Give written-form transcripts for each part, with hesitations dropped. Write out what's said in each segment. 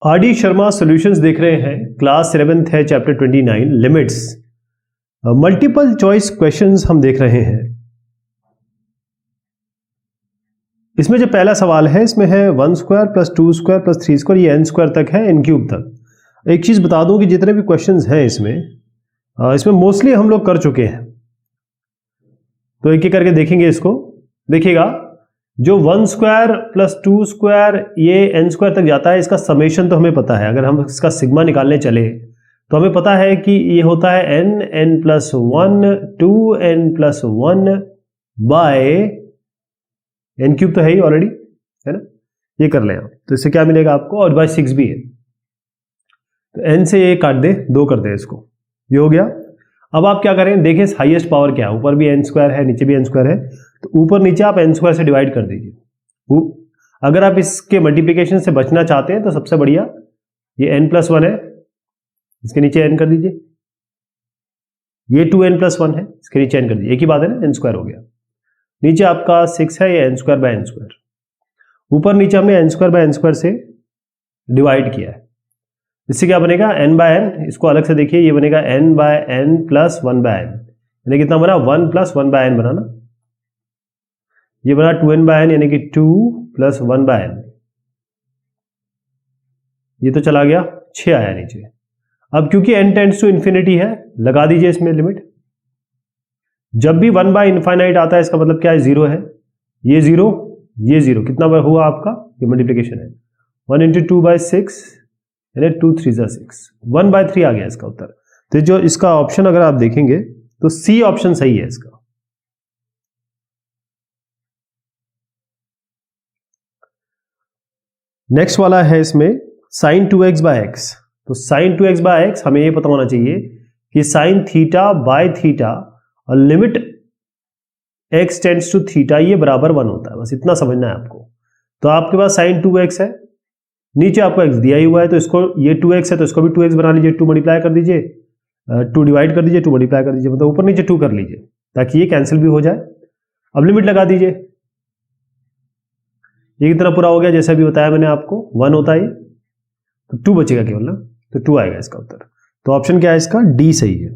RD. Sharma solutions देख रहे हैं। क्लास 11th है, chapter 29 limits. Multiple choice questions हम देख रहे हैं। इसमें जो पहला सवाल है, इसमें है 1 square plus 2 square plus 3 square, ये n स्क्वायर तक है, n क्यूब तक। एक चीज बता दूं कि जितने भी क्वेश्चंस हैं इसमें मोस्टली हम लोग कर चुके हैं, तो एक एक करके देखेंगे इसको। देखिएगा, जो 1 स्क्वायर प्लस 2 स्क्वायर ये n स्क्वायर तक जाता है, इसका समेशन तो हमें पता है। अगर हम इसका सिग्मा निकालने चले तो हमें पता है कि ये होता है n plus 1 2n plus 1 by n cube, तो है ही ऑलरेडी, है ना। ये कर लें आप, तो इससे क्या मिलेगा आपको, और बाय 6 भी है, तो n से ये काट दे, 2 कर दे इसको, ये हो गया। अब आप क्या करें, देखें हाईएस्ट पावर क्या है। ऊपर भी n स्क्वायर है, नीचे भी n स्क्वायर है, तो ऊपर नीचे आप n स्क्वायर से डिवाइड कर दीजिए। अगर आप इसके मल्टीप्लिकेशन से बचना चाहते हैं तो सबसे बढ़िया, ये n प्लस 1 है, इसके नीचे n कर दीजिए। ये 2n प्लस 1 है, इसके नीचे n कर दीजिए। एक ही बात है ना, n स्क्वायर हो गया। नीचे आपका 6 है, ये n square by n square. ऊपर नीचे हमने n square by n square से डिवाइड किया है। इससे क्या बनेगा, n बाय n। इसको अलग से देखिए, ये बनेगा n by n plus 1 by n, यानी कितना बना, 1 प्लस 1 बाय n बना ना। ये बना 2n बाय n, यानी कि 2 प्लस 1 बाय n। ये तो चला गया, 6 आया नीचे। अब क्योंकि n टेंड्स टू इन्फिनिटी है, लगा दीजिए इसमें लिमिट। जब भी 1 बाय इनफाइनाइट आता है, इसका मतलब क्या है, 0 है। ये 0, ये 0, कितना हुआ आपका, ये मल्टीप्लिकेशन है। 1 इंटू 2 बाय 6, यानी 2 3 जा 6, 1 बाय 3 आ गया इसका उत्तर। तो जो इसका ऑप्शन अगर आप देखेंगे तो सी ऑप्शन सही है इसका। नेक्स्ट वाला है इसमें sin 2x बाय x। तो sin 2x बाय x हमें ये पता होना चाहिए कि sin थीटा बाय थीटा और limit x tends to theta, ये बराबर 1 होता है। बस इतना समझना है आपको। तो आपके पास sin 2x है, नीचे आपको x दिया ही हुआ है, तो इसको, ये 2x है तो इसको भी 2x बना लीजिए, 2 मल्टीप्लाई कर दीजिए, 2 डिवाइड कर दीजिए, 2 मल्टीप्लाई कर दीजिए, मतलब ऊपर नीचे 2 कर लीजिए ताकि ये कैंसिल भी हो जाए। अब लिमिट लगा दीजिए, ये कितना पूरा हो गया, जैसा भी बताया मैंने आपको, 1 होता है, तो 2 बचेगा केवल ना, तो 2 आएगा इसका उत्तर। तो ऑप्शन क्या है इसका, डी सही है।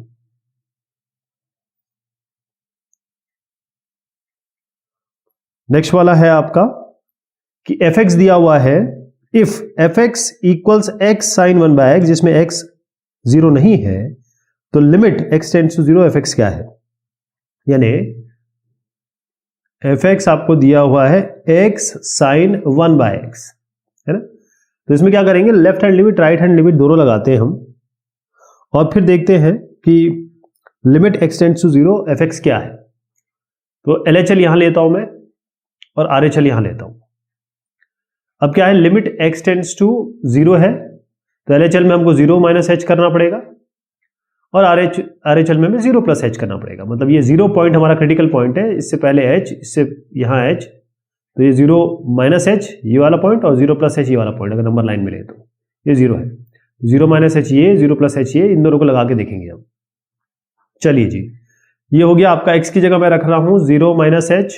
नेक्स्ट वाला है आपका कि fx दिया हुआ है, if fx equals x sine 1 by x, जिसमें x 0 नहीं है, तो limit x tends to 0 fx क्या है, यानी fx आपको दिया हुआ है x साइन 1 बाय x, है ना। तो इसमें क्या करेंगे, left hand limit right hand limit दोनों लगाते हैं हम, और फिर देखते हैं कि limit x tends to 0 fx क्या है। तो LHL यहां लेता हूं मैं और RHL यहां लेता हूं। अब क्या है, लिमिट x टेंड्स टू 0 है, तो LHL में हमको 0 माइनस h करना पड़ेगा, और RHL में 0 प्लस h करना पड़ेगा। मतलब ये 0 पॉइंट हमारा क्रिटिकल पॉइंट है, इससे पहले h, इससे यहाँ h, तो ये 0 माइनस h ये वाला पॉइंट, और 0 प्लस h ये वाला पॉइंट। अगर नंबर लाइन में ले तो ये 0 है, 0 माइनस h ये, 0 प्लस h ये, इन दोनों को लगा के देखेंगे हम। चलिए जी, ये हो गया आपका। x की जगह मैं रख रहा हूं 0 माइनस h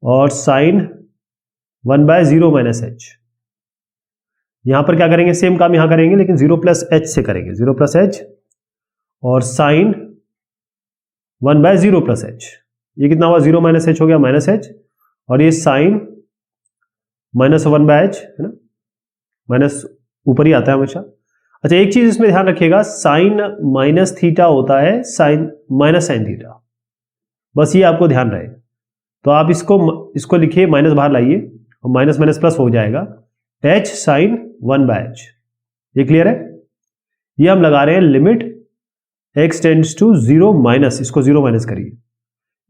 और साइन 1 बाय 0 माइनस h। यहां पर क्या करेंगे, सेम काम यहां करेंगे, लेकिन 0 प्लस h से करेंगे। 0 प्लस h और साइन 1 बाय 0 प्लस h, ये कितना हुआ, 0 माइनस h हो गया, माइनस h, और ये साइन माइनस 1 बाय h, है ना, माइनस ऊपर ही आता है हमेशा। अच्छा, एक चीज इसमें ध्यान रखिएगा, साइन माइनस थीटा होता है साइन माइनस साइन थीटा, बस ये आपको ध्यान रहे। तो आप इसको लिखिए, माइनस बाहर लाइए, और माइनस माइनस प्लस हो जाएगा, h साइन 1 बाय h। ये क्लियर है। ये हम लगा रहे हैं limit x tends to 0 minus, इसको 0 माइनस करिए।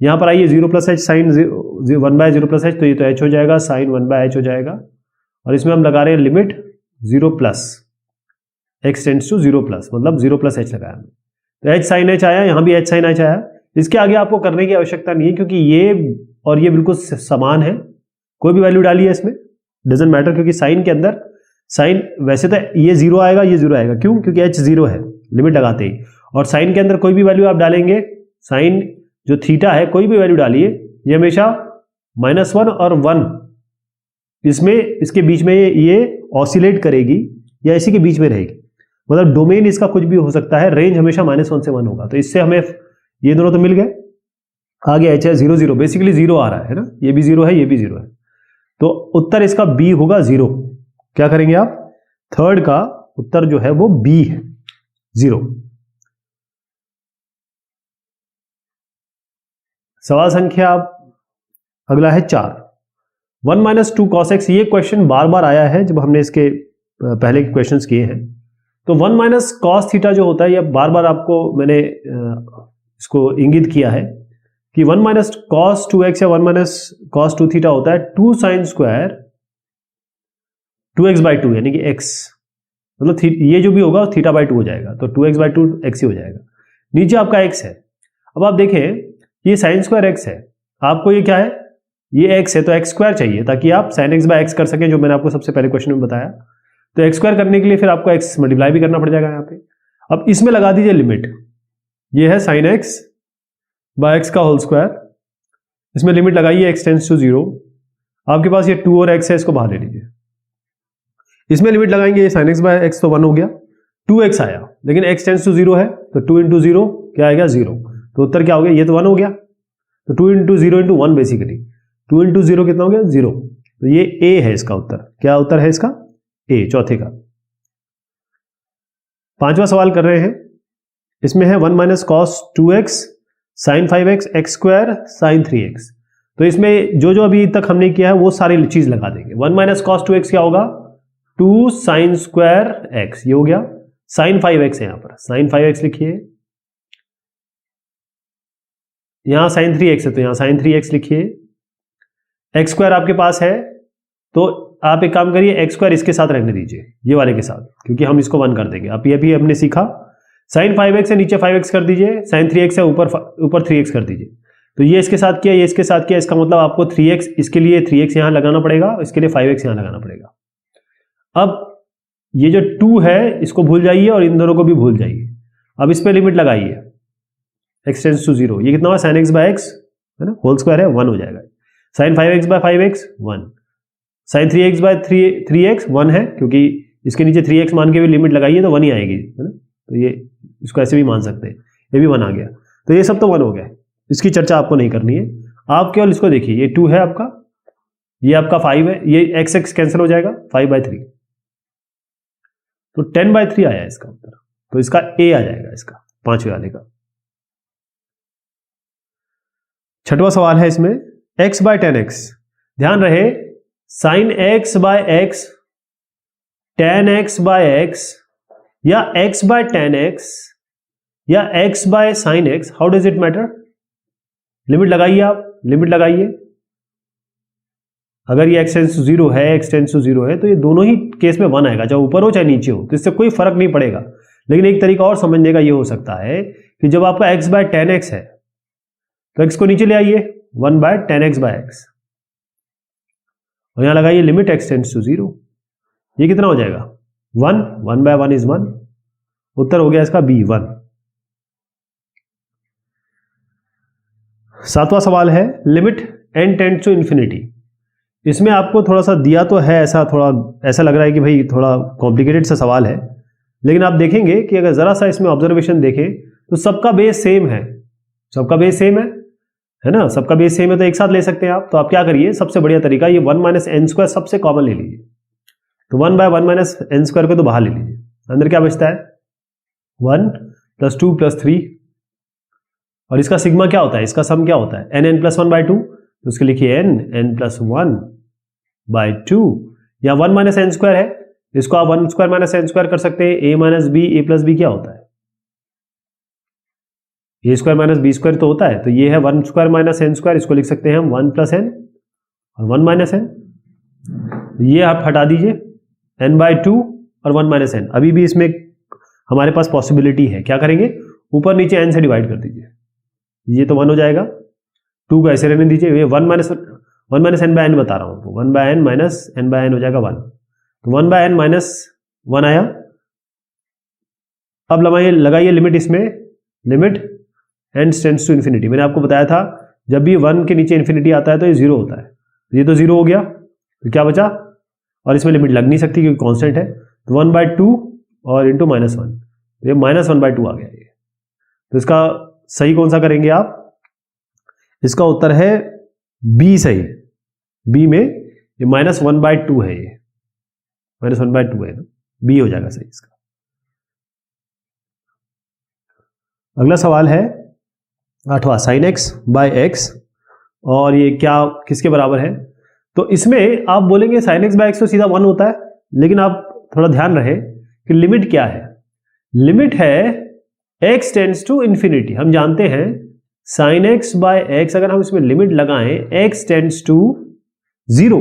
यहां पर आइए 0 plus h sine 1 by 0 plus h, तो ये तो h हो जाएगा, साइन 1 बाय h हो जाएगा। और इसमें हम लगा रहे हैं limit 0 plus x tends to 0 plus, मतलब 0 प्लस h लगाया, तो h साइन h आया, यहां भी h साइन h आया। इसके आगे आपको करने की आवश्यकता नहीं है, क्योंकि ये और ये बिल्कुल समान है। कोई भी वैल्यू डालिए इसमें, डजंट मैटर, क्योंकि साइन के अंदर, साइन वैसे तो ये 0 आएगा, ये 0 आएगा, क्यों, क्योंकि h 0 है लिमिट लगाते ही। और साइन के अंदर कोई भी वैल्यू आप डालेंगे, साइन जो थीटा है, कोई भी वैल्यू डालिए, ये हमेशा -1 और 1 इसमें इसके बीच में ये ऑसिलेट करेगी या इसी के बीच में रहेगी, मतलब डोमेन इसका कुछ भी हो सकता है, रेंज हमेशा -1 से 1 होगा। तो इससे हमें ये दोनों तो मिल गए, आगे एच है 0 0, बेसिकली 0 आ रहा है ना, ये भी 0 है ये भी 0 है, तो उत्तर इसका बी होगा 0। क्या करेंगे आप, थर्ड का उत्तर जो है वो बी है 0। सवाल संख्या अगला है 4, 1 - 2 cos x। ये क्वेश्चन बार बार आया है जब हमने इसके पहले के क्वेश्चंस किए हैं। तो 1 - cos थीटा जो होता है, ये बार बार आपको मैंने इसको इंगित किया है कि 1 - cos 2x या 1 - cos 2 थीटा होता है 2 sin स्क्वायर 2x/2, यानी कि x, मतलब ये जो भी होगा थीटा बाई 2 हो जाएगा, तो 2x/2 x ही हो जाएगा। नीचे आपका x है। अब आप देखें ये साइन स्क्वायर x है, आपको ये क्या है, ये x है, तो x स्क्वायर चाहिए ताकि आप sin x/x कर सकें, जो मैंने आपको सबसे पहले क्वेश्चन में बताया। तो x स्क्वायर करने के लिए फिर आपको x मल्टीप्लाई भी करना पड़ जाएगा यहाँ पे। अब इसमें लगा दीजिए लिमिट, ये है sin x/x का होल स्क्वायर, इसमें लिमिट लगाइए x टेंड्स टू 0। आपके पास ये 2 और x है, इसको बाहर ले लीजिए। इसमें लिमिट लगाएंगे, ये sin x/x तो 1 हो गया, 2x आया, लेकिन x टेंड्स टू 0 है, तो 2 × 0 क्या आएगा 0, तो उत्तर क्या हो गया, ये तो 1 हो गया, तो 2 × 0 × 1 बेसिकली 2 × 0 कितना हो गया 0, तो ये a है इसका उत्तर। क्या उत्तर है इसका, a, चौथे का। पांचवा सवाल कर रहे हैं, इसमें है 1 - cos 2x sin 5x x square sin 3x। तो इसमें जो जो अभी तक हमने किया है वो सारी चीज लगा देंगे। 1 - cos 2x क्या होगा, 2 sin स्क्वायर x, ये हो गया। sin 5x है, यहां पर sin 5x लिखिए, यहां sin 3x है तो यहां sin 3x लिखिए। x स्क्वायर आपके पास है, तो आप एक काम करिए, x स्क्वायर इसके साथ रहने दीजिए, ये वाले के साथ, क्योंकि हम इसको 1 कर देंगे। अब ये भी हमने सीखा, sin 5x है नीचे 5x कर दीजिए, sin 3x है ऊपर 3x कर दीजिए। तो ये इसके साथ किया, ये इसके साथ किया, इसका मतलब आपको 3x, इसके लिए 3x यहां लगाना पड़ेगा, इसके लिए 5x यहां लगाना पड़ेगा। अब ये जो 2 है इसको भूल जाइए और इन दोनों को भी भूल जाइए। अब इस पे लिमिट लगाइए, x टेंड्स टू 0, ये कितना हुआ sin x/x है ना, होल स्क्वायर है 1 हो जाएगा। sin 5x/5x 1, sin 3x/3x 1 है, क्योंकि इसके नीचे 3x मान के भी लिमिट लगाइए तो 1 ही आएगी, है ना, तो ये इसको ऐसे भी मान सकते हैं, ये भी 1 आ गया, तो ये सब तो 1 हो गया, इसकी चर्चा आपको नहीं करनी है। आप केवल इसको देखिए, ये 2 है आपका, ये आपका 5 है, ये x कैंसिल हो जाएगा 5/3, तो 10/3 आया इसका उत्तर, तो इसका a आ जाएगा इसका, पांचवें वाले का। छठवां सवाल है इसमें x/10x। ध्यान रहे, sin x/x, tan x/x या x/10x या x/sin x, how does it matter. Limit लगाइए, आप लिमिट लगाइए। अगर ये x टेंड्स टू 0 है, x टेंड्स टू 0 है, तो ये दोनों ही केस में 1 आएगा, चाहे ऊपर हो चाहे नीचे हो, तो इससे कोई फर्क नहीं पड़ेगा। लेकिन एक तरीका और समझने का ये हो सकता है कि जब आपका x/10x है तो x को नीचे ले आइए, 1/10x/x, और यहां लगाइए लिमिट x टेंड्स टू 0, ये कितना हो जाएगा 1, 1/1 इज 1, उत्तर हो गया इसका b 1। सातवां सवाल है limit n tends to infinity. इसमें आपको थोड़ा सा दिया तो है, थोड़ा ऐसा लग रहा है कि भाई थोड़ा कॉम्प्लिकेटेड सा सवाल है, लेकिन आप देखेंगे कि अगर जरा सा इसमें ऑब्जर्वेशन देखें तो सबका बेस सेम है, सबका बेस सेम है ना, सबका बेस सेम है, तो एक साथ ले सकते हैं आप। तो आप क्या करिए, सबसे बढ़िया तरीका, ये 1 - n² सबसे कॉमन ले लीजिए, तो 1/1 - n² को तो बाहर ले लीजिए, अंदर क्या बचता है 1 + 2 + 3, और इसका सिग्मा क्या होता है, इसका सम क्या होता है n + 1/2, तो उसके लिखिए n +1/2, या 1 - n² है, इसको आप 1² - n² कर सकते हैं, a - b, a + b क्या होता है a² - b² तो होता है, तो ये है 1² - n², इसको लिख सकते हैं हम 1 + n और 1 - n, ये आप हटा दीजिए n/2 और 1 - n। अभी भी इसमें हमारे पास पॉसिबिलिटी है, क्या करेंगे, ऊपर नीचे n से डिवाइड कर दीजिए, ये तो 1 हो जाएगा, 2 को ऐसे रहने दीजिए, ये 1 - n/n बता रहा हूं, 1/n - n/n हो जाएगा 1, तो 1/n - 1 आया। अब लगाइए लिमिट, इसमें limit n tends to infinity. मैंने आपको बताया था जब भी 1 के नीचे इन्फिनिटी आता है तो ये 0 होता है, ये तो 0 हो गया, तो क्या बचा, और इसमें लिमिट लग नहीं सकती क्योंकि कांस्टेंट है, तो 1/2 और इंटू -1, ये -1/2 आ गया ये। तो इसका सही कौन सा करेंगे आप, इसका उत्तर है बी सही। बी में ये -1/2 है, ये -1/2 है ना, बी हो जाएगा सही इसका। अगला सवाल है 8वां, sin x बाय x, और ये क्या किसके बराबर है। तो इसमें आप बोलेंगे sin x बाय x तो सीधा 1 होता है, लेकिन आप थोड़ा ध्यान रहे कि लिमिट क्या है। लिमिट है x टेंड्स टू इंफिनिटी। हम जानते हैं sin x बाय x, अगर हम इसमें लिमिट लगाएं x टेंड्स टू 0,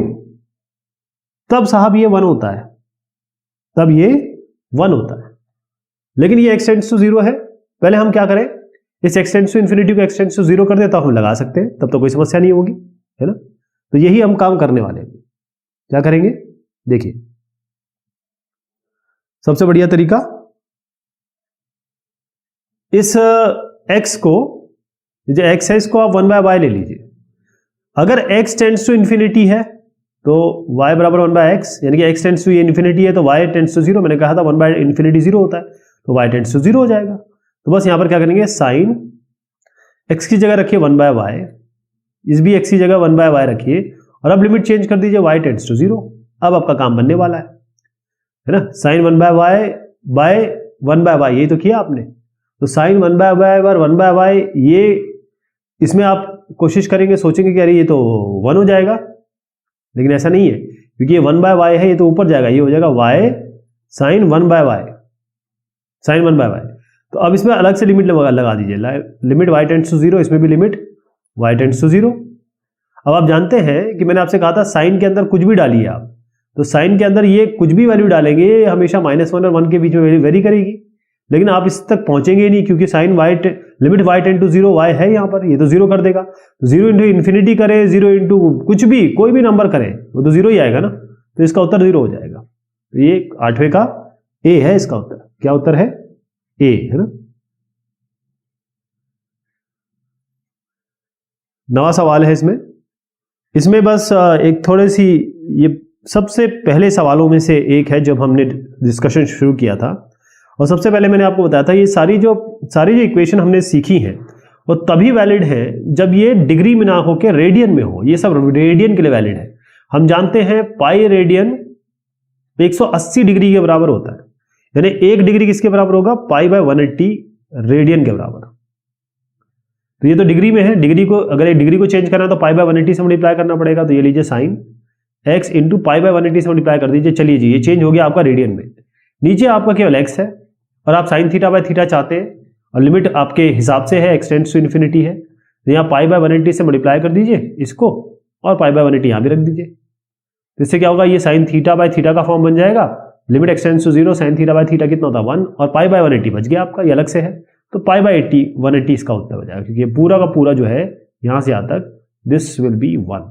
तब साहब ये 1 होता है, तब ये 1 होता है। लेकिन ये x टेंड्स टू 0 है, पहले हम क्या करें, इस x टेंड्स टू इंफिनिटी को x टेंड्स टू 0 कर दे तो हम लगा सकते हैं, तब तो कोई समस्या नहीं होगी, है ना। तो यही हम काम करने वाले हैं। क्या करेंगे, देखिए सबसे बढ़िया तरीका, इस x को, जो x है इसको आप 1/y ले लीजिए। अगर x टेंड्स टू इंफिनिटी है तो y बराबर 1/x, यानी कि x टेंड्स टू ये इंफिनिटी है तो y टेंड्स टू 0, मैंने कहा था 1/∞ 0 होता है, तो y टेंड्स टू 0 हो जाएगा। तो बस यहां पर क्या करेंगे, साइन x की जगह रखिए 1/y, इस भी x की जगह 1/y रखिए, और अब लिमिट चेंज कर दीजिए y टेंड्स टू 0। अब आपका काम बनने वाला है ना। साइन 1/y बाय 1/y, यही तो किया आपने। तो साइन 1/y और 1/y, ये इसमें आप कोशिश करेंगे, सोचेंगे कि अरे ये तो 1 हो जाएगा, लेकिन ऐसा नहीं है, क्योंकि ये 1/y है, ये तो ऊपर जाएगा, ये हो जाएगा y sign 1/y, sign 1/y। तो अब इसमें अलग से लिमिट लगा दीजिए, लिमिट y टेंड्स टू 0, इसमें भी लिमिट y टेंड्स टू 0। अब आप जानते हैं कि मैंने आपसे कहा था साइन के अंदर कुछ भी डालिए आप, तो साइन के अंदर ये कुछ भी वैल्यू डालेंगे ये हमेशा -1 और 1 के बीच में वेरी करेगी, लेकिन आप इस तक पहुंचेंगे ही नहीं, क्योंकि sine limit y tend to 0, y है यहाँ पर, ये तो 0 कर देगा। तो 0 इंटू इन्फिनिटी करे, 0 इंटू कुछ भी, कोई भी नंबर करे, वो तो 0 ही आएगा ना, तो इसका उत्तर 0 हो जाएगा। तो ये 8वें का ए है इसका उत्तर। क्या उत्तर है, ए, है ना। 9वां सवाल है इसमें बस एक थोड़ी सी, ये सबसे पहले सवालों में से एक है जब हमने डिस्कशन शुरू किया था, और सबसे पहले मैंने आपको बताया था ये सारी जो इक्वेशन हमने सीखी हैं वो तभी वैलिड है जब ये डिग्री में ना हो के रेडियन में हो। ये सब रेडियन के लिए वैलिड है। हम जानते हैं पाई रेडियन 180 डिग्री के बराबर होता है, यानी 1 डिग्री किसके बराबर होगा, पाई बाय 180 रेडियन के बराबर। तो ये तो डिग्री में है, डिग्री को अगर एक डिग्री को चेंज करना है तो पाई बाय 180 से मल्टीप्लाई करना पड़ेगा। तो ये लीजिए sine x into pi by 180 से मल्टीप्लाई कर दीजिए। चलिए जी, ये चेंज हो गया आपका रेडियन में। नीचे आपका केवल x है और आप साइन थीटा बाय थीटा चाहते हैं, और लिमिट आपके हिसाब से है x टेंड्स टू इन्फिनिटी है, तो यहाँ पाई बाय 180 से मल्टीप्लाई कर दीजिए इसको, और पाई बाय 180 यहाँ भी रख दीजिए। तो इससे क्या होगा, ये साइन थीटा बाय थीटा का फॉर्म बन जाएगा। Limit x tends to 0, sine theta by theta कितना होता है 1, और पाई बाय 180 बच गया आपका, ये अलग से है। तो पाई बाय 180 इसका उत्तर हो जाएगा, क्योंकि ये पूरा का पूरा जो है यहाँ से यहाँ तक दिस विल बी 1,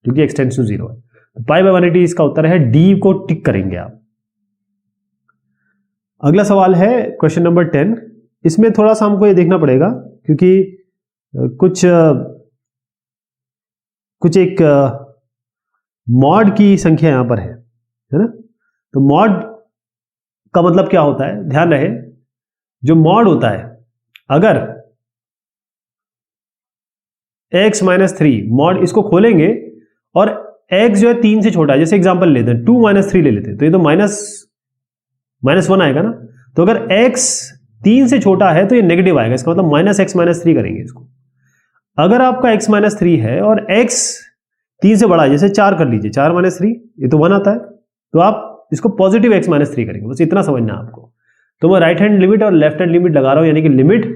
क्योंकि x टेंड्स टू 0 है। तो पाई बाय 180 इसका उत्तर है, डी को टिक करेंगे आप। अगला सवाल है क्वेश्चन नंबर 10। इसमें थोड़ा सा हमको ये देखना पड़ेगा, क्योंकि कुछ एक मॉड की संख्या यहां पर है ना। तो मॉड का मतलब क्या होता है, ध्यान रहे, जो मॉड होता है, अगर x - 3 मॉड, इसको खोलेंगे और x जो है 3 से छोटा है, जैसे एग्जांपल लेते हैं 2 - 3 ले लेते हैं, तो ये तो -1 आएगा ना। तो अगर x 3 से छोटा है तो ये नेगेटिव आएगा, इसका मतलब -x - 3 करेंगे इसको। अगर आपका x - 3 है और x 3 से बड़ा है, जैसे 4 कर लीजिए, 4 - 3 ये तो 1 आता है, तो आप इसको पॉजिटिव x - 3 करेंगे, बस इतना समझना आपको। तो मैं राइट हैंड लिमिट और लेफ्ट हैंड लिमिट लगा रहा हूं, यानी कि limit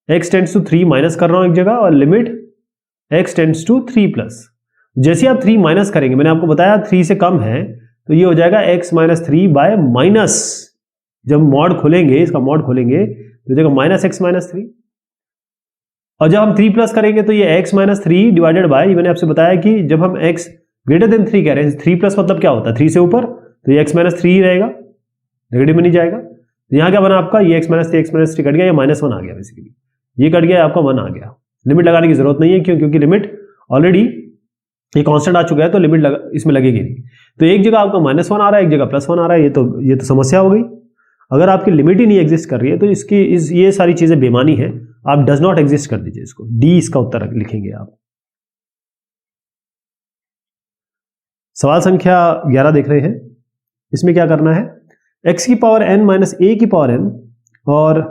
x tends to 3 minus कर रहा हूं एक जगह, और limit x tends to 3 plus. जैसे आप 3 माइनस करेंगे, मैंने आपको बताया 3 से कम है, तो ये हो जाएगा x - 3 बाय माइनस, जब मॉड खोलेंगे, इसका मॉड खोलेंगे तो हो जाएगा -x - 3, और जब हम 3 प्लस करेंगे तो ये x - 3 डिवाइडेड बाय, मैंने आपसे बताया कि जब हम x ग्रेटर देन 3 कह रहे हैं, 3 प्लस मतलब क्या होता है, 3 से ऊपर, तो ये x - 3 ही रहेगा, नेगेटिव में नहीं जाएगा। तो यहाँ क्या बना आपका, ये x - 3 कट गया, ये -1 आ गया, बेसिकली ये कट गया, आपका 1 आ गया। लिमिट लगाने की जरूरत नहीं है, क्यों, क्योंकि लिमिट ऑलरेडी ये कांस्टेंट आ चुका है तो लिमिट इसमें लगेगी नहीं। तो एक जगह आपका -1 आ रहा है, एक जगह +1 आ रहा है, ये तो समस्या हो गई। अगर आपकी लिमिट ही नहीं एग्जिस्ट कर रही है तो ये सारी चीजें बेमानी है, आप डज नॉट एग्जिस्ट कर दीजिए इसको। डी इसका उत्तर लिखेंगे आप। सवाल संख्या 11 देख रहे हैं। इसमें क्या करना है, x की पावर n माइनस a की पावर n और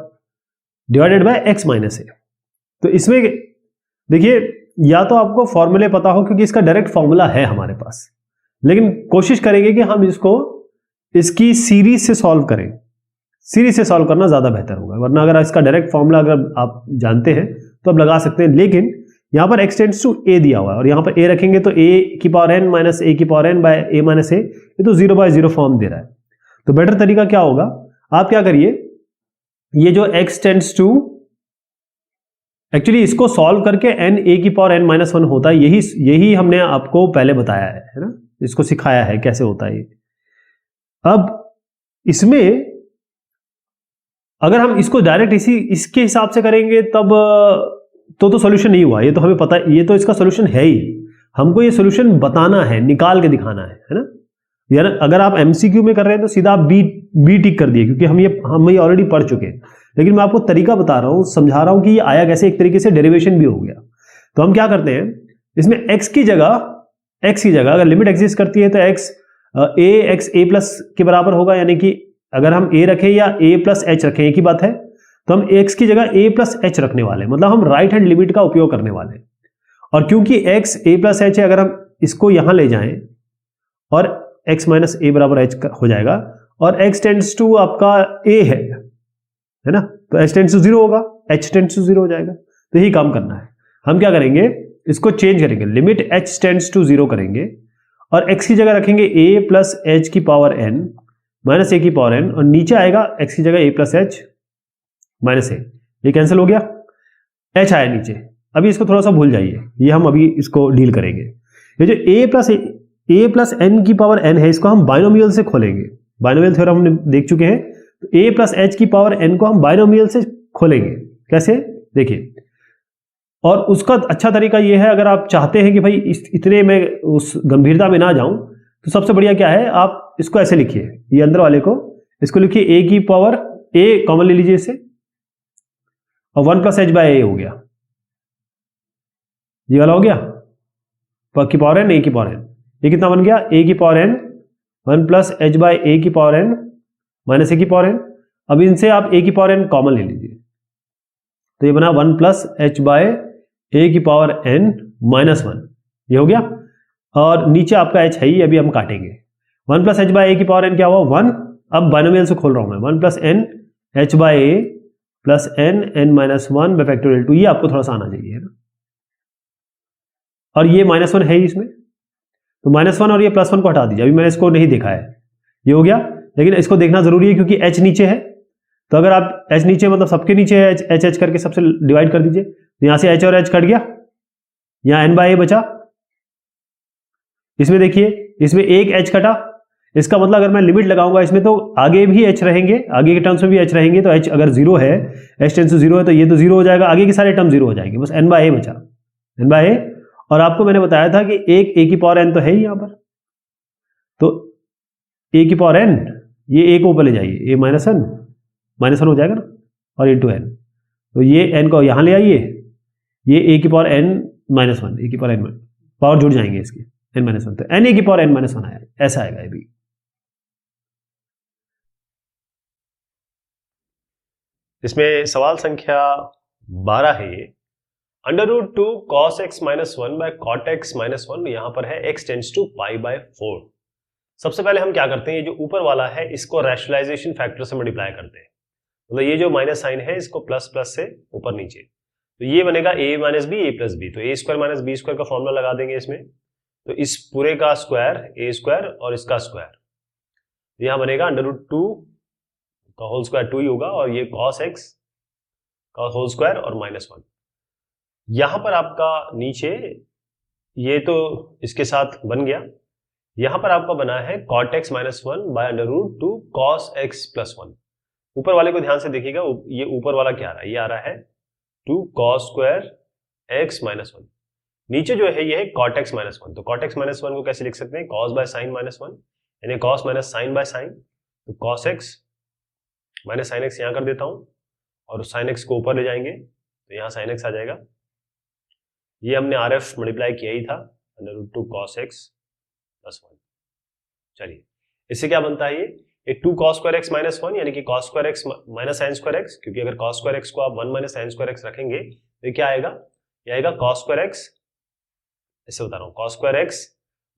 divided by x minus a। तो इसमें देखिए, या तो आपको फॉर्मूले पता हो क्योंकि इसका डायरेक्ट फॉर्मूला है हमारे पास, लेकिन कोशिश करेंगे कि हम इसकी सीरीज से सॉल्व करें। सीरीज से सॉल्व करना ज्यादा बेहतर होगा, वरना अगर इसका डायरेक्ट फॉर्मूला अगर आप जानते हैं तो आप लगा सकते हैं, लेकिन यहां पर x टेंड्स टू a दिया हुआ है और यहां पर a रखेंगे तो a की पावर n माइनस a की power n by a minus a, ये तो 0/0 फॉर्म दे रहा है। तो बेटर तरीका क्या होगा, आप क्या करिए, ये जो x टेंड्स टू, एक्चुअली इसको सॉल्व करके n a की पावर n माइनस 1 होता है, यही हमने आपको पहले बताया है ना, इसको सिखाया है कैसे होता है ये। अब इसमें अगर हम इसको डायरेक्ट इसके हिसाब से करेंगे तब तो सॉल्यूशन नहीं हुआ, ये तो हमें पता है, ये तो इसका सॉल्यूशन है ही। हमको ये सॉल्यूशन बताना है, निकाल के दिखाना है ना। यार अगर आप एमसीक्यू में कर रहे हैं तो सीधा आप बी टिक कर दिए, क्योंकि हम ये ऑलरेडी पढ़ चुके हैं। लेकिन मैं आपको तरीका बता रहा हूं, समझा रहा हूं कि ये आया कैसे, एक तरीके से डेरिवेशन भी हो गया। तो हम क्या करते हैं, इसमें x की जगह अगर लिमिट एग्जिस्ट करती है तो x a प्लस के बराबर होगा, यानी कि अगर हम a रखें या a प्लस h रखें एक ही बात है, तो हम x की जगह a प्लस h रखने वाले हैं, मतलब हम राइट हैंड लिमिट का उपयोग करने वाले हैं। और क्योंकि x a प्लस h है, अगर हम इसको यहां ले जाएं और x माइनस a बराबर h हो जाएगा, और x टेंड्स टू आपका a है ना, तो h टेंड्स टू 0 होगा, h टेंड्स टू 0 हो जाएगा। तो यही काम करना है। हम क्या करेंगे, इसको चेंज करेंगे, लिमिट h टेंड्स टू 0 करेंगे और x की जगह रखेंगे a प्लस h की पावर n माइनस a की पावर n, और नीचे आएगा x की जगह a plus h minus a। ये कैंसिल हो गया, h आया नीचे। अभी इसको थोड़ा सा भूल जाइए, ये हम अभी इसको डील करेंगे। ये जो a प्लस n की पावर n है, इसको हम बाइनोमियल से खोलेंगे। बाइनोमियल थ्योरम हमने देख चुके हैं। तो a प्लस h की पावर n को हम बाइनोमियल से खोलेंगे। कैसे, देखिए। और उसका अच्छा तरीका ये है, अगर आप चाहते हैं कि भाई इतने में उस गंभीरता में ना जाऊं, तो सबसे बढ़िया क्या है, आप इसको ऐसे लिखिए, ये अंदर वाले को इसको लिखिए a की पावर, a कॉमन ले लीजिए इसे, और 1 प्लस h बाय a हो गया, ये वाला हो गया की पावर n, a की पावर n। ये कितना बन गया, a की power n 1 plus h by a की पावर n माइनस a की पावर n। अब इनसे आप a की पावर n कॉमन ले लीजिए, तो ये बना 1 प्लस h बाय a की पावर n माइनस 1, ये हो गया। और नीचे आपका h है ही, अभी हम काटेंगे। 1 प्लस h बाय a की पावर n क्या हुआ, 1। अब बाइनोमियल से खोल रहा हूं मैं, 1 plus n h by a plus n minus 1 by factorial 2, ये आपको थोड़ा सा आना चाहिए ना। और ये माइनस 1 है ही इसमें, तो माइनस 1 और ये प्लस 1 को हटा दीजिए, अभी मैंने इसको नहीं देखा है, ये हो गया। लेकिन इसको देखना जरूरी है क्योंकि h नीचे है, तो अगर आप h नीचे मतलब सबके नीचे है, h करके सबसे डिवाइड कर दीजिए, तो यहां से h और h कट गया, यहां n बाय a बचा। इसमें देखिए, इसमें एक h कटा, इसका मतलब अगर मैं लिमिट लगाऊंगा इसमें तो आगे भी h रहेंगे, आगे के टर्म्स में भी h रहेंगे। तो h अगर 0 है, h टेंड्स टू 0 है, तो ये तो 0 हो जाएगा, आगे के सारे टर्म 0 हो जाएंगे, बस n बाय a बचा, n बाय a। और आपको मैंने बताया था कि एक a की पावर n तो है ही यहां पर, तो a की पावर n, ये a को ऊपर ले जाइए, a माइनस 1 हो जाएगा ना, और इंटू n, तो ये n को यहां ले आइए, ये a की पावर n माइनस 1, a की पावर n पावर जुड़ जाएंगे इसके, n माइनस 1, तो n a की पावर n माइनस 1 आया, ऐसा आएगा ये भी। इसमें सवाल संख्या 12 है ये, √2 cos x minus 1 by cot x minus 1, यहां पर है x tends to pi by 4। सबसे पहले हम क्या करते हैं, ये जो ऊपर वाला है इसको रैशनलाइजेशन फैक्टर से मल्टीप्लाई करते हैं, मतलब ये जो माइनस साइन है इसको प्लस प्लस से ऊपर नीचे, तो ये बनेगा a minus b, a plus b, तो a square minus b square का फॉर्मूला लगा देंगे इसमें, तो इस पूरे का स्क्वायर a स्क्वायर और इसका स्क्वायर, यहां बनेगा √2 का होल स्क्वायर 2 ही होगा, और ये cos x का होल स्क्वायर और माइनस 1। यहां पर आपका नीचे ये तो इसके साथ बन गया, यहां पर आपका बना है cot x minus 1 by √2 cos x plus 1। ऊपर वाले को ध्यान से देखिएगा, ये ऊपर वाला क्या आ रहा है, ये आ रहा है 2 cos स्क्वायर x माइनस 1। नीचे जो है ये है cot x माइनस वन, तो cot x माइनस वन को कैसे लिख सकते हैं, cos by sine minus one, यानी cos minus sine by sine, तो cos x minus sine x यहाँ कर देता हूँ और साइन एक्स को ऊपर ले जाएंगे तो यहाँ साइन एक्स आ जाएगा। ये हमने आर एफ मल्टीप्लाई किया ही था, under root two cos x plus one. चलिए इससे क्या बनता है, ये two cos square x minus one, यानी कि cos square x minus sine square x, क्योंकि अगर कॉस स्क्वायर एक्स को आप one minus sine square x रखेंगे तो क्या आएगा, ये आएगा कॉस स्क्वायर एक्स, इससे बता रहा हूँ, cos square x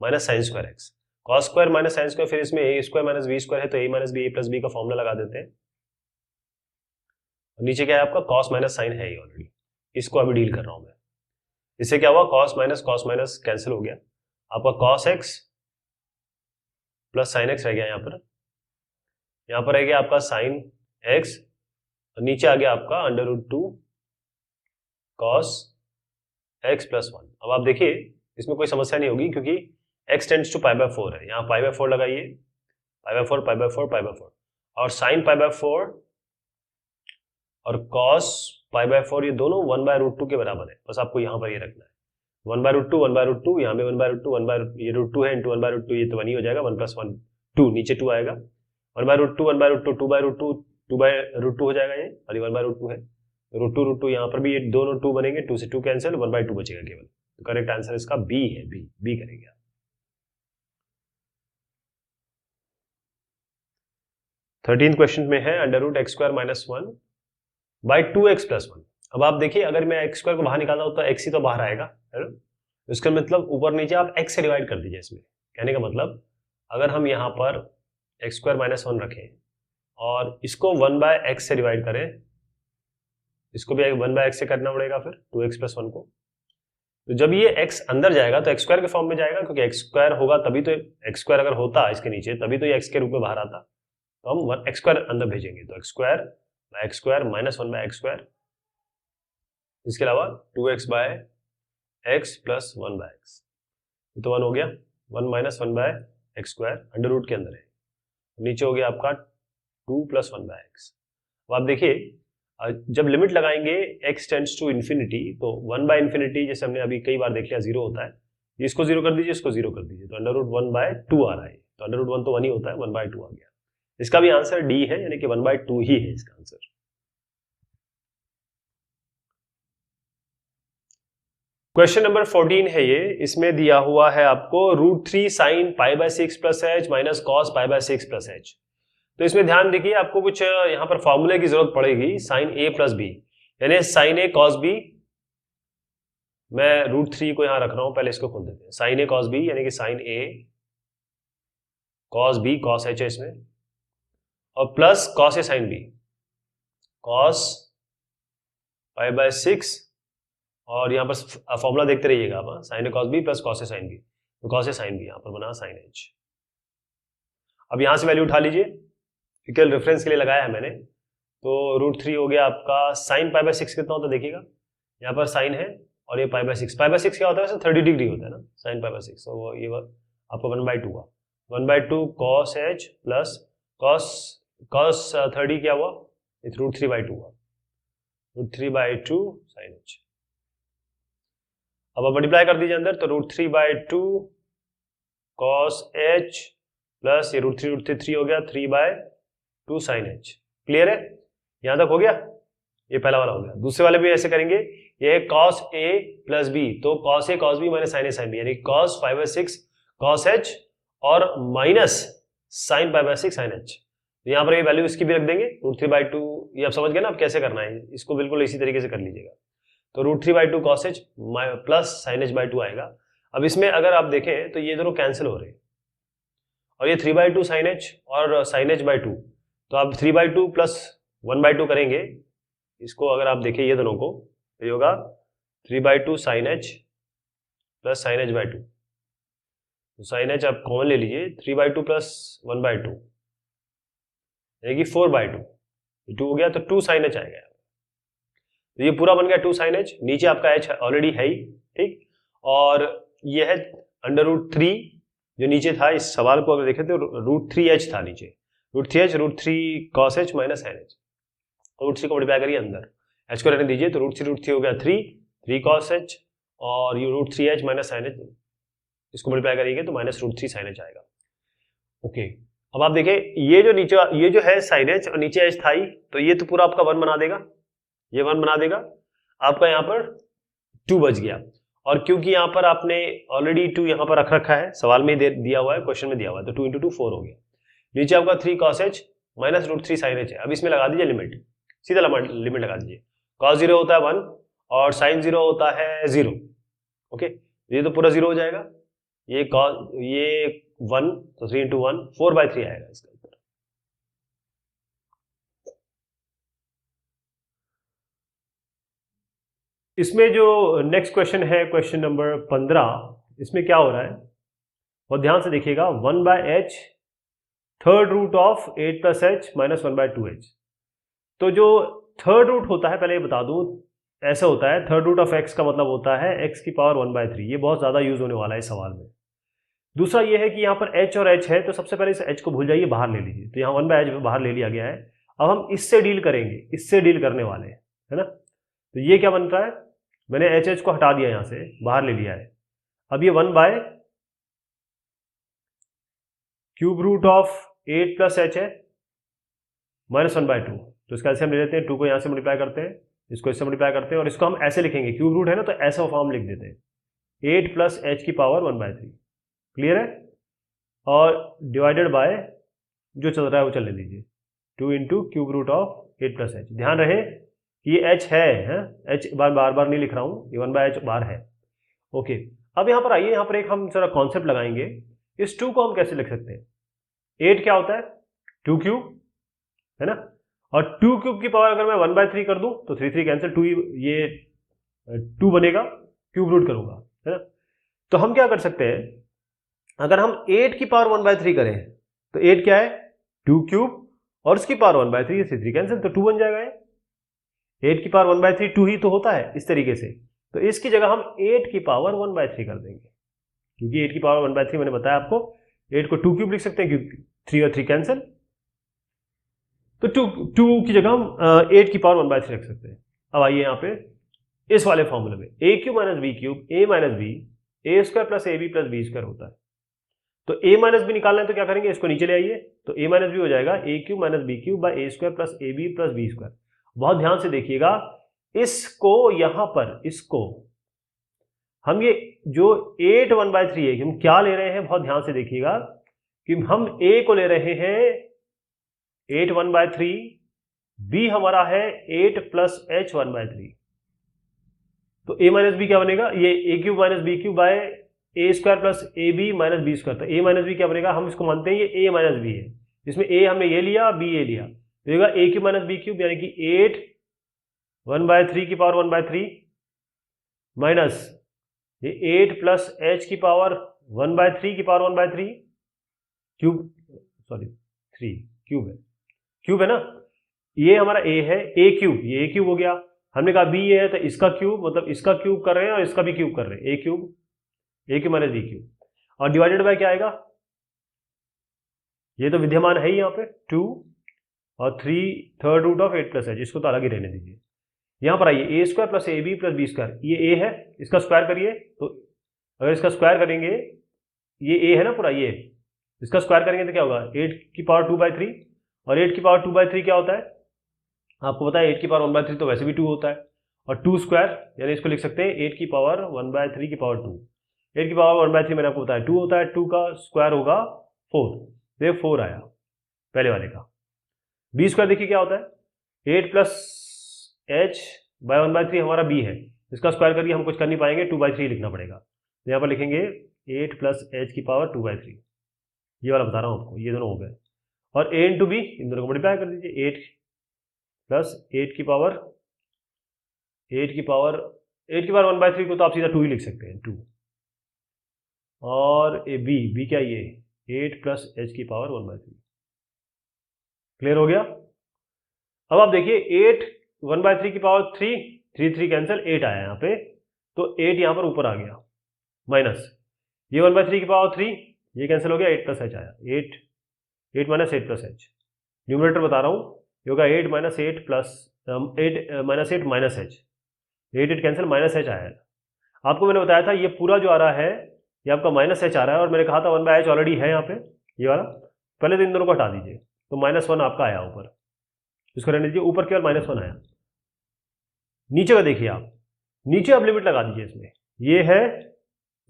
minus sine square x, cos square minus sine square, फिर इसमें ए स्क्वायर माइनस बी स्क्वायर है तो ए माइनस बी ए प्लस बी का फॉर्मूला लगा देते हैं। नीचे क्या है आपका, कॉस माइनस साइन है ही ऑलरेडी, इसको अभी डील कर रहा हूं मैं। इससे क्या हुआ, कॉस माइनस कैंसिल हो गया, आपका cos x plus sine x रह गया, यहाँ पर रह गया आपका साइन एक्स, और नीचे आ गया आपका under root two cos x plus one. अब आप देखिए इसमें कोई समस्या नहीं होगी क्योंकि x tends to pi by 4 है, यहाँ पाई बाय 4 लगाइए, pi by 4 pi by 4 pi by 4, और साइन पाई बाय 4 और कॉस पाई बाय 4 ये दोनों 1 बाय रूट टू के बराबर है, बस आपको यहाँ पर ये रखना है 1 by root two 1 by root two, यहाँ पे 1 बाय रूट टू 1 बाय ये रूट टू है इंटू 1 बाय रूट टू, ये तो 1 ही हो जाएगा, 1 प्लस 1 2, नीचे 2 आएगा, 1 by root two 1 by root two 2 by root two 2 by root two हो जाएगा ये, और ये 1 बाय रूट टू है, रूट टू यहाँ पर भी ये दोनों 2 बनेंगे, 2 से 2 कैंसिल, 1 बाय 2 बचेगा केवल, तो करेक्ट आंसर इसका बी है, बी करेंगे आप। थर्टीन क्वेश्चन में है under root x square minus one by two x plus one. अब आप देखिए अगर मैं एक्स स्क्वायर को बाहर निकालना हो तो एक्स ही तो बाहर आएगा, है ना, इसका मतलब ऊपर नीचे आप एक्स से डिवाइड कर दीजिए। इसमें कहने का मतलब अगर हम यहाँ पर एक्स स्क्वायर माइनस वन रखें और इसको 1 बाय एक्स से डिवाइड करें, इसको भी 1 बाय एक्स से करना पड़ेगा फिर 2x प्लस वन को, तो जब ये x अंदर जाएगा तो एक्स स्क्वायर के फॉर्म में जाएगा, क्योंकि एक्स स्क्वायर होगा तभी तो, एक्स स्क्वायर अगर होता इसके नीचे तभी तो ये x के रूप में बाहर आता, तो हम एक्स स्क्वायर अंदर भेजेंगे, तो x square minus one by x square, इसके अलावा 2x by x plus one by x, तो 1 हो गया, 1 minus one by x square under root के अंदर है, नीचे हो गया आपका 2 प्लस वन बाय एक्स। अब आप देखिए जब लिमिट लगाएंगे x टेंड्स टू इन्फिनिटी, तो 1 बाय इन्फिनिटी जैसे हमने अभी कई बार देख लिया 0 होता है, इसको 0 कर दीजिए, इसको 0 कर दीजिए, तो अंडर रूट 1 बाय 2 आ रहा है, तो अंडर रूट 1 तो 1 ही होता है, 1 बाय 2 आ गया, इसका भी आंसर डी है, यानी कि 1 बाय 2 ही है इसका आंसर। क्वेश्चन नंबर 14 है ये, इसमें दिया हुआ है आपको root 3 sine pi by 6 plus h minus cos pi by 6 plus h. तो इसमें ध्यान देखिए आपको कुछ यहाँ पर फॉर्मूले की जरूरत पड़ेगी, साइन ए प्लस बी, यानी साइन ए कॉस बी, मैं रूट 3 को यहाँ रख रहा हूं, पहले इसको खोल देते हैं, साइन ए कॉस बी यानी कि sine a cos b cos h है इसमें, और plus cos a sine b cos pi by 6, और यहाँ पर फॉर्मूला देखते रहिएगा आप, sine a cos b plus cos a sine b, तो कॉस ए साइन बी यहाँ पर बना साइन एच। अब यहाँ से वैल्यू उठा लीजिए, केवल रेफरेंस के लिए लगाया है मैंने, तो रूट 3 हो गया आपका साइन पाई बाय 6 कितना होता है देखिएगा, यहाँ पर साइन है और ये पाई बाय 6, पाई बाय 6 क्या होता है वैसे 30 डिग्री होता है ना, साइन पाई बाय 6, तो ये आपको 1 बाय 2 हुआ, 1 by 2 cos h plus cos 30 क्या हुआ, रूट 3 बाय 2 हुआ, रूट 3 बाय 2 साइन एच। अब आप मल्टीप्लाई कर दीजिए अंदर, तो root 3 bye 2 cos h plus ये रूट 3 हो गया 3 बाय 2 साइन एच। क्लियर है, यहां तक हो गया, ये पहला वाला हो गया। दूसरे वाले भी ऐसे करेंगे, ये कॉस ए प्लस बी, तो cos a cos b minus sine a sine b, यानी कॉस 5 बाय 6 कॉस एच और minus sine 5 by 6 sine h. यहाँ पर ये वैल्यू इसकी भी रख देंगे, रूट 3 बाय 2, ये आप समझ गए ना अब कैसे करना है, इसको बिल्कुल इसी तरीके से कर लीजिएगा, तो root 3 bye 2 cos h plus sine h by 2 आएगा। अब इसमें अगर आप देखें तो ये दोनों कैंसिल हो रहे हैं, और ये 3 बाय 2 साइन एच और साइन एच बाय 2, तो आप 3 बाय 2 प्लस 1 बाय 2 करेंगे, इसको अगर आप देखें ये दोनों को, तो ये होगा 3 bye 2 sine h plus sine h by 2, तो साइन एच आप कॉमन ले लीजिए, 3 बाय 2 प्लस 1 बाय 2 यानी कि 4 बाय 2, 2 हो गया तो 2 साइन एच आएगा, तो ये पूरा बन गया 2 साइन एच, नीचे आपका एच ऑलरेडी है ही, ठीक, और ये है अंडर रूट 3 जो नीचे था, इस सवाल को अगर देखें तो रूट 3 एच था नीचे, root 3 h root 3 cos h minus sine h, root 3 को मल्टीप्लाई करिए अंदर, एच को रहने दीजिए, तो रूट 3 हो गया 3 कॉस एच और ये √3h माइनस साइन एच, इसको मल्टीप्लाई करेंगे तो -√3 साइन एच आएगा। ओके, अब आप देखें ये जो नीचे ये जो है साइन एच और नीचे एच था ही, तो ये तो पूरा आपका 1 बना देगा, ये 1 बना देगा, आपका यहाँ पर 2 बच गया। और क्योंकि यहाँ पर आपने ऑलरेडी 2 यहाँ पर रख रखा है, सवाल में दिया हुआ है, क्वेश्चन में दिया हुआ है, तो 2 × 2 4 हो गया। नीचे आपका 3 cos h minus √3 sin h है। अब इसमें लगा दीजिए लिमिट, सीधा लिमिट लगा दीजिए। cos 0 होता है 1 और sin 0 होता है 0। ओके, ये तो पूरा 0 हो जाएगा, ये 1 तो 3 × 1 4/3 आएगा इसका उत्तर। इसमें जो नेक्स्ट क्वेश्चन है, क्वेश्चन नंबर 15, इसमें क्या हो रहा है और ध्यान से देखिएगा, 1/h third root of 8 + h minus 1/2h। तो जो थर्ड रूट होता है, पहले ये बता दूं, ऐसा होता है, थर्ड रूट ऑफ x का मतलब होता है x की पावर 1/3। ये बहुत ज्यादा यूज होने वाला है इस सवाल में। दूसरा ये है कि यहाँ पर h और h है, तो सबसे पहले इस h को भूल जाइए, बाहर ले लीजिए, तो यहाँ 1/h बाहर ले लिया गया है। अब हम इससे डील करेंगे, इससे डील करने वाले हैं, है ना। तो ये क्या बन रहा है, मैंने h को हटा दिया, यहाँ से बाहर ले लिया है। अब ये 1/³ रूट ऑफ 8 + h है माइनस 1/2। तो इसका ऐसे हम ले लेते हैं, 2 को यहाँ से मल्टीप्लाई करते हैं, इसको इससे मल्टीप्लाई करते हैं, और इसको हम ऐसे लिखेंगे, क्यूब रूट है ना, तो ऐसा फॉर्म लिख देते हैं, 8 + h की पावर 1/3। क्लियर है। और डिवाइडेड बाय जो चल रहा है वो चलने दीजिए, 2 × क्यूब रूट ऑफ 8 + h। ध्यान रहे कि ये h है, h बार बार नहीं लिख रहा हूँ, ये 1/h बार है। ओके, अब यहाँ पर आइए, यहाँ पर एक हम जरा कॉन्सेप्ट लगाएंगे। इस 2 को हम कैसे लिख सकते हैं, 8 क्या होता है 2³ है ना, और 2³ की पावर अगर मैं 1/3 कर दूं तो 3 कैंसिल, 2 ये 2 बनेगा, क्यूब रूट करूंगा, है ना। तो हम क्या कर सकते हैं, अगर हम 8 की पावर 1/3 करें तो 8 क्या है 2³ और उसकी पावर 1/3, 3 कैंसिल, तो 2 बन जाएगा। ये 8 की पावर 1/3 2 ही तो होता है इस तरीके से। तो इसकी जगह हम 8 की पावर 1/3 कर देंगे, क्योंकि 8 की पावर 1/3 मैंने बताया आपको, 8 को 2³ लिख सकते हैं क्योंकि 3 और 3 कैंसिल, तो 2 की जगह हम 8 की पावर 1/3 रख सकते हैं। अब आइए यहाँ पे इस वाले फॉर्मूले में, a³ - b³ a - b a² + ab + b² होता है। तो a - b निकालना है तो क्या करेंगे, इसको नीचे ले आइए, तो a - b हो जाएगा a³ - b³ a² + ab + b²। बहुत ध्यान से देखिएगा, इसको यहां पर, इसको हम ये जो 8 1/3 है, हम क्या ले रहे हैं, बहुत ध्यान से देखिएगा कि हम a को ले रहे हैं 8 1/3, b हमारा है 8 + h 1/3। तो a - b क्या बनेगा, ये a³ - b³ bye a² + ab - b²। तो a - b क्या बनेगा, हम इसको मानते हैं ये a - b है, इसमें a हमने ये लिया, b ये लिया, तो a³ - b³ यानी कि 8 1/3 की पावर 1/3 माइनस ये 8 + h की पावर 1/3 की पावर 1/3 क्यूब, सॉरी 3 क्यूब है ना। ये हमारा a है, a³ ये a³ हो गया, हमने कहा b ये है तो इसका क्यूब, मतलब इसका क्यूब कर रहे हैं और इसका भी क्यूब कर रहे हैं, a³ - b³, और डिवाइडेड बाय क्या आएगा, ये तो विद्यमान है ही यहाँ पे 2 और 3 थर्ड रूट ऑफ 8 + h, इसको तो अलग ही रहने दीजिए। यहाँ पर आइए a² + ab + b², ये a है, इसका स्क्वायर करिए, तो अगर इसका स्क्वायर करेंगे, ये a है ना पूरा, ये इसका स्क्वायर करेंगे तो क्या होगा 8 की पावर 2/3, और 8 की पावर 2/3 क्या होता है आपको पता है, 8 की पावर 1/3 तो वैसे भी 2 होता है, और 2² यानी इसको लिख सकते हैं 8 की पावर 1/3 की पावर 2। 8 की पावर 1/3 मैंने आपको बताया 2 होता है, 2 का स्क्वायर होगा 4, ये 4 आया पहले वाले का। b² देखिए क्या होता है 8 + h बाय 1/3 हमारा b है, इसका स्क्वायर करके हम कुछ कर नहीं पाएंगे, 2/3 लिखना पड़ेगा, तो यहाँ पर लिखेंगे 8 + h की पावर 2/3, ये वाला बता रहा हूँ आपको, ये दोनों हो गए, और a × b इन दोनों को मल्टीप्लाई कर दीजिए, 8 + 8 की पावर 1/3 को तो आप सीधा 2 ही लिख सकते हैं, 2, और b क्या, ये 8 + h की पावर 1/3। क्लियर हो गया। अब आप देखिए 8 1/3 की पावर 3 कैंसिल, 8 आया यहाँ पे, तो 8 यहाँ पर ऊपर आ गया, माइनस ये 1/3 की पावर 3, ये कैंसिल हो गया, 8 + h आया, 8 - 8 + h, न्यूमरेटर बता रहा हूँ, ये होगा 8 - 8 + 8 - 8 - h, 8 कैंसिल, -h आया। आपको मैंने बताया था ये पूरा जो आ रहा है ये आपका माइनस एच आ रहा है, और मैंने कहा था 1/h ऑलरेडी है यहाँ पे, ये वाला। पहले तो इन दोनों को हटा दीजिए, तो -1 आपका आया ऊपर, इसको रहने दीजिए, ऊपर केवल -1 आया। नीचे का देखिए आप, नीचे आप लिमिट लगा दीजिए इसमें, ये है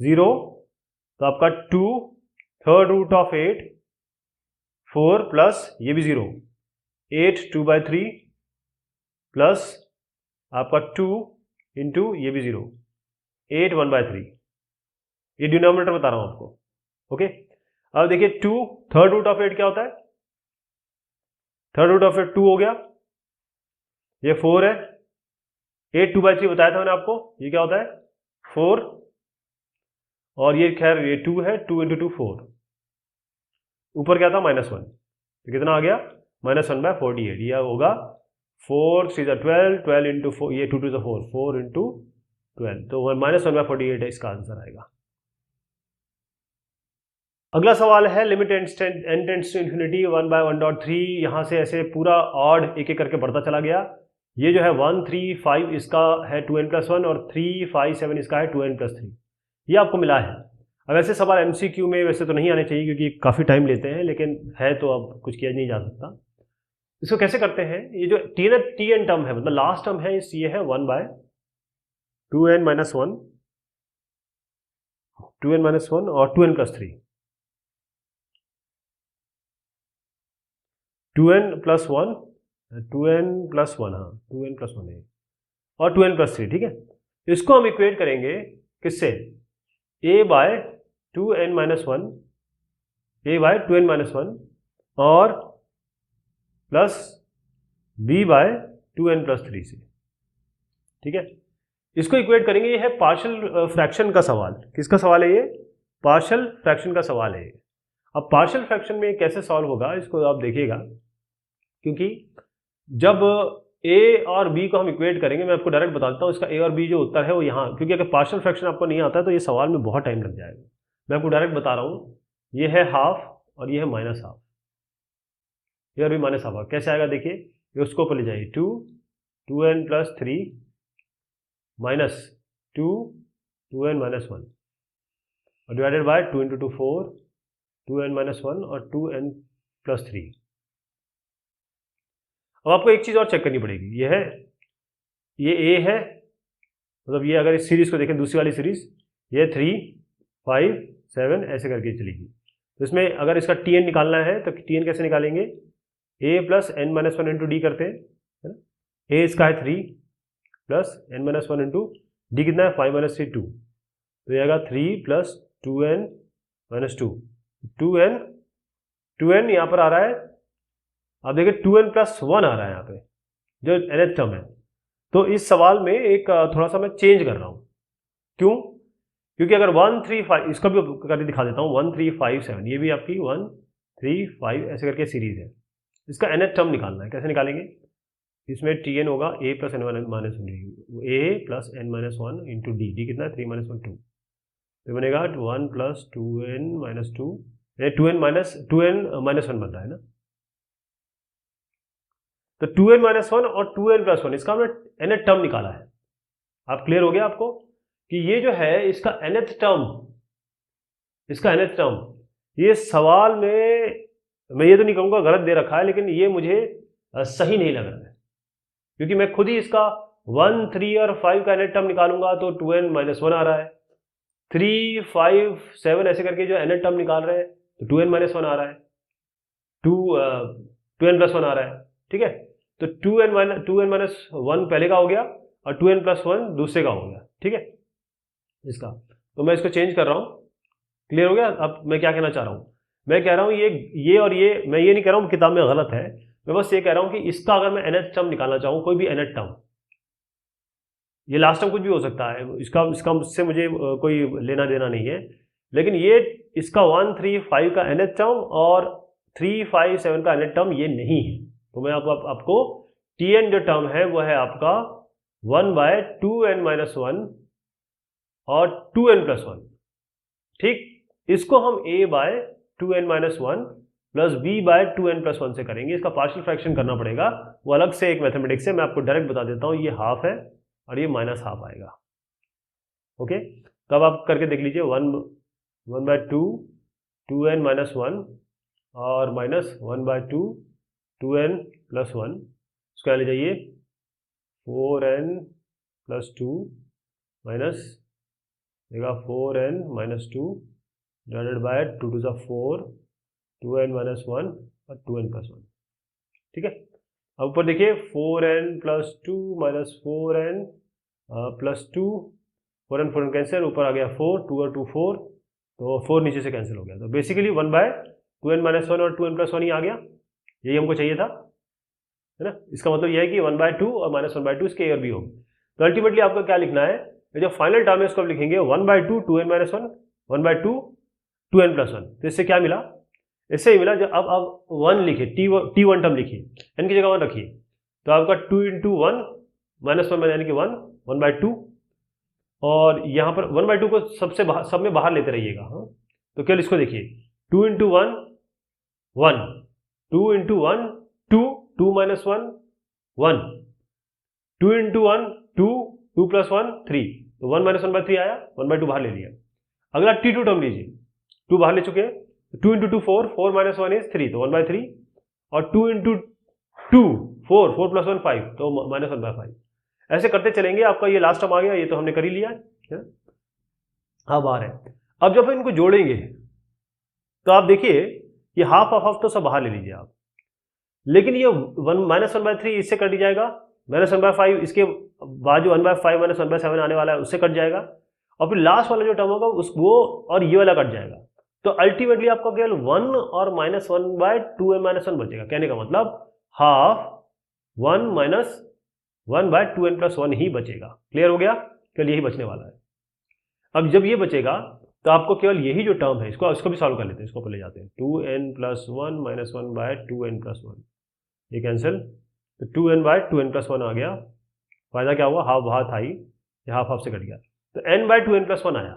0, तो आपका 2 3rd रूट ऑफ 8 4 प्लस ये भी 0 8 2/3 प्लस आपका 2 इंटू ये भी 0 8 1/3, ये डिनोमिनेटर बता रहा हूं आपको। ओके, अब देखिए 2 3rd रूट ऑफ 8 क्या होता है, 3rd रूट ऑफ 8 2 हो गया, ये 4 है, 8 2/3 बताया था मैंने आपको, ये क्या होता है 4, और ये खैर ये 2 है, 2 इंटू 2 4, ऊपर क्या था -1, तो कितना आ गया -1/48, यह होगा 4 3 12 12 इंटू 4, ये 2 2 4 4 इंटू 12, तो -1/48 है इसका आंसर आएगा। अगला सवाल है limit n tends to infinity 1/1.3, यहां से ऐसे पूरा ऑड एक एक करके बढ़ता चला गया। ये जो है 1 3 5 इसका है 2n+1 और 3 5 7 इसका है 2n+3, ये आपको मिला है। अब ऐसे सवाल MCQ में वैसे तो नहीं आने चाहिए क्योंकि काफ़ी टाइम लेते हैं, लेकिन है तो अब कुछ किया नहीं जा सकता। इसको कैसे करते हैं, ये जो tn टर्म है, मतलब लास्ट टर्म है, ये है 1/2n-1 2n-1 और 2n+3, 2n+1 2n+1, हाँ 2n+1 है और 2n+3, ठीक है। इसको हम इक्वेट करेंगे किससे, a/2n-1 a/2n-1 और प्लस b/2n+3 से, ठीक है। इसको इक्वेट करेंगे, ये है पार्शियल फ्रैक्शन का सवाल। किसका सवाल है ये, पार्शियल फ्रैक्शन का सवाल है। अब पार्शियल फ्रैक्शन में कैसे सॉल्व होगा इसको आप देखिएगा, क्योंकि जब a और b को हम इक्वेट करेंगे, मैं आपको डायरेक्ट बता देता हूँ इसका a और b जो उत्तर है वो यहाँ, क्योंकि अगर पार्शियल फ्रैक्शन आपको नहीं आता है तो ये सवाल में बहुत टाइम लग जाएगा। मैं आपको डायरेक्ट बता रहा हूँ, ये है हाफ और ये है -12, ये और भी -12, कैसे आएगा देखिए, उसको ऊपर ले जाइए, 2n+3 -2 2n-1 और डिवाइडेड बाय 2 इंटू 2 4 2n-1 और 2n+3। अब आपको एक चीज़ और चेक करनी पड़ेगी, ये है ये a है, मतलब ये अगर इस सीरीज को देखें, दूसरी वाली सीरीज, ये 3 5 7 ऐसे करके चलेगी। तो इसमें अगर इसका tn निकालना है तो tn कैसे निकालेंगे, a plus n-1 into D करते हैं, है ना। a इसका है 3 प्लस n-1 इंटू डी कितना है 5 - 3 2, तो ये आएगा 3 प्लस 2n-2 2n यहाँ पर आ रहा है, आप देखिए 2n+1 आ रहा है यहाँ पे जो nth टर्म है। तो इस सवाल में एक थोड़ा सा मैं चेंज कर रहा हूँ, क्यों, क्योंकि अगर 1 3 5 इसका भी करके दिखा देता हूँ, 1 3 5 7 ये भी आपकी 1 3 5 ऐसे करके सीरीज है, इसका nth टर्म निकालना है। कैसे निकालेंगे, इसमें tn होगा a plus n-1 a plus n-1 into D, D कितना है 3 - 1 2, तो बनेगा 1 प्लस 2n-2 2n-1 बनता है ना, तो 2n-1 और 2n+1 इसका हमने nth टर्म निकाला है। आप क्लियर हो गया आपको कि ये जो है इसका nth टर्म, ये सवाल में मैं ये तो नहीं कहूँगा गलत दे रखा है, लेकिन ये मुझे सही नहीं लग रहा है, क्योंकि मैं खुद ही इसका 1 3 और 5 का nth टर्म निकालूंगा तो 2n-1 आ रहा है, 3 5 7 ऐसे करके जो nth टर्म निकाल रहे हैं तो 2n-1 आ रहा है, 2n+1 आ रहा है, ठीक है। तो 2n-1 पहले का हो गया और 2n+1 दूसरे का हो गया, ठीक है इसका। तो मैं इसको चेंज कर रहा हूँ, क्लियर हो गया। अब मैं क्या कहना चाह रहा हूँ, मैं कह रहा हूँ ये और ये, मैं ये नहीं कह रहा हूँ किताब में गलत है, मैं बस ये कह रहा हूँ कि इसका अगर मैं nth टर्म निकालना चाहूँ, कोई भी nth टर्म, ये लास्ट टर्म कुछ भी हो सकता है, इसका मुझसे मुझे कोई लेना देना नहीं है, लेकिन ये इसका 1 3 5 का nth टर्म और 3 5 7 का nth टर्म ये नहीं है। तो मैं आपको tn जो टर्म है वो है आपका 1/2n-1 और 2n+1, ठीक। इसको हम a/2n-1 प्लस b/2n+1 से करेंगे, इसका पार्शियल फ्रैक्शन करना पड़ेगा, वो अलग से एक मैथमेटिक्स है, मैं आपको डायरेक्ट बता देता हूँ, ये हाफ है और ये -12 आएगा। ओके, तो अब आप करके देख लीजिए, 1/2 2n माइनस 1 और माइनस 1/2 2n प्लस 1, इसको यहाँ ले जाइए 4n प्लस 2 माइनस देगा 4n minus 2 divided by 2 to the 4 2n minus 1 और 2n प्लस 1। ठीक है, अब ऊपर देखिए 4n plus 2 minus 4n plus 2, 4n 4n cancel, ऊपर आ गया 4, 2 और 2 4, तो 4 नीचे से कैंसिल हो गया। तो बेसिकली 1/2n माइनस 1 और 2n प्लस 1 ही आ गया, यही हमको चाहिए था, है ना। इसका मतलब यह है कि 1/2 और माइनस 1/2 इसके ए और बी होगी। तो अल्टीमेटली आपको क्या लिखना है, ये जो फाइनल टर्म है इसको आप लिखेंगे 1/2 2n माइनस 1 1/2 2n प्लस 1। तो इससे क्या मिला, इससे ही मिला जब अब 1 लिखिए, t1 टर्म लिखिए, n की जगह 1 रखिए, तो आपका 2 इंटू 1 माइनस 1 यानी कि 1/2, और यहाँ पर 1/2 को सब में बाहर लेते रहिएगा। हाँ, तो केवल इसको देखिए 2 into 1 1, 2 into 1 2, 2 minus 1 1, 2 into 1 2, 2 plus 1 3, तो 1 माइनस 1/3 आया, 1/2 बाहर ले लिया। अगला t2 टर्म लीजिए, 2 बाहर ले चुके हैं, 2 इंटू 2 4, 4 माइनस 1 इज 3, तो 1/3, और 2 इंटू 2 4, 4 प्लस 1 5, तो माइनस 1/5। ऐसे करते चलेंगे, आपका ये लास्ट टर्म आ गया, ये तो हमने कर ही लिया है। हाँ बाहर है। अब जब इनको जोड़ेंगे तो आप देखिए ये हाफ ऑफ हाफ तो सब बाहर ले लीजिए आप, लेकिन ये माइनस 1/3 इससे कट जाएगा, माइनस 1/5 इसके बाद जो 1/5 माइनस 1/7 आने वाला है उससे कट जाएगा, और फिर लास्ट वाला जो टर्म होगा वो और ये वाला कट जाएगा। तो अल्टीमेटली आपको केवल 1 और माइनस 1/2n माइनस 1 बचेगा। कहने का मतलब हाफ 1 माइनस 1/2n प्लस 1 ही बचेगा। क्लियर हो गया, केवल यही बचने वाला है। अब जब ये बचेगा तो आपको केवल यही जो टर्म है इसको भी सॉल्व कर लेते हैं, इसको ले जाते हैं 2n plus 1 minus 1/2n plus 1, ये कैंसिल, तो 2n/2n प्लस 1 आ गया। फायदा क्या हुआ, हाफ बाहर था ही, ये हाफ हाफ से कट गया, तो n/2n प्लस 1 आया।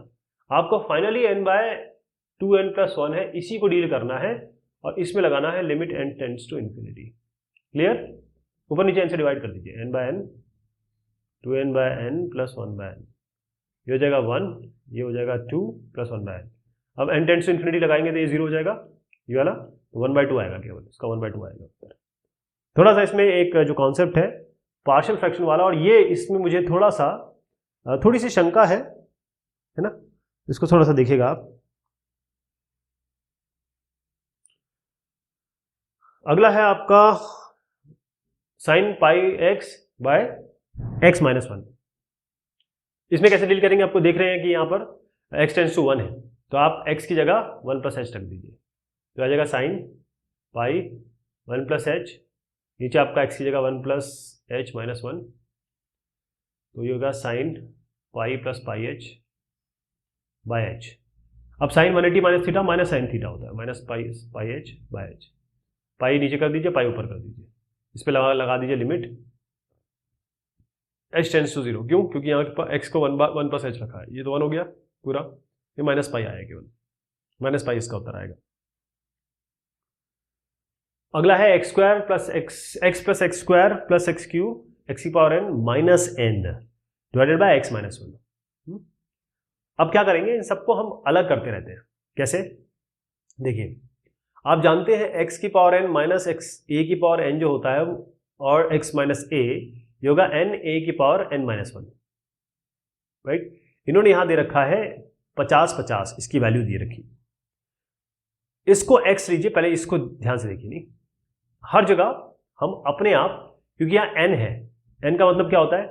आपको फाइनली n/2n प्लस 1 है, इसी को डील करना है और इसमें लगाना है limit n tends to infinity. Clear, ऊपर नीचे n से डिवाइड कर दीजिए, n/n 2n/n प्लस 1/n, ये हो जाएगा 1, ये हो जाएगा 2 प्लस 1/n। अब n टेंड्स टू इन्फिनिटी लगाएंगे तो ये 0 हो जाएगा, ये वाला 1/2 आएगा, केवल इसका 1/2 आएगा उत्तर। थोड़ा सा इसमें एक जो कॉन्सेप्ट है पार्शियल फ्रैक्शन वाला, और ये इसमें मुझे थोड़ी सी शंका है ना, इसको थोड़ा सा देखिएगा आप। अगला है आपका sin पाई x बाय x माइनस 1। इसमें कैसे डील करेंगे, आपको देख रहे हैं कि यहाँ पर x टेंड्स टू 1 है, तो आप x की जगह 1 प्लस एच रख दीजिए, तो आ जाएगा sin पाई 1 प्लस एच, नीचे आपका x की जगह 1 प्लस एच माइनस 1, तो ये होगा sin pi plus pi h by h. अब sin 180 minus theta minus sine theta होता है, minus pi h by h, pi नीचे कर दीजिए, पाई ऊपर कर दीजिए, इस पर लगा दीजिए लिमिट h टेंड्स टू 0। क्यों, क्योंकि यहाँ पर x को 1 प्लस एच रखा है, ये तो 1 हो गया पूरा, ये माइनस पाई आया, केवल माइनस पाई इसका उत्तर आएगा। अगला है x square plus x plus x square plus x cube x की power n minus n divided by x minus 1। अब क्या करेंगे, इन सबको हम अलग करते रहते हैं। कैसे, देखिए आप जानते हैं x की पावर n माइनस एक्स ए की पावर n जो होता है, और x माइनस ए ये होगा n a की पावर n माइनस 1, राइट। इन्होंने यहां दे रखा है 50-50, इसकी वैल्यू दे रखी, इसको x लीजिए, पहले इसको ध्यान से देखिए, नहीं हर जगह हम अपने आप, क्योंकि यहाँ n है, n का मतलब क्या होता है,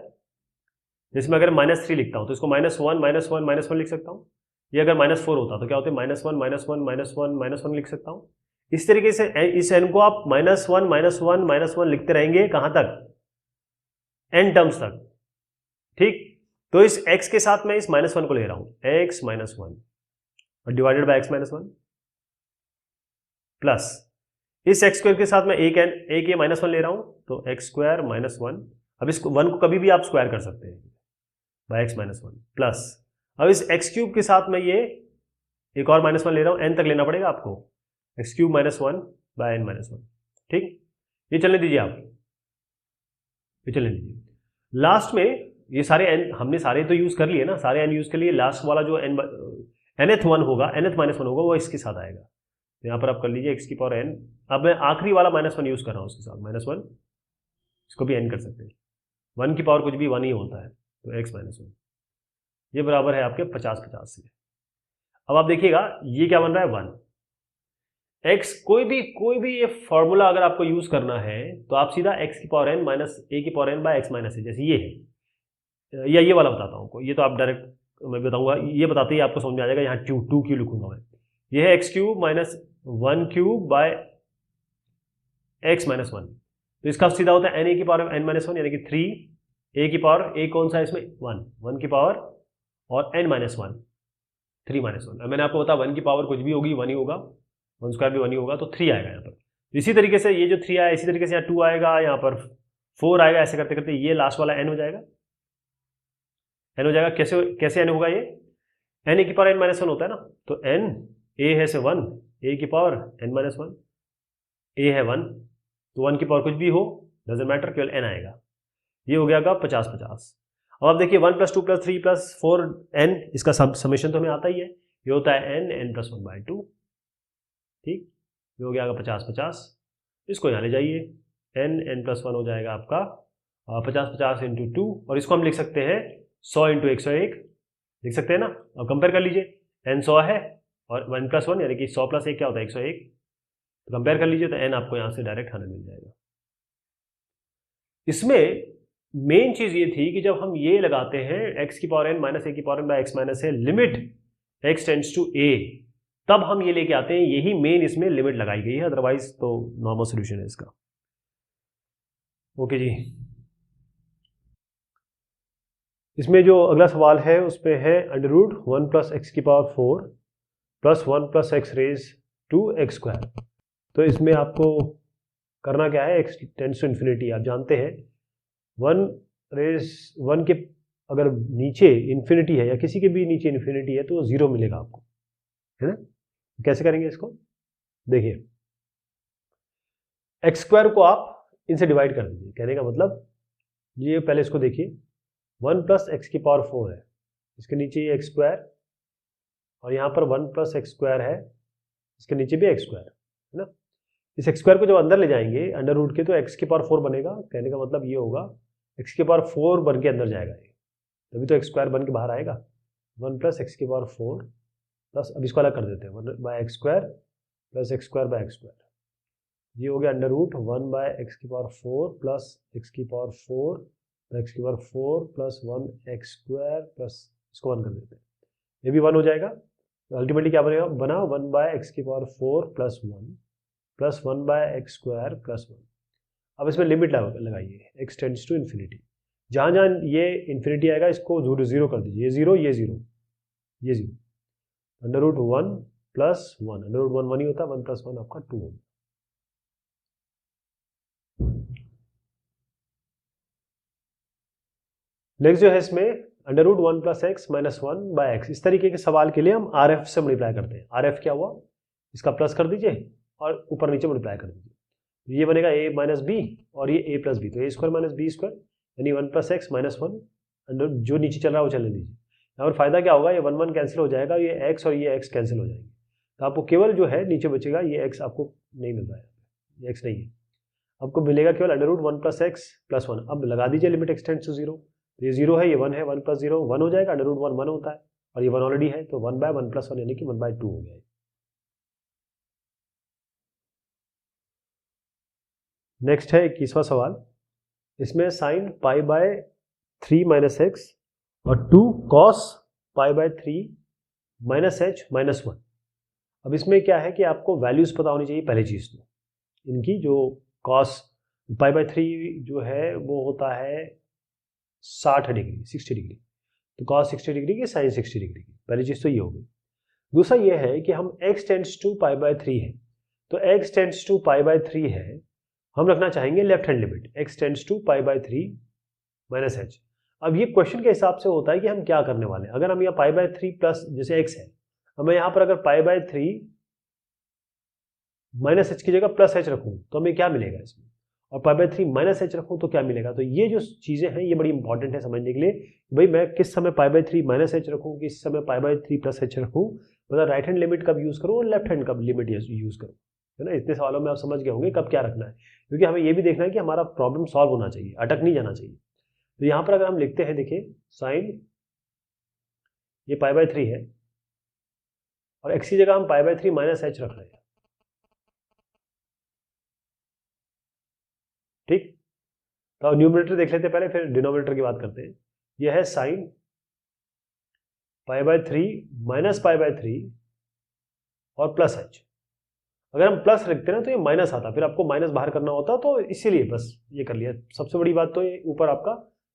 जैसे मैं अगर -3 लिखता हूं तो इसको -1 -1 -1 लिख सकता हूं, ये अगर -4 होता तो क्या होता है, -1 -1 -1 -1 लिख सकता हूं। इस तरीके से इस n को आप -1 -1 -1 लिखते रहेंगे, कहां तक, n टर्म्स तक, ठीक। तो इस x के साथ मैं इस -1 को ले रहा हूं, x माइनस 1 और divided by x minus 1 plus इस x स्क्वायर के साथ मैं एक ये -1 ले रहा हूं, तो x स्क्वायर माइनस 1, अब इसको 1 को कभी भी आप स्क्वायर कर सकते हैं, बाय x माइनस 1 प्लस, अब इस x क्यूब के साथ मैं ये एक और -1 ले रहा हूं, n तक लेना पड़ेगा आपको, x cube minus 1 by n minus 1, ठीक। ये चलने दीजिए आप, ये चलने दीजिए। लास्ट में ये सारे n हमने सारे तो यूज कर लिए ना, सारे n यूज कर लिए, लास्ट वाला जो nth वन होगा, nth माइनस वन होगा, वो इसके साथ आएगा। यहाँ पर आप कर लीजिए x की पावर n। अब मैं आखिरी वाला -1 यूज कर रहा हूँ उसके साथ, -1, इसको भी n कर सकते हैं। 1 की पावर कुछ भी 1 ही होता है, तो x -1 ये बराबर है आपके 50-50 से। अब आप देखिएगा ये क्या बन रहा है 1। x कोई भी ये फॉर्मूला अगर आपको यूज करना है तो आप सीधा x की पावर n माइनस a की power n by x minus a, जैसे ये है, या ये वाला बताता हूँ, ये तो आप डायरेक्ट मैं बताऊंगा, ये बताते ही आपको समझ में आ जाएगा। यहाँ टू क्यू लिखूंगा मैं, ये है x cube minus 1 cube by x minus 1, तो इसका सीधा होता है n a की पावर n माइनस 1 यानी कि 3 a की पावर, a कौन सा है इसमें 1 की पावर, और n माइनस 1 3 माइनस 1। मैंने आपको बताया 1 की पावर कुछ भी होगी 1 ही होगा, 1 स्क्वायर भी 1 ही होगा, तो 3 आएगा यहाँ पर। इसी तरीके से ये जो 3 आया, इसी तरीके से यहाँ 2 आएगा, यहाँ पर 4 आएगा, ऐसे करते करते ये लास्ट वाला n हो जाएगा, n हो जाएगा। कैसे n होगा ये, n a की पावर n माइनस 1 होता है ना, तो n a है से 1, a की पावर n माइनस 1, a है 1, तो 1 की पावर कुछ भी हो डजंट मैटर, केवल n आएगा। ये हो गया 50-50। अब आप देखिए 1 + 2 + 3 + 4n, इसका समेशन तो हमें आता ही है, ये होता है n + 1/2। ठीक, ये हो गया 50-50। इसको यहाँ ले जाइए, n + 1 हो जाएगा आपका 50-50 × 2, और इसको हम लिख सकते हैं 100 × 101, लिख सकते हैं ना। अब कंपेयर कर लीजिए, n 100 है और 1 + 1 यानी कि 100 + 1 क्या होता है 101, तो कंपेयर कर लीजिए, तो n आपको यहाँ से डायरेक्ट 100 मिल जाएगा। इसमें मेन चीज ये थी कि जब हम ये लगाते हैं x की पावर n माइनस a की power n by x minus a, limit x tends to a, तब हम ये लेके आते हैं, यही मेन इसमें लिमिट लगाई गई है, अदरवाइज तो नॉर्मल सोल्यूशन है इसका। ओके जी, इसमें जो अगला सवाल है उसमें है √1 + x की पावर 4 + 1 + x raise to x square. तो इसमें आपको करना क्या है, x टेंड्स टू इन्फिनिटी, आप जानते हैं 1 के अगर नीचे इन्फिनिटी है या किसी के भी नीचे इन्फिनिटी है तो वो 0 मिलेगा आपको, है ना। कैसे करेंगे इसको, देखिए एक्स स्क्वायर को आप इनसे डिवाइड कर दीजिए, कहने का मतलब ये पहले इसको देखिए 1 + x की पावर 4 है, इसके नीचे ये एक्स स्क्वायर, और यहाँ पर 1 + x स्क्वायर है, इसके नीचे भी एक्स स्क्वायर है ना। इस एक्स स्क्वायर को जब अंदर ले जाएंगे अंडर रूट के, तो x की पावर 4 बनेगा, कहने का मतलब ये होगा x की पावर 4 बन के अंदर जाएगा, ये तभी तो एक्स स्क्वायर बन के बाहर आएगा। 1 + x की पावर 4 प्लस, अब इसको अलग कर देते हैं, 1/x² + x²/x², ये हो गया √1/x की पावर 4 प्लस x की पावर 4 x की पावर 4 प्लस 1x² प्लस, इसको 1 कर देते हैं, ये भी 1 हो जाएगा। अल्टीमेटली क्या बनेगा, बना 1/x की पावर 4 प्लस 1 प्लस 1/x² प्लस 1। अब इसमें लिमिट लगाइए, x टेंड्स टू इन्फिनिटी, जहाँ जहाँ ये इन्फिनिटी आएगा इसको 0 कर दीजिए, ये 0 ये 0 ये 0, √1 + 1, √1 1 ही होता है, 1 + 1 आपका 2 होगा। नेक्स्ट जो है इसमें √1 + x - 1/x, इस तरीके के सवाल के लिए हम RF से मल्टीप्लाई करते हैं। RF क्या हुआ, इसका प्लस कर दीजिए और ऊपर नीचे मल्टीप्लाई कर दीजिए, ये बनेगा a - b और ये a + b, तो a² - b² यानी 1 + x - 1, जो नीचे चल रहा है वो चलने दीजिए। यहाँ पर फायदा क्या होगा, ये 1 1 कैंसिल हो जाएगा, ये x और ये x कैंसिल हो जाएंगे, तो आपको केवल जो है नीचे बचेगा ये x, आपको नहीं मिल रहा है, ये x नहीं है, आपको मिलेगा केवल √1 + x + 1। अब लगा दीजिए लिमिट x टेंड्स टू 0, तो ये 0 है, ये 1 है, 1 + 0 1 हो जाएगा, √1 1 होता है और ये 1 ऑलरेडी है, तो 1/1 + 1 यानी कि 1/2 हो गया। नेक्स्ट है 21वां सवाल, इसमें sin π/3 - x और 2 cos π/3 - h - 1। अब इसमें क्या है कि आपको वैल्यूज पता होनी चाहिए, पहली चीज तो इनकी, जो cos π/3 जो है वो होता है 60 डिग्री 60 डिग्री, तो cos 60 डिग्री की sin 60 डिग्री की, पहली चीज तो ये हो गई। दूसरा ये है कि हम x टेंड्स टू π/3 है, तो x टेंड्स टू π/3 है, हम रखना चाहेंगे left hand limit x tends to π/3 - h। अब ये क्वेश्चन के हिसाब से होता है कि हम क्या करने वाले हैं, अगर हम यहाँ π/3 प्लस जैसे x है, अब मैं यहाँ पर अगर π/3 - h की जगह प्लस h रखूँ तो हमें क्या मिलेगा इसमें, और पाई बाय 3 माइनस एच रखूँ तो क्या मिलेगा। तो ये जो चीज़ें हैं ये बड़ी इंपॉर्टेंट है समझने के लिए, भाई मैं किस समय पाई बाय 3 माइनस एच रखूँ, किस समय पाई बाय 3 प्लस एच रखूँ, मतलब राइट हैंड लिमिट कब यूज़ करूँ और लेफ्ट हैंड कब लिमिट यूज़ करूँ, है ना। इतने सवालों में आप समझ गए होंगे कब क्या रखना है, क्योंकि हमें ये भी देखना है कि हमारा प्रॉब्लम सॉल्व होना चाहिए, अटक नहीं जाना चाहिए। तो यहाँ पर अगर हम लिखते हैं, देखिए साइन ये पाई बाय 3 है और एक्स की जगह हम पाई बाय 3 माइनस एच रख रहे हैं, ठीक। तो न्यूमरेटर देख लेते हैं पहले, फिर डिनोमिनेटर की बात करते हैं। यह है sign pi bye 3 minus pi by 3 और प्लस एच। अगर हम प्लस लिखते ना तो ये माइनस आता, फिर आपको माइनस बाहर करना होता, तो इसीलिए बस ये कर लिया। सबसे बड़ी बात तो ये ऊपर आपका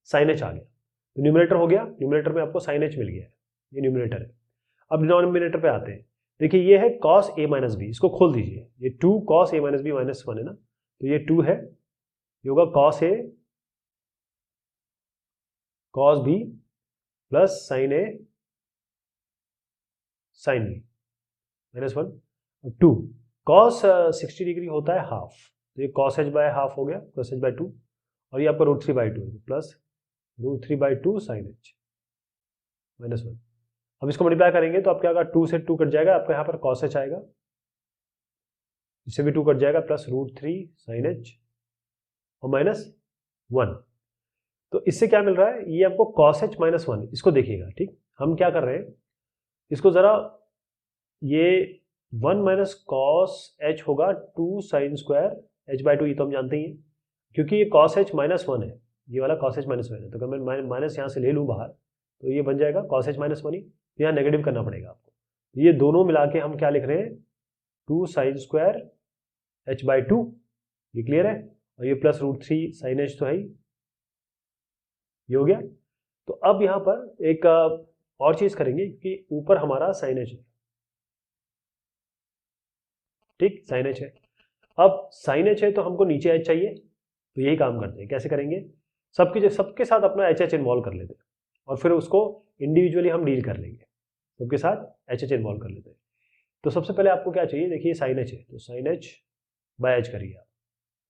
साइन एच आ गया, तो न्यूमरेटर हो गया, न्यूमरेटर में आपको साइन एच मिल गया है, ये न्यूमरेटर है। अब डिनोमिनेटर पे आते हैं, देखिए ये है कॉस ए माइनस बी, इसको खोल दीजिए, ये 2 cos a minus b minus 1 है ना, तो ये 2 है, ये होगा cos a cos b plus sine a sine b minus 1 2 cos 60 degree होता है हाफ, तो ये कॉस एच बाय हाफ हो गया प्लस एच बाय 2, और ये आपका √3 by 2 plus √3 by 2 sine h minus 1। अब इसको मल्टीप्लाई करेंगे तो आपके आएगा 2 से 2 कट जाएगा, आपका यहाँ पर कॉस एच आएगा, इससे भी 2 कट जाएगा, प्लस √3 साइन एच और माइनस 1। तो इससे क्या मिल रहा है, ये आपको कॉस एच माइनस 1, इसको देखिएगा, ठीक। हम क्या कर रहे हैं, इसको जरा, ये 1 माइनस कॉस एच होगा 2 साइन स्क्वायर एच बाई 2, ये तो हम जानते ही हैं, क्योंकि ये कॉस एच माइनस 1 है, ये वाला कॉस एच माइनस 1 है, तो अगर मैं माइनस यहाँ से ले लूँ बाहर तो ये बन जाएगा कॉस एच माइनस 1 ही, तो यहाँ नेगेटिव करना पड़ेगा आपको। तो ये दोनों मिला के हम क्या लिख रहे हैं, 2 साइन स्क्वायर एच बाई 2, ये क्लियर है, और ये प्लस √3 साइन एच तो है ही, ये हो गया। तो अब यहाँ पर एक और चीज़ करेंगे कि ऊपर हमारा साइन एच है, ठीक, साइन एच है। अब साइन एच है तो हमको नीचे एच चाहिए, तो यही काम करते हैं, कैसे करेंगे, सबके साथ अपना एच एच इन्वॉल्व कर लेते हैं और फिर उसको इंडिविजुअली हम डील कर लेंगे, सबके साथ एच एच इन्वॉल्व कर लेते हैं। तो सबसे पहले आपको क्या चाहिए, देखिए साइन एच है, तो साइन एच बाय एच करिए आप,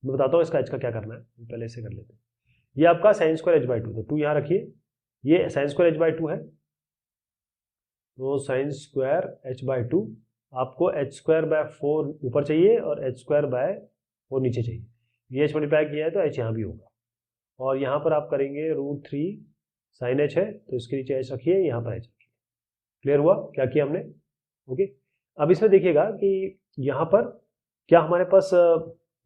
मैं बताता हूँ इसका एच का क्या करना है, पहले इससे कर लेते हैं। ये आपका साइन स्क्वायर एच बाई 2, तो 2 यहाँ रखिए, ये साइन स्क्वायर एच बाई 2 है, तो साइन स्क्वायर एच बाई 2, आपको एच स्क्वायर बाय 4 ऊपर चाहिए और एच स्क्वायर बाय 4 नीचे चाहिए, ये एच मल्टीप्लाई किया है तो एच यहाँ भी होगा, और यहाँ पर आप करेंगे √3 साइन एच है, तो इसके नीचे एच रखिए, यहाँ पर एच रखिए। क्लियर हुआ क्या किया हमने, ओके। अब इसमें देखिएगा कि यहाँ पर क्या हमारे पास,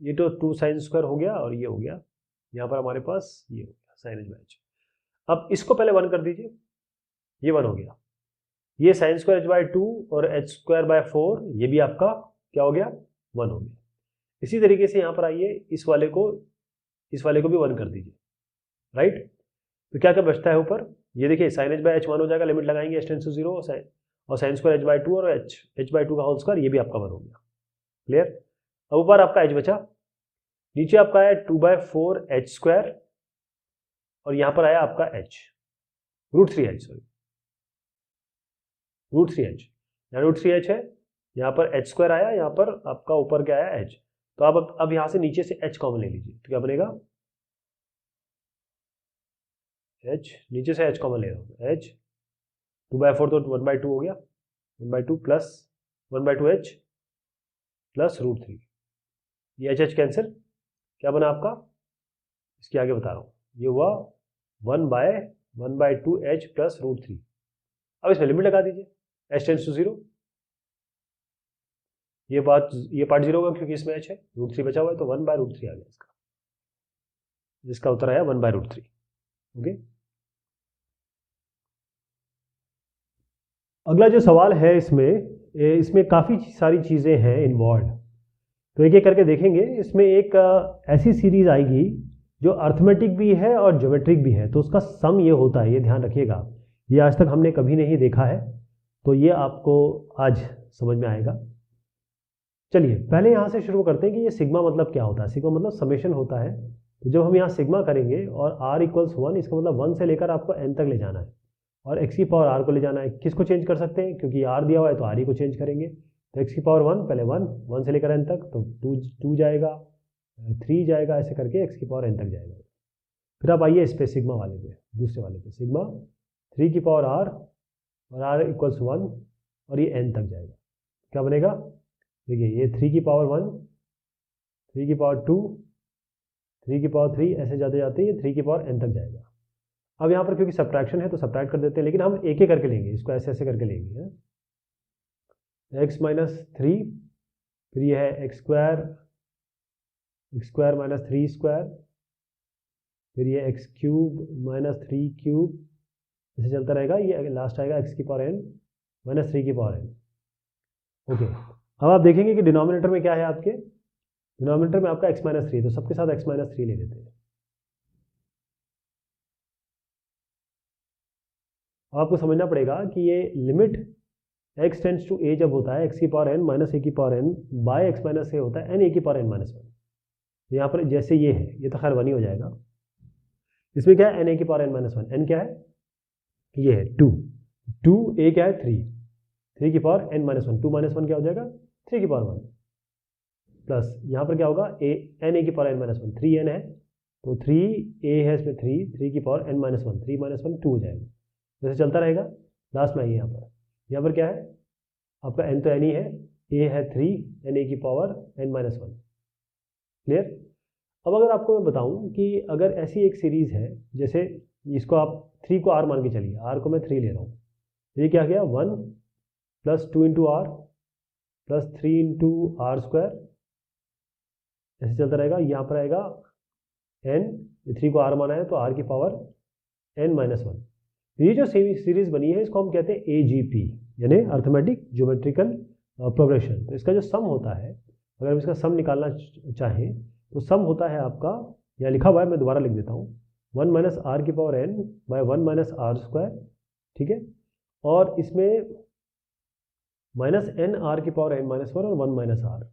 ये तो 2 साइन स्क्वायर हो गया और ये हो गया, यहाँ पर हमारे पास ये हो गया साइन एच बाय एच। अब इसको पहले 1 कर दीजिए, ये 1 हो गया, ये साइन स्क्वायर एच बाय 2 और एच स्क्वायर बाय 4, ये भी आपका क्या हो गया, 1 हो गया। इसी तरीके से यहाँ पर आइए, इस वाले को भी 1 कर दीजिए, राइट। तो क्या क्या बचता है ऊपर, ये देखिए साइन एच बाय एच 1 हो जाएगा, लिमिट लगाएंगे एच टेंड्स टू 0, और साइन स्क्वायर एच बाय 2 और एच बाय 2 का होल स्क्वायर, ये भी आपका 1 हो गया, क्लियर। अब ऊपर आपका एच बचा, नीचे आपका है 2 बाय 4 एच स्क्वायर, और यहाँ पर आया आपका एच √3 एच, सॉरी √3 एच, यहाँ √3 एच है, यहाँ पर एच स्क्वायर आया, यहाँ पर आपका ऊपर क्या आया एच। तो अब यहाँ से नीचे से एच कॉमन ले लीजिए, तो क्या बनेगा, एच, नीचे से एच कॉमन ले रहा हूँ, एच 2 बाय 4 तो 1 बाय 2 हो गया, 1 by 2 plus 1 by 2 h plus √3, ये एच एच कैंसिल, क्या बना आपका, इसके आगे बता रहा हूँ, ये हुआ 1 बाय 2 एच प्लस √3। अब इसमें लिमिट लगा दीजिए, एच टेंड्स टू 0, ये पार्ट 0 होगा क्योंकि इसमें एच है, √3 बचा हुआ है, तो 1 बाय √3 आ गया इसका, जिसका उत्तर आया 1 बाय √3, ओके। अगला जो सवाल है इसमें काफ़ी सारी चीज़ें हैं इन्वॉल्व, तो एक एक करके देखेंगे। इसमें एक ऐसी सीरीज आएगी जो अर्थमेटिक भी है और ज्योमेट्रिक भी है, तो उसका सम ये होता है, ये ध्यान रखिएगा, ये आज तक हमने कभी नहीं देखा है, तो ये आपको आज समझ में आएगा। चलिए पहले यहाँ से शुरू करते हैं कि ये सिग्मा मतलब क्या होता है। सिग्मा मतलब समेशन होता है, तो जब हम यहाँ सिग्मा करेंगे और r = 1, इसका मतलब 1 से लेकर आपको n तक ले जाना है, और x की पावर r को ले जाना है। किसको चेंज कर सकते हैं, क्योंकि r दिया हुआ है तो r ही को चेंज करेंगे, तो x की पावर 1 पहले 1 से लेकर n तक, तो 2 जाएगा, 3 जाएगा ऐसे करके x की पावर n तक जाएगा। फिर आप आइए इस पे सिग्मा वाले पे, दूसरे वाले पे, सिग्मा 3 की पावर r और r इक्वल्स 1 और ये n तक जाएगा। क्या बनेगा? देखिए ये 3 की पावर 1, 3 की पावर 2, 3 की पावर 3 ऐसे जाते जाते ये 3 की पावर n तक जाएगा। अब यहाँ पर क्योंकि सब्ट्रैक्शन है तो सब्ट्रैक्ट कर देते हैं, लेकिन हम एक एक करके लेंगे, इसको ऐसे ऐसे करके लेंगे, है x माइनस 3, फिर ये है एक्स स्क्वायर माइनस 3 स्क्वायर, फिर ये एक्स क्यूब माइनस 3 क्यूब, ऐसे चलता रहेगा। ये लास्ट आएगा x की पावर n माइनस 3 की पावर n। ओके, अब आप देखेंगे कि डिनोमिनेटर में क्या है आपके, डिनोमिनेटर में आपका x माइनस 3, तो सबके साथ x माइनस 3 ले लेते हैं। आपको समझना पड़ेगा कि ये limit x tends to a जब होता है x की पावर n माइनस a की power n by x minus a होता है n a की पावर n माइनस 1। यहाँ पर जैसे ये है, ये तो खैर 1 ही हो जाएगा। इसमें क्या है, n a की पावर n माइनस 1, n क्या है, ये है 2, 2 a क्या है 3, 3 की पावर n माइनस 1, 2 माइनस 1 क्या हो जाएगा 3 की पावर 1, प्लस यहाँ पर क्या होगा n a की पावर n माइनस 1, 3n है तो 3a है इसमें 3 की पावर n माइनस 1, 3 माइनस 1 2 हो जाएगा। जैसे चलता रहेगा, लास्ट में आइए यहाँ पर क्या है आपका n तो n ही है, a है 3, n a की पावर n माइनस 1। क्लियर? अब अगर आपको मैं बताऊं कि अगर ऐसी एक सीरीज है, जैसे इसको आप 3 को r मान के चलिए, r को मैं 3 ले रहा हूँ, ये क्या गया 1 plus 2 into r plus 3 into r square, ऐसे चलता रहेगा। यहाँ पर आएगा n, 3 को r माना है तो r की पावर n माइनस 1। ये जो सीरीज बनी है इसको हम कहते हैं AGP, यानी अर्थमेटिक ज्योमेट्रिकल प्रोग्रेशन। तो इसका जो सम होता है, अगर हम इसका सम निकालना चाहें तो सम होता है आपका, यहाँ लिखा हुआ है मैं दोबारा लिख देता हूँ, 1 माइनस आर की power n by 1 minus r square, ठीक है, और इसमें माइनस n आर की पावर n माइनस 1 और 1 माइनस आर।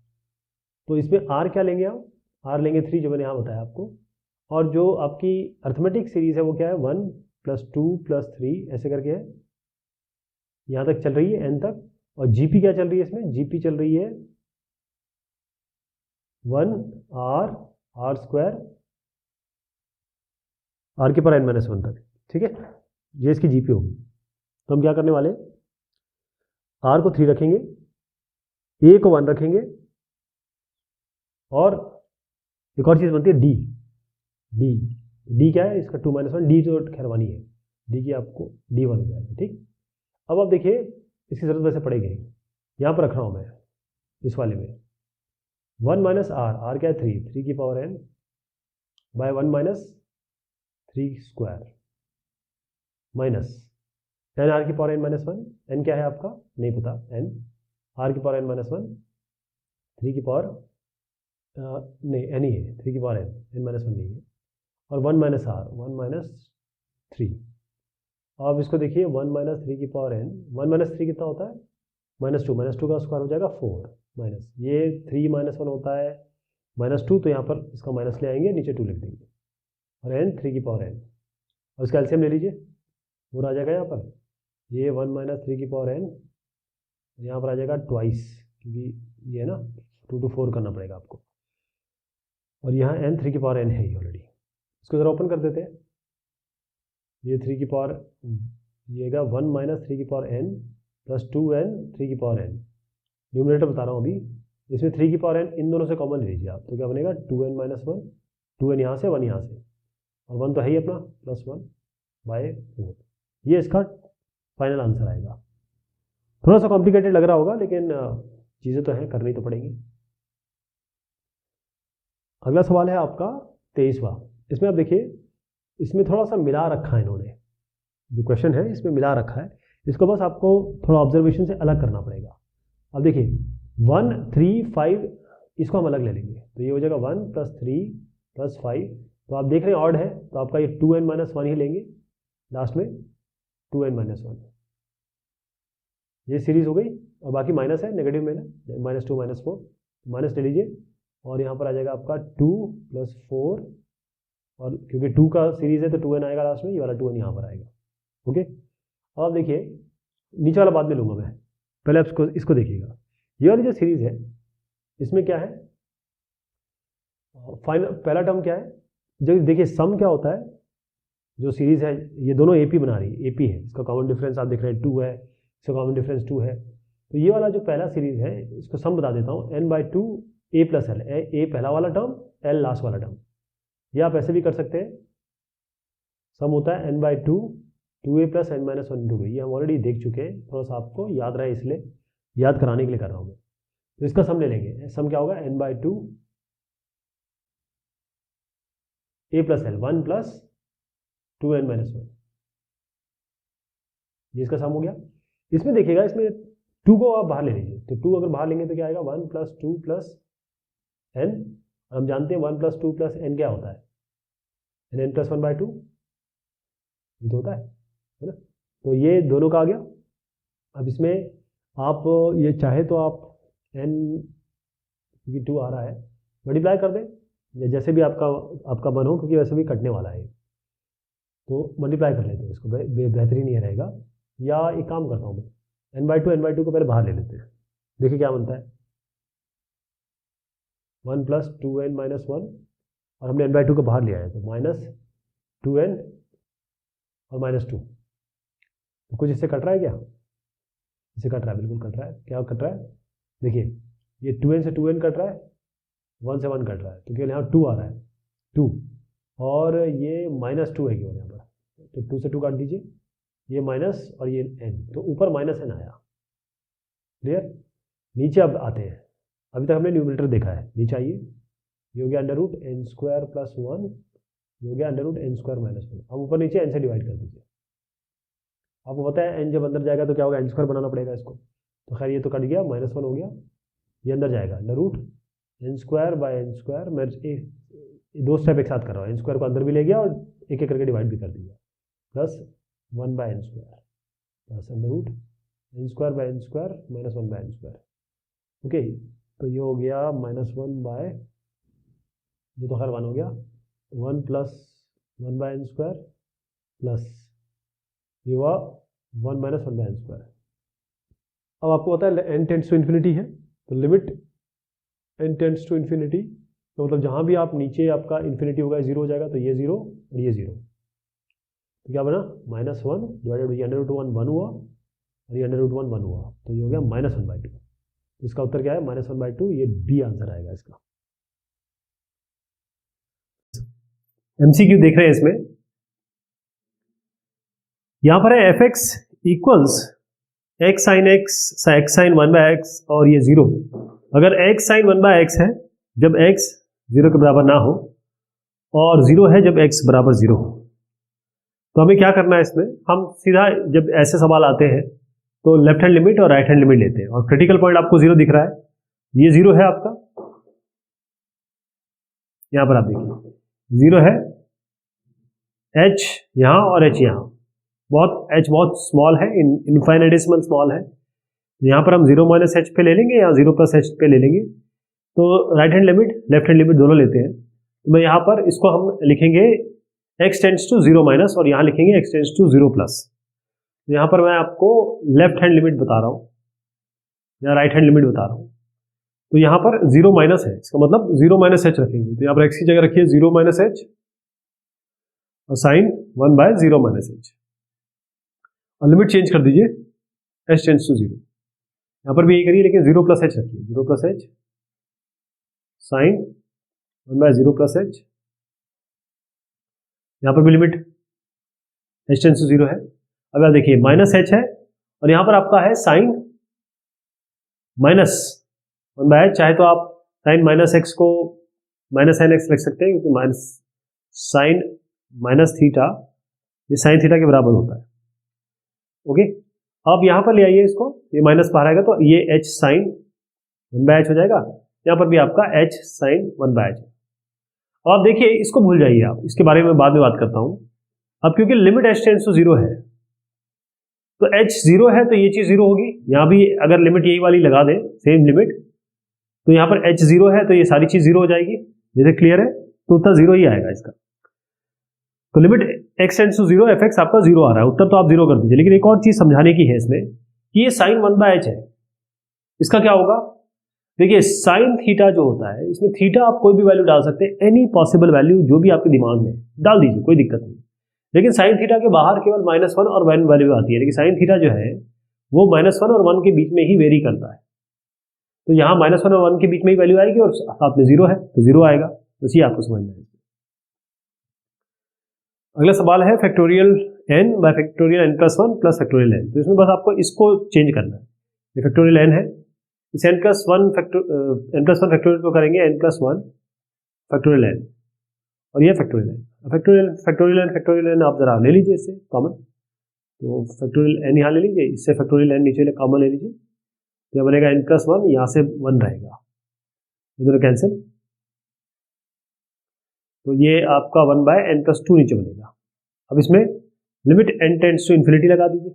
तो इसमें r क्या लेंगे आप, r लेंगे 3 जो मैंने यहाँ बताया आपको, और जो आपकी अर्थमेटिक सीरीज है वो क्या है 1 प्लस 2 प्लस 3 ऐसे करके है, यहाँ तक चल रही है n तक। और जीपी क्या चल रही है इसमें, जीपी चल रही है 1 आर स्क्वायर आर की पावर n माइनस 1 तक, ठीक है, ये इसकी जीपी होगी। तो हम क्या करने वाले, आर को 3 रखेंगे, ए को 1 रखेंगे, और एक और चीज बनती है डी क्या है इसका 2 माइनस 1, डी तो खैर 1 ही है, डी की आपको D1 हो जाएगा। ठीक, अब आप देखिए इसकी जरूरत वैसे पड़ेगी नहीं, यहाँ पर रख रहा हूँ मैं इस वाले में 1 माइनस आर क्या है 3 की power n by 1 minus 3 square minus n r की पावर n माइनस 1, n क्या है आपका नहीं पता, n आर की पावर n माइनस 1, 3 की पावर नहीं n ही है, 3 की पावर n माइनस 1 नहीं है, और 1 माइनस आर 1 माइनस 3। अब इसको देखिए 1 माइनस 3 की पावर n, 1 माइनस 3 कितना होता है माइनस 2 का स्क्वायर हो जाएगा 4, माइनस ये 3 माइनस 1 होता है माइनस 2, तो यहाँ पर इसका माइनस ले आएंगे, नीचे 2 लिख देंगे, और n 3 की पावर n, और इसका एलसीएम ले लीजिए, वो आ जाएगा यहाँ पर ये 1 माइनस 3 की पावर n, यहाँ पर आ जाएगा ट्वाइस, क्योंकि ये है ना 2 to 4 करना पड़ेगा आपको, और यहाँ n 3 की पावर n है ही ऑलरेडी। इसको ज़रा ओपन कर देते हैं, ये 3 की पावर ये 1 माइनस 3 की पावर n प्लस 2n 3 की पावर n, न्यूमरेटर बता रहा हूँ अभी, इसमें 3 की पावर n इन दोनों से कॉमन ले लीजिए आप, तो क्या बनेगा 2n माइनस 1, 2n यहाँ से 1 यहाँ से, और 1 तो है ही अपना प्लस 1 बाय 4, ये इसका फाइनल आंसर आएगा। थोड़ा सा कॉम्प्लिकेटेड लग रहा होगा, लेकिन चीज़ें तो हैं, करनी तो पड़ेंगी। अगला सवाल है आपका 23वां, इसमें आप देखिए इसमें थोड़ा सा मिला रखा है इन्होंने, जो क्वेश्चन है इसमें मिला रखा है, इसको बस आपको थोड़ा ऑब्जर्वेशन से अलग करना पड़ेगा। अब देखिए 1 3 5 इसको हम अलग ले लेंगे, तो ये हो जाएगा 1 प्लस 3 प्लस 5, तो आप देख रहे हैं ऑड है, तो आपका ये 2n माइनस 1 ही लेंगे लास्ट में, 2n माइनस 1, ये सीरीज हो गई, और बाकी माइनस है, नेगेटिव में ना, माइनस 2 माइनस 4, माइनस ले लीजिए, और यहाँ पर आ जाएगा आपका 2 प्लस 4, और क्योंकि 2 का सीरीज है तो 2n आएगा लास्ट में, ये वाला 2n यहाँ पर आएगा। ओके, अब आप देखिए नीचे वाला बाद में लूँगा मैं, पहले आप इसको देखिएगा, ये वाली जो सीरीज है इसमें क्या है फाइनल पहला टर्म क्या है, जब देखिए सम क्या होता है, जो सीरीज है ये दोनों एपी बना रही है, एपी है, इसका कॉमन डिफरेंस आप देख रहे हैं 2 है, इसका कॉमन डिफरेंस 2 है, तो ये वाला जो पहला सीरीज है इसको सम बता देता हूँ, n/2 a प्लस एल, ए पहला वाला टर्म, एल लास्ट वाला टर्म। ये आप ऐसे भी कर सकते हैं, सम होता है n/2 2a plus n minus 1 into 2, ये हम ऑलरेडी देख चुके हैं, थोड़ा सा आपको याद रहे इसलिए याद कराने के लिए कर रहा हूँ मैं। तो इसका सम ले लेंगे, सम क्या होगा, n/2 a plus L 1 plus 2n minus 1, ये इसका सम हो गया। इसमें देखिएगा, इसमें 2 को आप बाहर ले लीजिए, तो 2 अगर बाहर लेंगे तो क्या आएगा, 1 प्लस 2 प्लस n, हम जानते हैं 1 प्लस 2 प्लस n क्या होता है, n प्लस 1/2, ये तो होता है ना। तो ये दोनों का आ गया। अब इसमें आप ये चाहे तो आप n, क्योंकि 2 आ रहा है, मल्टीप्लाई कर दें, या जैसे भी आपका मन हो, क्योंकि वैसे भी कटने वाला है, तो मल्टीप्लाई कर लेते हैं इसको, बेहतरीन ये रहेगा। या एक काम करता हूँ मैं, n/2 को पहले बाहर ले लेते हैं, देखिए क्या बनता है, 1 प्लस 2n माइनस 1, और हमने n/2 को बाहर लिया है, तो माइनस 2n और माइनस 2, तो कुछ इससे कट रहा है क्या, इससे कट रहा है, बिल्कुल कट रहा है। क्या कट रहा है, देखिए ये 2n से 2n कट रहा है, 1 से 1 कट रहा है, तो केवल यहाँ 2 आ रहा है, 2, और ये माइनस 2 है केवल यहाँ पर, तो 2 से 2 काट दीजिए, ये माइनस और ये n, तो ऊपर माइनस n आया, क्लियर। नीचे अब आते हैं, अभी तक हमने न्यूमरेटर देखा है, नीचे आइए, ये हो गया √n² प्लस 1, ये हो गया √n² माइनस 1, अब ऊपर नीचे n से डिवाइड कर दीजिए। आपको पता है n जब अंदर जाएगा तो क्या होगा, n² बनाना पड़ेगा इसको, तो खैर ये तो कट गया, -1 हो गया, ये अंदर जाएगा, √n²/n², मैं दो स्टेप एक साथ कर रहा हूँ, n² को अंदर भी ले गया और एक एक करके डिवाइड भी कर दिया, plus 1/n² plus √n²/n² minus 1/n², okay. तो ये हो गया -1/, ये तो खैर 1 हो गया, 1 प्लस 1/n² प्लस ये हुआ 1 माइनस 1/n²। अब आपको पता है n टेंड्स टू इन्फिनिटी है, तो limit n tends to infinity, तो मतलब जहाँ भी आप नीचे आपका इन्फिनिटी होगा 0 हो जाएगा, तो ये 0 और ये 0, तो क्या बना, -1 डिवाइडेड बाई √1 1 हुआ, और ये √1 1 हुआ, तो ये हो गया -1/2। इसका उत्तर क्या है, -1/2, ये डी आंसर आएगा इसका। MCQ देख रहे हैं इसमें, यहां पर है fx equals x sin x, x sin 1/x, और ये 0, अगर x sin 1/x है जब x 0 के बराबर ना हो, और 0 है जब x बराबर 0 हो, तो हमें क्या करना है इसमें, हम सीधा जब ऐसे सवाल आते हैं तो लेफ्ट हैंड लिमिट और राइट हैंड लिमिट लेते हैं, और क्रिटिकल पॉइंट आपको 0 दिख रहा है, ये 0 है आपका, यहां पर आप देखिए 0 है, h यहां और h यहां, h बहुत स्मॉल है, इनफाइनेटेसिमल स्मॉल है, यहाँ पर हम 0 माइनस h पे ले लेंगे या 0 प्लस h पे ले लेंगे, तो right hand limit left hand limit दोनों लेते हैं। तो मैं यहाँ पर इसको हम लिखेंगे x टेंड्स टू 0 माइनस, और यहाँ लिखेंगे x टेंड्स टू 0 प्लस। यहाँ पर मैं आपको लेफ्ट हैंड लिमिट बता रहा हूँ या राइट हैंड लिमिट बता रहा हूँ, तो यहाँ पर 0 माइनस है, इसका मतलब 0 माइनस h रखेंगे, तो यहाँ पर x की जगह रखिए 0 माइनस h और साइन 1/0 माइनस h, और लिमिट चेंज कर दीजिए h टेंड्स टू 0, यहाँ पर भी यही करिए, लेकिन 0 प्लस h रखिए, 0 plus h sine 1/0 plus h, यहाँ पर भी लिमिट h टेंड्स टू 0 है। अब आप देखिए माइनस h है, और यहाँ पर आपका है साइन माइनस 1/h, चाहे तो आप साइन माइनस x को माइनस साइन x लिख सकते हैं, क्योंकि माइनस साइन माइनस थीटा ये साइन थीटा के बराबर होता है, ओके। अब यहाँ पर ले आइए इसको, ये माइनस बाहर आएगा तो ये h साइन 1/h हो जाएगा, यहाँ पर भी आपका h साइन 1/h। अब आप देखिए इसको भूल जाइए आप, इसके बारे में बाद में बात करता हूँ। अब क्योंकि लिमिट h टेंड्स टू 0 है, तो h 0 है तो ये चीज 0 होगी, यहाँ भी अगर लिमिट यही वाली लगा दें सेम लिमिट, तो यहाँ पर h 0 है तो ये सारी चीज 0 हो जाएगी, जैसे क्लियर है, तो उत्तर 0 ही आएगा इसका। तो limit x tends to 0 fx आपका 0 आ रहा है, उत्तर तो आप 0 कर दीजिए। लेकिन एक और चीज समझाने की है इसमें कि ये साइन 1/h है, इसका क्या होगा, देखिए साइन थीटा जो होता है, इसमें थीटा आप कोई भी वैल्यू डाल सकते हैं, एनी पॉसिबल वैल्यू जो भी आपके दिमाग में डाल दीजिए, कोई दिक्कत नहीं। लेकिन साइन थीटा के बाहर केवल -1 और 1 वैल्यू आती है, लेकिन साइन थीटा जो है वो -1 और 1 के बीच में ही वेरी करता है। तो यहाँ -1 और 1 के बीच में ही वैल्यू आएगी और साथ में 0 है तो 0 आएगा, बस ये आपको समझना है। अगला सवाल है factorial n bye factorial n plus 1 plus factorial n। तो इसमें बस आपको इसको चेंज करना है। ये फैक्टोरियल n है, इस n प्लस 1 फैक्टोरियल को करेंगे n प्लस 1 फैक्टोरियल n, और ये फैक्टोरियल n। फैक्टोरियल n आप जरा ले लीजिए इससे कॉमन, तो फैक्टोरियल n यहाँ ले लीजिए, इससे फैक्टोरियल n नीचे कॉमन ले लीजिए, तो यह बनेगा n प्लस 1, यहाँ से 1 रहेगा, ये दोनों कैंसिल, तो ये आपका 1 बाय n प्लस 2 नीचे बनेगा। अब इसमें limit n tends to infinity लगा दीजिए।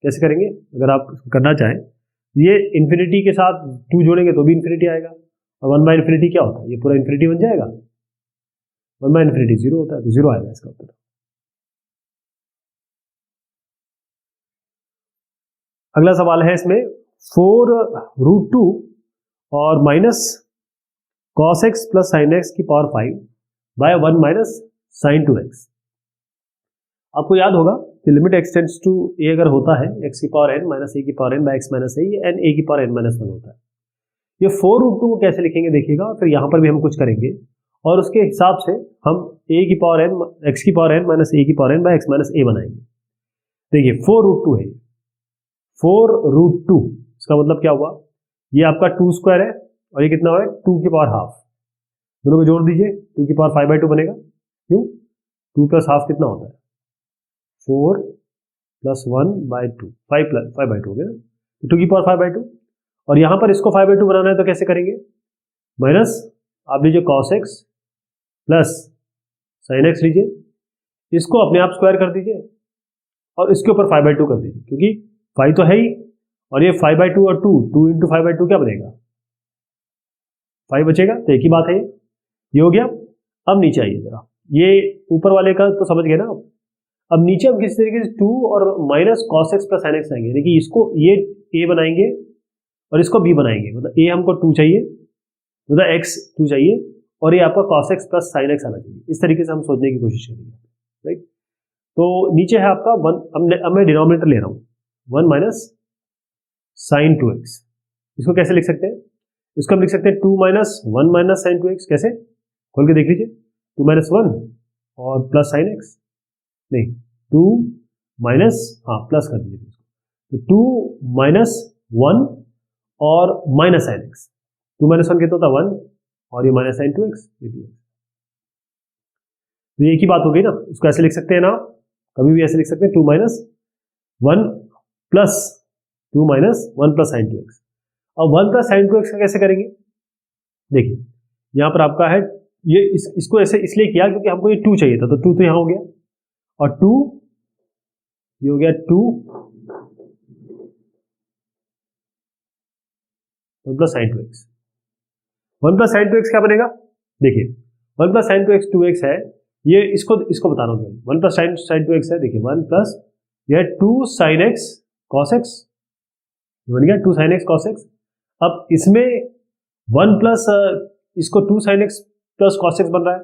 कैसे करेंगे, अगर आप करना चाहें, ये इन्फिनिटी के साथ 2 जोड़ेंगे तो भी इन्फिनिटी आएगा, और 1 बाय इन्फिनिटी क्या होता है, ये पूरा इन्फिनिटी बन जाएगा, 1 बाय इन्फिनिटी 0 होता है, तो 0 आएगा इसका उत्तर। अगला सवाल है इसमें 4√2 और minus cos x plus sin x की power 5 by 1 minus sin 2x। आपको याद होगा कि limit x tends to a अगर होता है x की पावर n माइनस a की power n by x minus a, n a की पावर n माइनस 1 होता है। ये 4√2 को कैसे लिखेंगे देखिएगा, फिर यहाँ पर भी हम कुछ करेंगे और उसके हिसाब से हम a की पावर n x की पावर n माइनस a की power n by x minus a बनाएंगे। देखिए 4√2 है, 4√2 इसका मतलब क्या हुआ, ये आपका 2 स्क्वायर है और ये कितना है 2 की पावर हाफ, दोनों को जोड़ दीजिए 2 की पावर 5/2 बनेगा। क्यों, 2 प्लस हाफ कितना होता है 4 प्लस 1/2, 5/2 हो गया ना, 2 की पावर 5/2, और यहाँ पर इसको 5/2 बनाना है तो कैसे करेंगे, माइनस आप लीजिए cos x plus sin x लीजिए, इसको अपने आप स्क्वायर कर दीजिए और इसके ऊपर 5/2 कर दीजिए, क्योंकि 5 तो है ही, और ये 5/2 और 2 इंटू 5/2 क्या बनेगा 5 बचेगा, तो एक ही बात है ये हो गया। अब नीचे आइए जरा, ये ऊपर वाले का तो समझ गए ना आप, अब नीचे हम किसी तरीके से 2 और minus cos x plus sin x आएंगे, देखिए इसको ये a बनाएंगे और इसको b बनाएंगे, मतलब a हमको 2 चाहिए, मतलब x 2 चाहिए, और ये आपका cos x plus sin x आना चाहिए। इस तरीके से हम सोचने की कोशिश करेंगे, राइट। तो नीचे है आपका 1, अब मैं डिनोमिनेटर ले रहा हूँ 1 माइनस sin 2x, इसको कैसे लिख सकते हैं, इसको हम लिख सकते हैं 2 माइनस 1 माइनस sin 2x। कैसे, खोल के देख लीजिए, 2 माइनस 1 और प्लस sin x, नहीं 2 माइनस, हाँ प्लस कर दीजिए इसको, तो 2 माइनस 1 और माइनस sin x, 2 माइनस 1 कितना होता है 1 और ये माइनस sin 2x, ये 2x, तो ये एक ही बात हो गई ना। इसको ऐसे लिख सकते हैं ना, कभी भी ऐसे लिख सकते हैं 2 minus 1 plus 2 minus 1 plus sin 2x। अब 1 प्लस sin 2x का कैसे करेंगे, देखिए यहाँ पर आपका है ये इसको ऐसे इसलिए किया क्योंकि हमको ये 2 चाहिए था, तो 2 तो यहाँ हो गया, और 2 ये हो गया 2 1 plus sin 2x। 1 plus sin 2x क्या बनेगा, देखिए 1 प्लस sin 2x 2x है, ये इसको बता रहा हूँ, 1 प्लस sin 2x है, देखिए 1 प्लस यह 2 sin x cos x, ये बन गया 2 sin x cos x। अब इसमें 1 प्लस इसको 2 sin x plus cos x बन रहा है,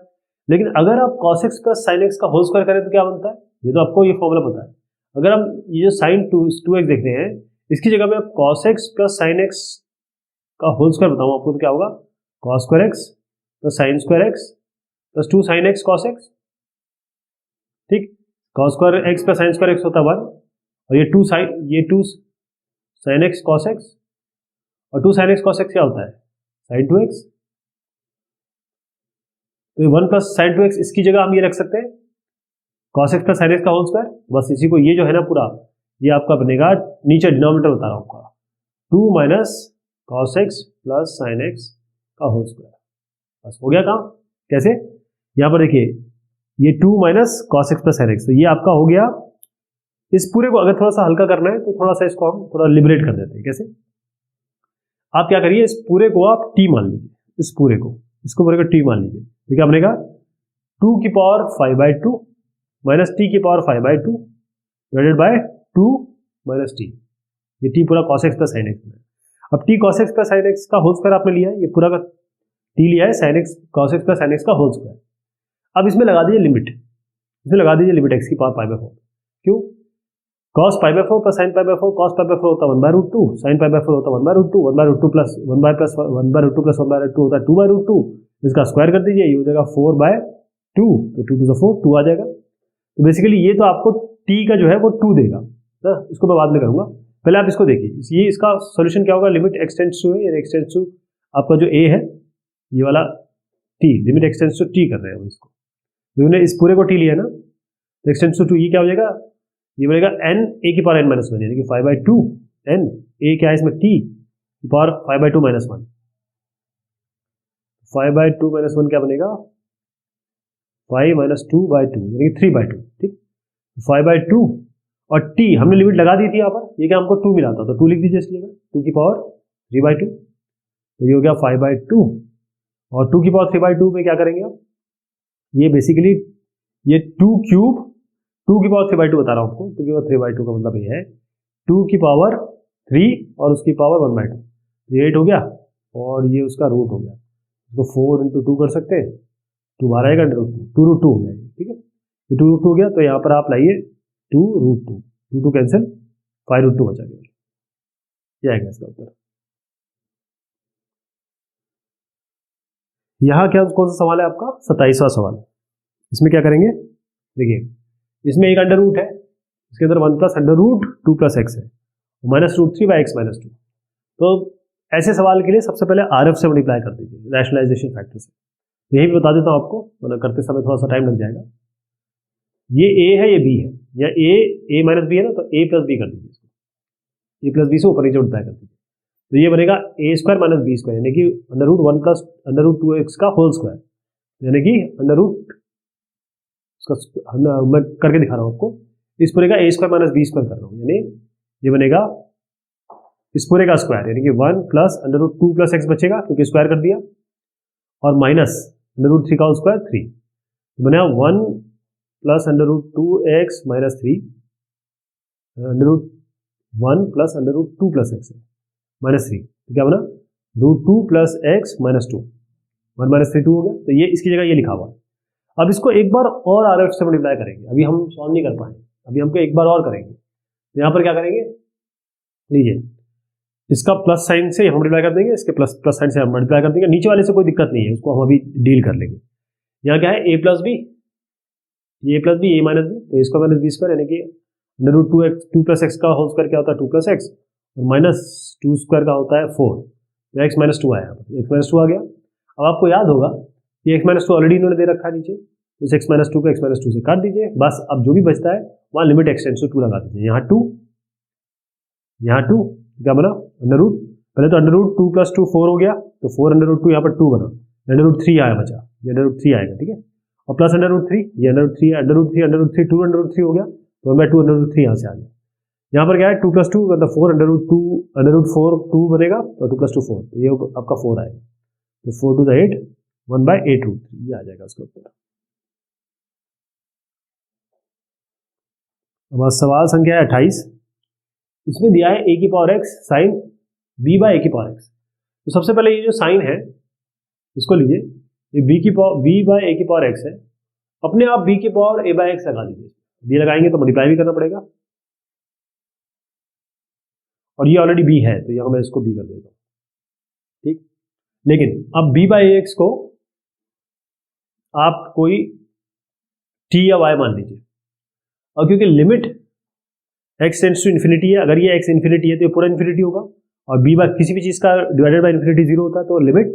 लेकिन अगर आप cos x plus sin x का होल स्क्वायर करें तो क्या बनता है, ये तो आपको ये फॉर्मूला पता है। अगर हम ये जो sin 2x देख रहे हैं, इसकी जगह में आप cos x plus sin x का होल स्क्वायर बताऊँ आपको, तो क्या होगा cos square x plus sin square x plus 2 sin x cos x, ठीक, cos square x plus sin square x होता है 1, और ये 2 sin x cos x, और 2 sin x cos x क्या होता है sin 2x, तो 1 प्लस sin 2x इसकी जगह हम ये रख सकते हैं cos x plus sin x का होल स्क्वायर, बस इसी को ये जो है ना पूरा ये आपका बनेगा, नीचे डिनोमिनेटर बता रहा हूँ आपका 2 minus cos x plus sin x का होल स्क्वायर, बस हो गया काम। कैसे, यहाँ पर देखिए ये 2 minus cos x plus sin x, तो ये आपका हो गया। इस पूरे को अगर थोड़ा सा हल्का करना है तो थोड़ा सा इसको हम थोड़ा लिबरेट कर देते हैं। कैसे, आप क्या करिए, इस पूरे को आप t मान लीजिए, इस पूरे को इसको पूरे को t मान लीजिए, तो क्या बनेगा 2 की पावर 5/2 माइनस t की power 5/2 divided by 2 minus t, ये t पूरा cos x plus sin x है। अब T cos x plus sine x का होल स्क्वायर आपने लिया है, ये पूरा का टी लिया है sine x cos x plus sine x का होल स्क्वायर। अब इसमें लगा दीजिए लिमिट, इसमें लगा दीजिए लिमिट एक्स की पावर पाई बाय 4। क्यों? Cos pi by 4 plus sign pi by 4, cos pi by 4 होता है 1/√2, साइन पाई बाय 4 होता है 1/√2, 1/√2 प्लस 1/√2 प्लस 1/√2 होता है 2/√2। इसका स्क्वायर कर दीजिए, ये हो जाएगा 4/2, तो 2 to the 4 2 आ जाएगा। तो बेसिकली ये तो आपको टी का जो है वो 2 देगा ना, इसको मैं बाद में करूंगा, पहले आप इसको देखिए। ये इसका सोल्यूशन क्या होगा, लिमिट एक्सटेंड्स टू है, एक्सटेंड्स टू आपका जो ए है ये वाला t, limit x tends to t कर रहे हैं इसको, हमने इस पूरे को टी लिया ना, तो एक्सटेंड्स टू ये क्या हो जाएगा, ये बनेगा n a की पावर n माइनस 1, यानी कि 5/2 n a क्या है इसमें t की पावर 5/2 माइनस 1, 5/2 माइनस 1 क्या बनेगा 5 माइनस 2/2 यानी कि 3/2, ठीक। 5/2 और t हमने लिमिट लगा दी थी यहाँ पर, ये क्या हमको 2 मिला था, तो 2 लिख दीजिए इसकी जगह, 2 की पावर 3/2, तो ये हो गया 5/2 और 2 की पावर 3/2 में क्या करेंगे आप, ये बेसिकली ये 2 क्यूब 2 की पावर 3/2 बता रहा हूँ आपको, 2 की पावर 3/2 का मतलब ये है 2 की पावर 3 और उसकी पावर 1/2, ये 8 हो गया और ये उसका रूट हो गया, इसको 4 into 2 कर सकते हैं, 2 बाहर आएगा √2 हो गया, ठीक है, ये 2√2 हो गया, तो यहाँ पर आप लाइए 2√2, 2 कैंसिल 5√2 बचा गया, ये आएगा इसका उत्तर। यहाँ क्या कौन सा सवाल है आपका 27वां सवाल, इसमें क्या करेंगे, देखिए इसमें एक अंडर रूट है, इसके अंदर 1 प्लस √2 प्लस एक्स है, -√3/x-2, तो ऐसे सवाल के लिए सबसे पहले RF से मल्टीप्लाई कर दीजिए, रैशनलाइजेशन फैक्टर से। यही भी बता देता हूँ आपको, मतलब करते समय थोड़ा सा टाइम लग जाएगा। ये a है, ये b है, या a माइनस बी है ना, तो a प्लस बी कर दीजिए इसको, a प्लस बी से ऊपर नीचे मल्टीप्लाई कर दीजिए, तो ये बनेगा a² माइनस b², यानी कि √1 प्लस √2x का होल स्क्वायर, यानी कि मैं करके दिखा रहा हूँ आपको, इस पूरे का a² माइनस b² कर रहा हूँ, यानी ये बनेगा इस पूरे का स्क्वायर, यानी कि 1 प्लस √2 प्लस एक्स बचेगा क्योंकि स्क्वायर कर दिया, और माइनस √3 का स्क्वायर 3, तो बनेगा 1 plus √2x minus 3, √1 plus √2 plus x minus 3, तो क्या बना √2 प्लस एक्स माइनस 2, 1 माइनस 3 2 हो गया, तो ये इसकी जगह ये लिखा हुआ है। अब इसको एक बार और RF से मल्टीप्लाई करेंगे, अभी हम सॉल्व नहीं कर पाए, अभी हमको एक बार और करेंगे, तो यहाँ पर क्या करेंगे, लीजिए इसका प्लस साइन से हम मल्टीप्लाई कर देंगे, इसके प्लस साइन से हम मल्टीप्लाई कर देंगे, नीचे वाले से कोई दिक्कत नहीं है, उसको हम अभी डील कर लेंगे। यहाँ क्या है a प्लस बी, ये a plus b a minus b, तो इसका माइनस b², यानी कि √2 प्लस एक्स का होल स्क्वायर क्या होता है 2 प्लस एक्स, और माइनस 2² का होता है 4, तो x माइनस 2 आया, x माइनस 2 आ गया। अब आपको याद होगा कि x माइनस 2 ऑलरेडी इन्होंने दे रखा है नीचे, तो इस x माइनस 2 को x माइनस 2 से काट दीजिए, बस अब जो भी बचता है वहाँ लिमिट एक्सटेंड्स टू 2 लगा दीजिए, यहाँ 2, यहाँ 2, क्या बना √ पहले तो √2 प्लस 2 4 हो गया, तो 4 √2 यहाँ पर 2 बना, √3 आया बचा, ये √3 आएगा, ठीक है, और प्लस √3, ये √3 2 √3 हो गया, तो 1/2 √3 यहाँ से आ गया। यहाँ पर क्या है 2 प्लस 2 मतलब 4 √4 2 बनेगा, तो 2 प्लस 2 4, तो ये आपका 4 आएगा, तो 4 2 8 1/8 √3, ये आ जाएगा उसका उत्तर। अब सवाल संख्या है 28, इसमें दिया है a की पावर x साइन b/a की पावर x, तो सबसे पहले ये जो साइन है इसको लीजिए, ये b/a की पावर x है, अपने आप b की पावर a/x लगा दीजिए, b लगाएंगे तो मल्टीप्लाई भी करना पड़ेगा, और ये ऑलरेडी b है, तो यहाँ मैं इसको b कर देता हूँ, ठीक। लेकिन अब b/ax को आप कोई t या y मान लीजिए, और क्योंकि limit x tends to infinity है, अगर ये x इन्फिनिटी है तो ये पूरा इन्फिनिटी होगा, और b बाय किसी भी चीज का डिवाइडेड बाय इन्फिनिटी 0 होता है, तो लिमिट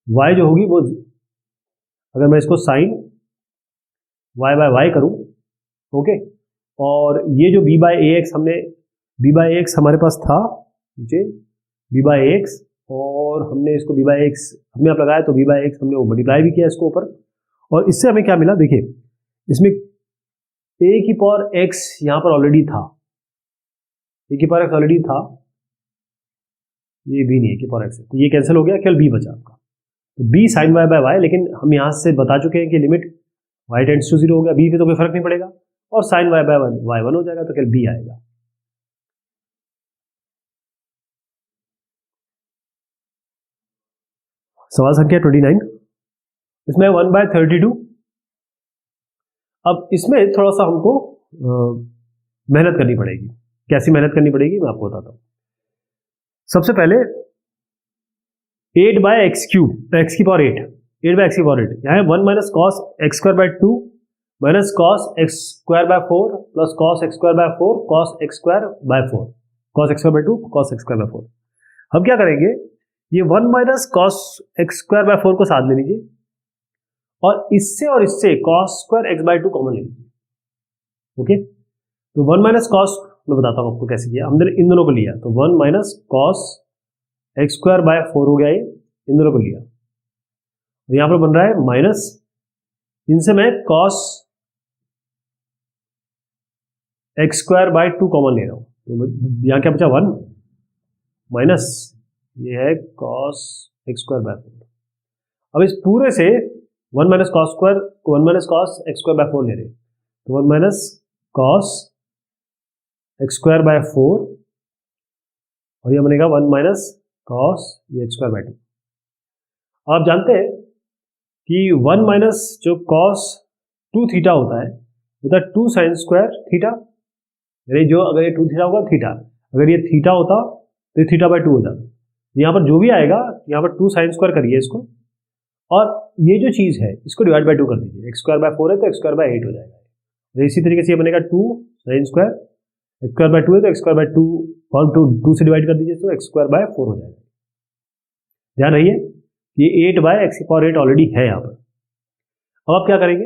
y जो होगी वो, अगर मैं इसको साइन y/y करूं, ओके, और ये जो b/ax b/ax हमारे पास था नीचे b/ax, और हमने इसको b/ax हमने आप लगाया, तो b/ax हमने वो मल्टीप्लाई भी किया इसको ऊपर, और इससे हमें क्या मिला, देखिए इसमें a की पावर x यहाँ पर ऑलरेडी था, a की पावर x ऑलरेडी था, ये b नहीं है कि पावर x है, तो ये कैंसिल हो गया, केवल b बचा आपका, तो b साइन y/y, लेकिन हम यहाँ से बता चुके हैं कि लिमिट y टेंड्स टू 0 हो गया, b पे तो कोई फर्क नहीं पड़ेगा, और साइन y/y 1 हो जाएगा, तो केवल b आएगा। सवाल संख्या 29, इसमें 1/32। अब इसमें थोड़ा सा हमको मेहनत करनी पड़ेगी। कैसी मेहनत करनी पड़ेगी मैं आपको बताता हूँ। सबसे पहले 8/x³ x की पावर 8, 8/x की पावर 8, यहाँ है 1 minus cos x²/2 minus cos x²/4 plus cos x²/4 cos x²/4 cos x²/2 cos x²/4। हम क्या करेंगे, ये 1 माइनस कॉस x²/4 को साथ ले लीजिए और इससे कॉस स्क्वायर x/2 कॉमन ले लीजिए। ओके, तो 1 माइनस कॉस, मैं बताता हूँ आपको कैसे किया। हमने इन दोनों को लिया तो 1 माइनस कॉस x²/4 हो गया, ये इन दोनों को लिया और यहां पर बन रहा है माइनस, इनसे मैं कॉस x²/2 कॉमन ले रहा हूं, तो यहां क्या बचा 1 माइनस, ये है कॉस x²/4। अब इस पूरे से 1 माइनस कॉस स्क्वायर को 1 माइनस कॉस x²/4 ले रहे हैं, तो 1 माइनस कॉस x²/4 और ये बनेगा 1 माइनस कॉस ये x²/2। आप जानते हैं कि 1 माइनस जो कॉस 2 थीटा होता है 2 साइन स्क्वायर थीटा, यानी जो अगर ये 2 थीटा होगा थीटा, अगर ये थीटा होता तो ये थीटा/2 होता। यहाँ पर जो भी आएगा यहाँ पर 2 साइन स्क्वायर करिए इसको, और ये जो चीज़ है इसको डिवाइड/2 कर दीजिए। x²/4 है तो x²/8 हो जाएगा। तो इसी तरीके से ये बनेगा 2 साइन स्क्वायर, x²/2 है तो x²/2 और 2 से डिवाइड कर दीजिए तो x²/4 हो जाएगा। ध्यान रहिए ये 8/x⁴ ऑलरेडी है यहाँ पर। अब आप क्या करेंगे,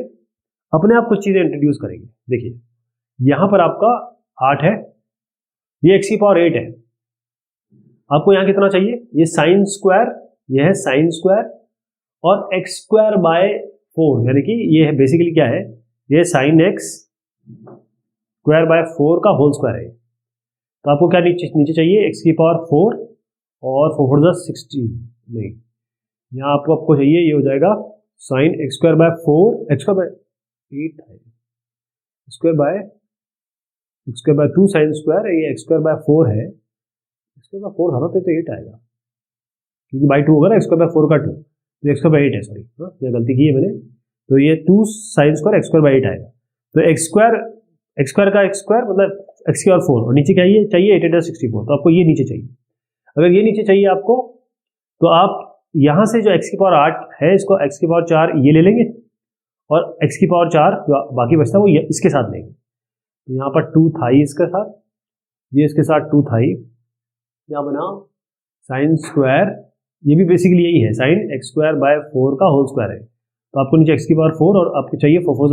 अपने आप कुछ चीज़ें इंट्रोड्यूस करेंगे। देखिए यहाँ पर आपका 8 है, ये x⁴ है, आपको यहाँ कितना चाहिए, ये साइन स्क्वायर, ये है साइन स्क्वायर और x²/4, यानी कि ये है बेसिकली क्या है, ये साइन x²/4 का होल स्क्वायर है। तो आपको क्या नीचे चाहिए, x⁴ और 4 16, नहीं यहाँ आपको चाहिए, ये हो जाएगा साइन x²/4 x²/8 है, x²/2 साइन स्क्वायर, ये x²/4 है, x²/4 था ना तो 8 आएगा क्योंकि बाई 2 होगा ना, x²/4 का 2, तो x²/8 है, सॉरी ये गलती की है मैंने। तो ये 2 साइन स्क्वायर x²/8 आएगा, तो x² का x² मतलब x⁴ और नीचे क्या चाहिए 8/64, तो आपको ये नीचे चाहिए। अगर ये नीचे चाहिए आपको तो आप यहाँ से जो x⁴ है इसको x⁴ ये ले लेंगे और x⁴ जो बाकी बचता है वो इसके साथ लेंगे। तो यहाँ पर 2 था ही इसके साथ, ये इसके साथ 2 था ही, यहाँ बना साइन स्क्वायर, ये भी बेसिकली यही है साइन x²/4 का होल स्क्वायर है। तो आपको नीचे x⁴ और आपको चाहिए 4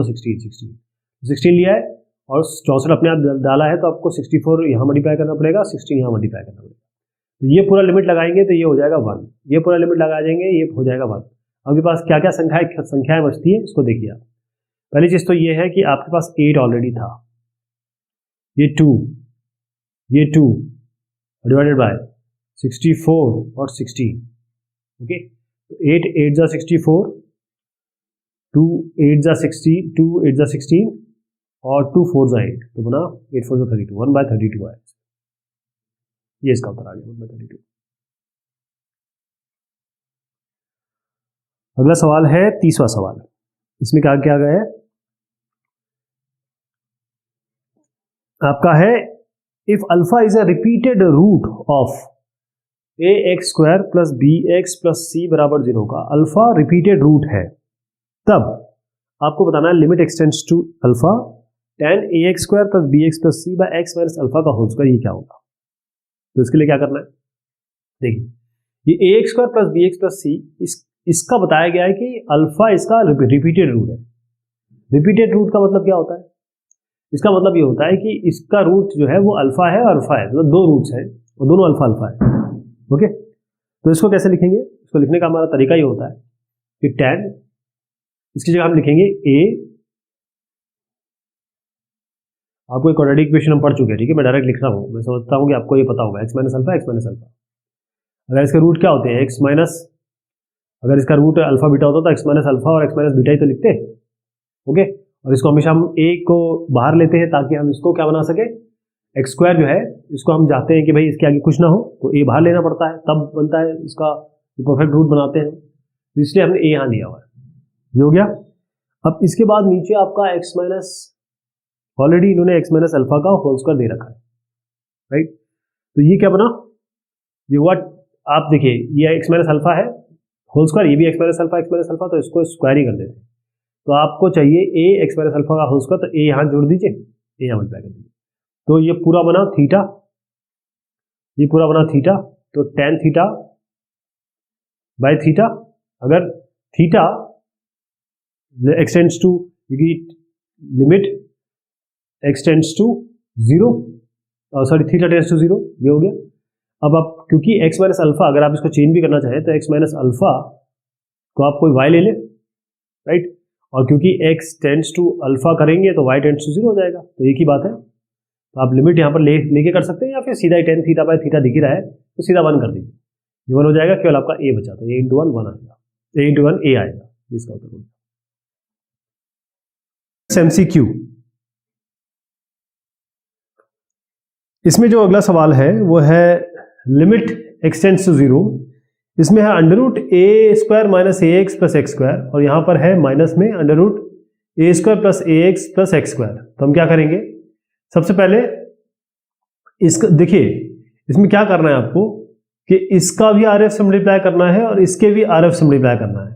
16 लिया है और 64 अपने आप डाला है, तो आपको 64 यहाँ मल्टीप्लाई करना पड़ेगा, 16 यहाँ मल्टीप्लाई करना पड़ेगा। तो ये पूरा लिमिट लगाएंगे तो ये हो जाएगा 1, ये पूरा लिमिट लगा देंगे ये हो जाएगा 1। आपके पास क्या क्या संख्याएं बचती है इसको देखिए आप। पहली चीज़ तो ये है कि आपके पास 8 ऑलरेडी था, ये 2 डिवाइडेड बाय 64 और 16, ओके। तो 8 8 जा 64, 2 8 जा 16, 2 8 जा 16 और 2 4 जा 8, तो बना 8 4 जा 32, 1/32 आया। ये इसका उत्तर आ गया 1/32। अगला सवाल है 30वां सवाल। इसमें क्या क्या गया है आपका, है if alpha is a repeated root of ax² plus bx plus c बराबर 0 का अल्फा रिपीटेड रूट है, तब आपको बताना है limit x tends to alpha tan ax² plus bx plus c by x minus alpha का होल स्क्वायर, ये क्या होगा। तो इसके लिए क्या करना है, देखिए ये ax² plus bx plus c इसका बताया गया है कि अल्फा इसका रिपीटेड रूट है। रिपीटेड रूट का मतलब क्या होता है, इसका मतलब ये होता है कि इसका रूट जो है वो अल्फा है, मतलब 2 रूट्स हैं और दोनों अल्फा है, ओके। तो इसको कैसे लिखेंगे, इसको लिखने का हमारा तरीका ये होता है कि tan, इसकी जगह हम लिखेंगे a, आपको एक क्वाड्रेटिक इक्वेशन हम पढ़ चुके हैं, ठीक है, मैं डायरेक्ट लिख रहा हूँ, मैं समझता हूँ कि आपको ये पता होगा, x माइनस अल्फा। अगर इसके रूट क्या होते हैं x माइनस, अगर इसका रूट अल्फा बीटा होता तो x माइनस अल्फा और x माइनस बीटा ही तो लिखते, ओके। और इसको हमेशा हम a को बाहर लेते हैं ताकि हम इसको क्या बना सके, x² जो है इसको हम चाहते हैं कि भाई इसके आगे कुछ ना हो तो a बाहर लेना पड़ता है, तब बनता है इसका परफेक्ट रूट बनाते हैं। तो इसलिए हमने ए यहाँ लिया हुआ है। ये हो गया। अब इसके बाद नीचे आपका एक्स माइनस, ऑलरेडी इन्होंने एक्स माइनस अल्फा का होल स्क्वायर दे रखा है, राइट। तो ये क्या बना, ये व्हाट, आप देखिए ये एक्स माइनस अल्फा है होल स्क्वायर, ये भी एक्स माइनस अल्फा, तो इसको स्क्वायर ही कर देते हैं। तो आपको चाहिए ए एक्स माइनस अल्फा का होल स्क्वायर, तो ए यहाँ जोड़ दीजिए, ए यहाँ मल्टीप्लाई कर दीजिए। तो ये पूरा बना थीटा, ये पूरा बना थीटा, तो टेन थीटा बाय थीटा, अगर theta extends to, limit x tends to zero, sorry theta tends to zero, ये हो गया। अब आप क्योंकि एक्स माइनस अल्फा, अगर आप इसको चेंज भी करना चाहें तो एक्स माइनस अल्फा को आप कोई वाई ले लें, राइट, और क्योंकि एक्स टेंड्स टू अल्फा करेंगे तो वाई टेंड्स टू जीरो हो जाएगा, तो एक ही बात है। तो आप लिमिट यहाँ पर लेके कर सकते हैं, या फिर सीधा ही टेन थीटा बाय थीटा दिख ही रहा है तो सीधा वन कर दीजिए, ये वन हो जाएगा, केवल आपका ए बचा, तो ए इंटू वन वन आएगा, ए इंटू वन ए आएगा, इसका उत्तर होगा। एमसीक्यू, इसमें जो अगला सवाल है वो है लिमिट एक्सटेंड्स टू जीरो, इसमें है under root A square minus a x plus x square, और यहां पर है माइनस में under root A square plus a x plus x square. तो हम क्या करेंगे, सबसे पहले इसका देखिए, इसमें क्या करना है आपको कि इसका भी आर एफ से मल्टीप्लाई करना है और इसके भी आर एफ से मल्टीप्लाई करना है।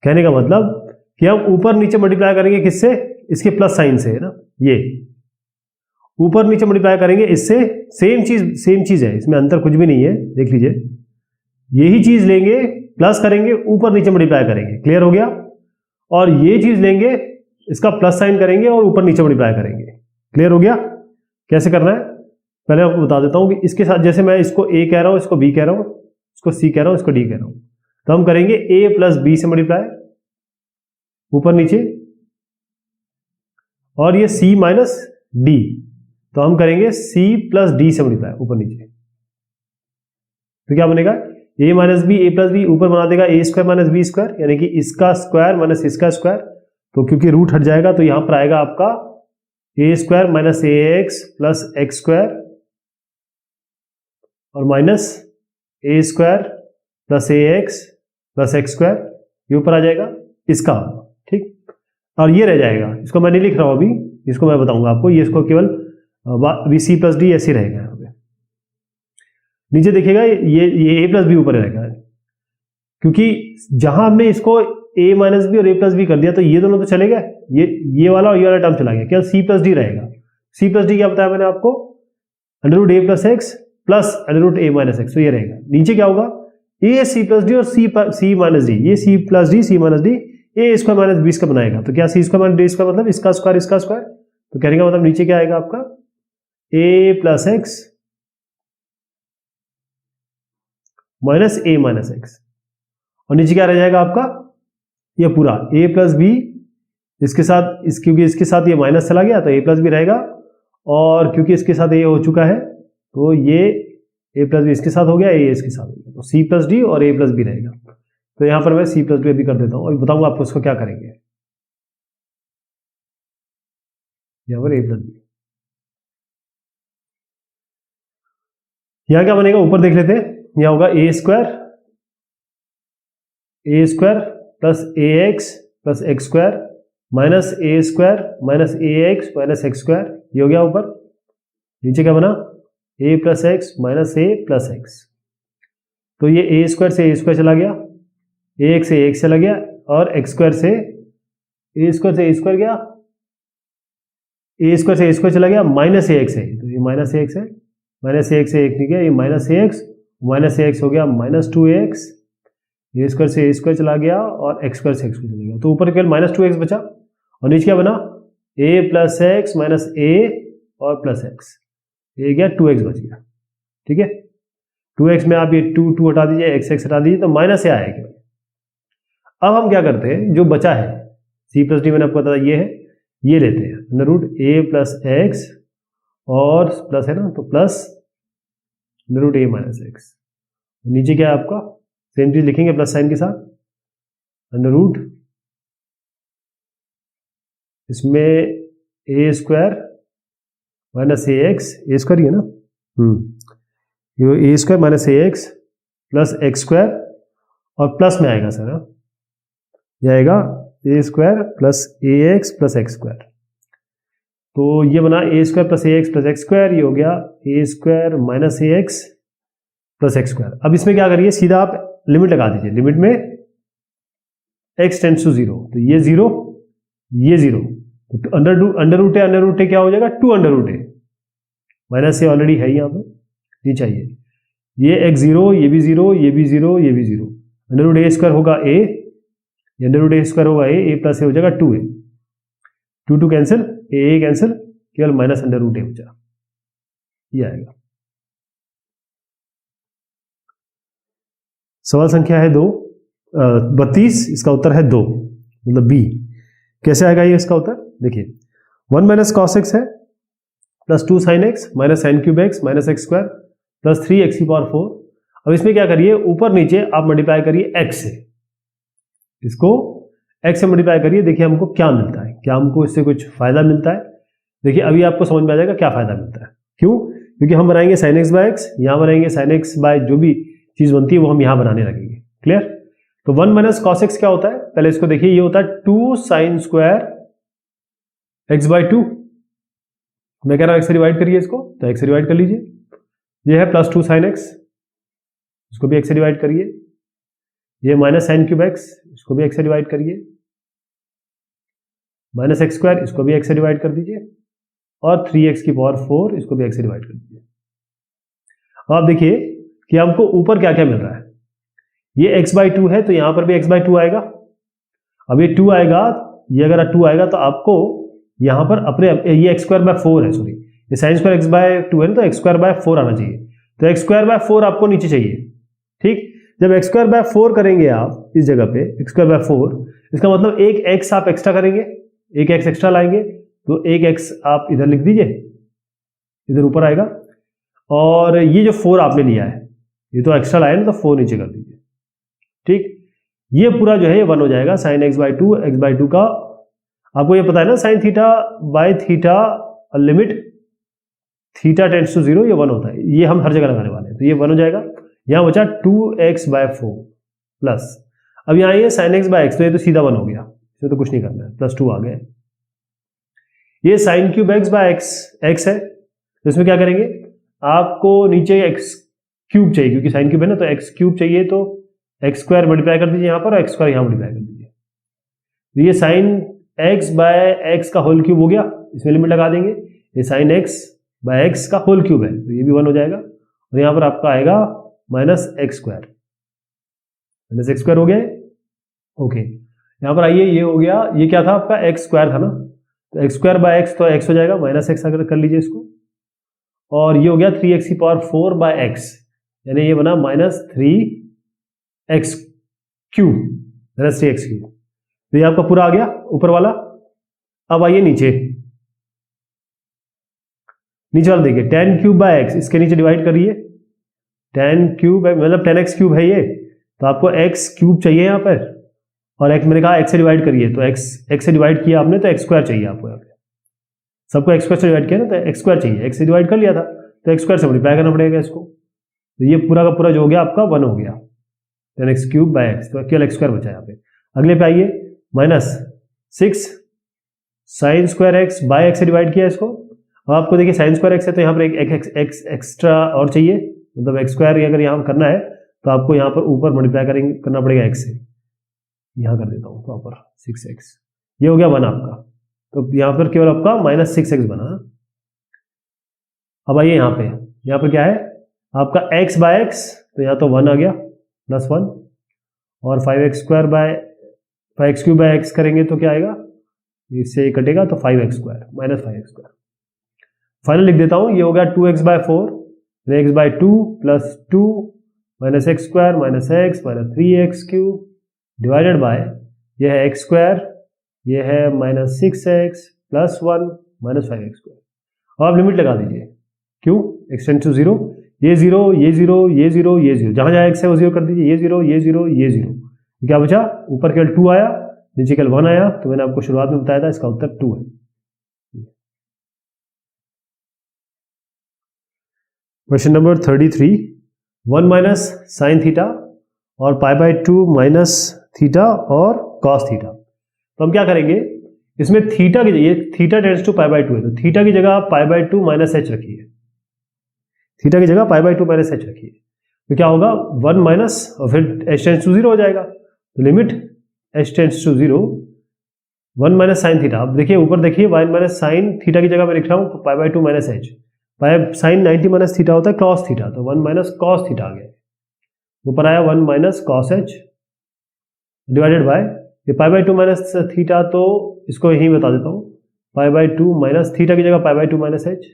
कहने का मतलब कि हम ऊपर नीचे मल्टीप्लाई करेंगे किससे, इसके प्लस साइन से, है ना, ये ऊपर नीचे मल्टीप्लाई करेंगे इससे, सेम चीज है, इसमें अंतर कुछ भी नहीं है, देख लीजिए, यही चीज लेंगे प्लस करेंगे, ऊपर नीचे मल्टीप्लाई करेंगे, क्लियर हो गया। और ये चीज लेंगे, इसका प्लस साइन करेंगे और ऊपर नीचे मल्टीप्लाई करेंगे, क्लियर हो गया। कैसे करना है पहले आपको बता देता हूं कि इसके साथ, जैसे मैं इसको ए कह रहा हूं, इसको बी कह रहा हूं, इसको सी कह रहा हूं, इसको डी कह रहा हूं, तो हम करेंगे ए प्लस बी से मल्टीप्लाई ऊपर नीचे, और ये सी माइनस डी, तो हम करेंगे सी प्लस डी से मल्टीप्लाई ऊपर नीचे, तो क्या बनेगा ए माइनस बी, ए प्लस बी ऊपर बना देगा ए स्क्वायर माइनस बी स्क्वायर, यानी कि इसका स्क्वायर माइनस इसका स्क्वायर, तो क्योंकि रूट हट जाएगा तो यहां पर आएगा आपका ए square minus a x plus x square और minus a square plus a x plus x square, ये ऊपर आ जाएगा इसका, ठीक। और ये रह जाएगा, इसको मैं नहीं लिख रहा हूं अभी, इसको मैं बताऊंगा आपको, ये इसको केवल बी सी प्लस डी ऐसे रहेगा। यहाँ पे नीचे देखिएगा ये ए प्लस बी ऊपर रहेगा, क्योंकि जहां हमने इसको ए माइनस बी और ए प्लस बी कर दिया तो ये दोनों तो चले गए, ये वाला और ये वाला टर्म चला गया, क्या सी प्लस डी रहेगा। सी प्लस डी क्या बताया मैंने आपको, under root a plus x plus under root a minus x, तो ये रहेगा। नीचे क्या होगा, ए सी प्लस डी और सी माइनस डी, ये c plus d c minus d a square minus b का बनाएगा, तो क्या c square minus d square मतलब इसका स्क्वायर इसका स्क्वायर, तो कहने का मतलब नीचे क्या आएगा आपका ए प्लस एक्स माइनस ए माइनस एक्स, और नीचे क्या रह जाएगा आपका ये पूरा ए प्लस बी, इसके साथ क्योंकि इसके साथ ये माइनस चला गया तो ए प्लस बी रहेगा, और क्योंकि इसके साथ ये हो चुका है तो ये ए प्लस बी इसके साथ हो गया, ए इसके साथ हो गया, तो सी प्लस डी और ए प्लस बी रहेगा। तो यहां पर मैं सी प्लस डी भी कर देता हूं और बताऊंगा आपको इसको क्या करेंगे। यहां पर ए प्लस बी, यहां क्या बनेगा ऊपर देख लेते हैं, यहां होगा a square plus a x plus x square minus a square minus a x minus x square, ये हो गया ऊपर। नीचे क्या बना a plus x minus a plus x, तो ये ए स्क्वायर से ए स्क्वायर चला गया, ए एक्स से ए एक्स चला गया, और एक्स स्क्वायर से ए स्क्वायर गया, ए स्क्वायर से ए स्क्वायर चला गया, माइनस ए एक्स है, तो ये माइनस ए एक्स है, माइनस ए एक्स से एक नहीं गया, ये माइनस ए एक्स हो गया माइनस टू एक्स, ए स्क्वायर से ए स्क्वायर चला गया और एक्स स्क्वायर से एक्स स्क्वायर चला गया, तो ऊपर केवल माइनस टू एक्स बचा, और नीचे क्या बना ए प्लस एक्स माइनस ए और प्लस एक्स, ये गया टू एक्स बच गया, ठीक है। टू एक्स में आप ये टू हटा दीजिए, एक्स एक्स हटा दीजिए, तो माइनस ए आएगा। अब हम क्या करते हैं, जो बचा है सी प्लस डी मैंने आपको बताया ये है, ये लेते हैं under root a plus x और प्लस है ना, तो plus under root a minus x, नीचे क्या है आपका सेम चीज लिखेंगे प्लस साइन के साथ, अंडर रूट इसमें ए square minus a x, A square ही है ना, ये ए square minus a x plus x square और प्लस में आएगा सर, ये आएगा ए square plus a x plus x square. तो ये बना ए square plus a x plus x square, ये हो गया ए square minus a x plus x square. अब इसमें क्या करिए, सीधा आप लिमिट लगा दीजिए। लिमिट में x टेंड्स टू 0, तो ये 0 ये 0, तो अंडर रूट ए क्या हो जाएगा, 2 under root a, minus A already है यहाँ पर, ये चाहिए। ये x 0, ये भी 0, ये भी 0, ये भी 0, अंडर रूट ए स्क्वायर होगा a, ये अंडर रूट ए स्क्वायर होगा a प्लस ए हो जाएगा 2a, 2 कैंसिल, ए कैंसिल, केवल माइनस अंडर रूट ए बचा, ये आएगा। सवाल संख्या है 32, इसका उत्तर है 2, मतलब बी। कैसे आएगा ये इसका उत्तर, देखिए 1 माइनस कॉस एक्स है plus 2 sine x minus sign cube x minus x square plus 3 x की पावर 4। अब इसमें क्या करिए, ऊपर नीचे आप मल्टीप्लाई करिए एक्स से, इसको एक्स से मल्टीप्लाई करिए, देखिए हमको क्या मिलता है, क्या हमको इससे कुछ फायदा मिलता है। देखिए अभी आपको समझ में आ जाएगा क्या फायदा मिलता है। क्यों, क्योंकि हम बनाएंगे साइन एक्स बाय एक्स, यहाँ बनाएंगे साइन एक्स बाय जो भी चीज बनती है वो हम यहाँ बनाने लगेंगे। क्लियर। तो 1 माइनस कॉस एक्स क्या होता है, पहले इसको देखिए, ये होता है 2 साइन स्क्वायर एक्स बाय 2। मैं कह रहा हूं एक्स से डिवाइड करिए इसको, तो एक्स से डिवाइड कर लीजिए। ये है प्लस 2 साइन एक्स, इसको भी एक्स से डिवाइड करिए। ये माइनस साइन क्यूब एक्स, इसको भी एक्स से डिवाइड करिए। माइनस एक्स स्क्वायर, इसको भी एक्स से डिवाइड कर दीजिए। और 3x की पावर 4, इसको भी एक्स से डिवाइड कर दीजिए। अब आप देखिए कि हमको ऊपर क्या क्या मिल रहा है। ये x बाई 2 है, तो यहां पर भी x बाई 2 आएगा। अब ये 2 आएगा, ये अगर 2 आएगा तो आपको यहां पर अपने, ये x स्क्वायर बाय 4 है, सॉरी ये साइन स्क्वायर x बाय 2 है ना, तो x स्क्वायर बाय 4 आना चाहिए। तो x स्क्वायर बाय 4 आपको नीचे चाहिए। ठीक, जब x स्क्वायर बाय 4 करेंगे आप इस जगह पे x स्क्वायर बाय 4, इसका मतलब एक x आप एक्स्ट्रा करेंगे, एक x एक्स्ट्रा लाएंगे, तो एक x आप इधर लिख दीजिए, इधर ऊपर आएगा। और ये जो 4 आपने लिया है, ये तो एक्स्ट्रा लाया ना, तो 4 नीचे कर दीजिए। ठीक, ये पूरा जो है ये 1 हो जाएगा साइन एक्स बाई 2 का। आपको ये पता है ना, sine theta by theta limit theta tends to 0, ये 1 होता है। ये हम हर जगह लगाने वाले हैं, तो ये 1 हो जाएगा। यहां बचा 2x बाय 4 प्लस, अब यहां ये साइन एक्स बाय एक्स, तो ये तो सीधा 1 हो गया, इसमें तो कुछ नहीं करना है, प्लस 2 आ गए। ये sine cube x by x है, तो इसमें क्या करेंगे, आपको नीचे एक्स क्यूब चाहिए, क्योंकि साइन क्यूब है ना, तो एक्स क्यूब चाहिए, तो एक्स स्क्वायर मल्टीप्लाई कर दीजिए यहाँ पर, और एक्स स्क्वायर यहाँ मल्टीप्लाई कर दीजिए। तो ये साइन एक्स बाय एक्स का होल क्यूब हो गया, इसमें लिमिट लगा देंगे। ये साइन एक्स बाय एक्स का होल क्यूब है, तो ये भी 1 हो जाएगा। और यहाँ पर आपका आएगा minus x square, minus x square हो गया। ओके, यहाँ पर आइए, ये हो गया, ये क्या था आपका एक्स स्क्वायर था ना, तो एक्स स्क्वायर बाय एक्स, तो एक्स हो जाएगा, माइनस एक्स अगर कर लीजिए इसको। और ये हो गया 3x की पावर 4 बाय एक्स, यानी ये बना minus 3x cube, minus 3x cube. तो ये आपका पूरा आ गया ऊपर वाला। अब आइए नीचे, नीचे वाला देखिए, 10 क्यूब बाय एक्स, इसके नीचे डिवाइड करिए। 10 क्यूब मतलब 10x क्यूब है ये, तो आपको x क्यूब चाहिए यहाँ पर, और x मैंने कहा x से डिवाइड करिए, तो x से डिवाइड किया आपने, तो x स्क्वायर चाहिए आपको यहाँ पे। सबको x स्क्वायर से डिवाइड किया ना, तो x स्क्वायर चाहिए, x से डिवाइड कर लिया था, तो x स्क्वायर से मल्टीप्लाई करना पड़ेगा इसको। तो ये पूरा का पूरा जो हो गया आपका 1 हो गया, 10x क्यूब बाय एक्स, तो केवल x स्क्वायर बचा यहाँ पे। अगले पे आइए, minus 6 sine square x by x से डिवाइड किया इसको। अब आपको देखिए साइन स्क्वायर एक्स है, तो यहाँ पर एक एक्स एक्स्ट्रा और चाहिए, मतलब एक्स स्क्वायर अगर यहाँ करना है, तो आपको यहाँ पर ऊपर मल्टीप्लाई करना पड़ेगा x से। यहाँ कर देता हूँ प्रॉपर 6x, ये हो गया 1 आपका, तो यहाँ पर केवल आपका माइनस 6x बना। अब आइए यहाँ पर क्या है आपका x बाय एक्स, तो यहाँ तो 1 आ गया, प्लस 1, और 5x square by 5x cube by x करेंगे तो क्या आएगा, इससे कटेगा, तो 5x square minus 5x square. Final लिख देता हूँ, ये हो गया 2x by 4, x by 2 plus 2 minus x square minus x minus 3x cube divided by, ये है x स्क्वायर, ये है minus 6x plus 1 minus 5x square. अब आप लिमिट लगा दीजिए, क्यों, x टेंड्स टू 0, ये 0, ये 0, ये 0, ये 0, जहां जहां x है वो 0 कर दीजिए, ये 0, ये 0, ये 0। क्या बचा, ऊपर केवल 2 आया, नीचे केवल 1 आया, तो मैंने आपको शुरुआत में बताया था इसका उत्तर 2 है। Question number 33, 1 minus sine theta और पाई बाय 2 माइनस थीटा और कॉस थीटा। तो हम क्या करेंगे, इसमें थीटा की ये theta tends to pi by 2 है, तो थीटा की जगह आप पाई बाय 2 माइनस एच रखिए, थीटा की जगह पाई बाय 2 माइनस एच रखिए, तो क्या होगा 1 माइनस और फिर एच टेंड्स टू 0 हो जाएगा। तो limit h tends to 0 1 minus sine theta. अब देखिए ऊपर देखिए 1 माइनस साइन थीटा की जगह मैं लिख रहा हूँ पाई by 2 minus H, pi sine 90 minus theta होता है कॉस थीटा, तो 1 माइनस कॉस थीटा आ गया, ऊपर आया 1 minus cos H divided by ये पाई बाय 2 माइनस थीटा, तो इसको यही बता देता हूँ, पाई बाय 2 माइनस थीटा की जगह पाई बाय 2 माइनस एच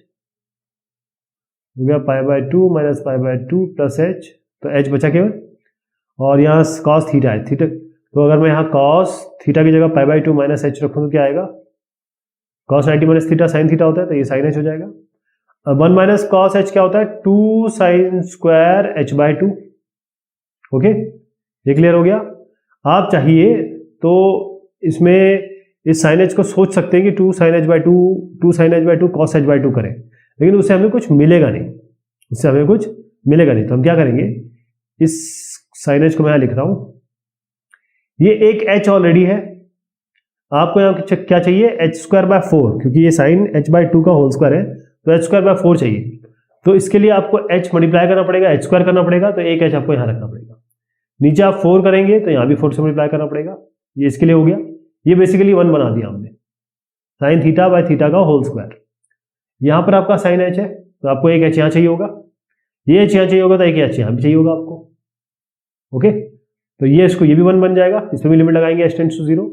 हो गया, पाई by 2 minus pi by 2 plus h, तो एच बचा केवल, और यहाँ कॉस थीटा है थीटा, तो अगर मैं यहाँ कॉस थीटा की जगह पाई बाय 2 माइनस एच रखूँ तो क्या आएगा, cos 90 minus theta sine theta होता है, तो ये साइन एच हो जाएगा। अब 1 माइनस कॉस एच क्या होता है, 2 sine square h by 2। Okay, ये क्लियर हो गया। आप चाहिए तो इसमें इस साइन एच को सोच सकते हैं कि 2 sine h by 2 2 sine h by 2 cos h by 2 करें, लेकिन उससे हमें कुछ मिलेगा नहीं, उससे हमें कुछ मिलेगा नहीं। तो हम क्या करेंगे, इस साइन एच को मैं यहाँ लिख रहा हूं, ये एक एच ऑलरेडी है, आपको यहाँ क्या चाहिए एच स्क्वायर बाय 4, क्योंकि ये साइन एच बाय 2 का होल स्क्वायर है, तो एच स्क्वायर बाय 4 चाहिए। तो इसके लिए आपको एच मल्टीप्लाई करना पड़ेगा, एच स्क्वायर करना पड़ेगा, तो एक एच आपको यहाँ रखना पड़ेगा। नीचे आप 4 करेंगे तो यहाँ भी 4 से मल्टीप्लाई करना पड़ेगा, ये इसके लिए हो गया। ये बेसिकली 1 बना दिया हमने, साइन थीटा बाय थीटा का होल स्क्वायर। यहाँ पर आपका साइन एच है, तो आपको एक एच यहाँ चाहिए होगा, ये एच यहाँ चाहिए होगा, तो एक एच यहाँ भी चाहिए होगा आपको। ओके, तो ये इसको ये भी 1 बन जाएगा, इसमें भी लिमिट लगाएंगे एच टेंड्स टू 0,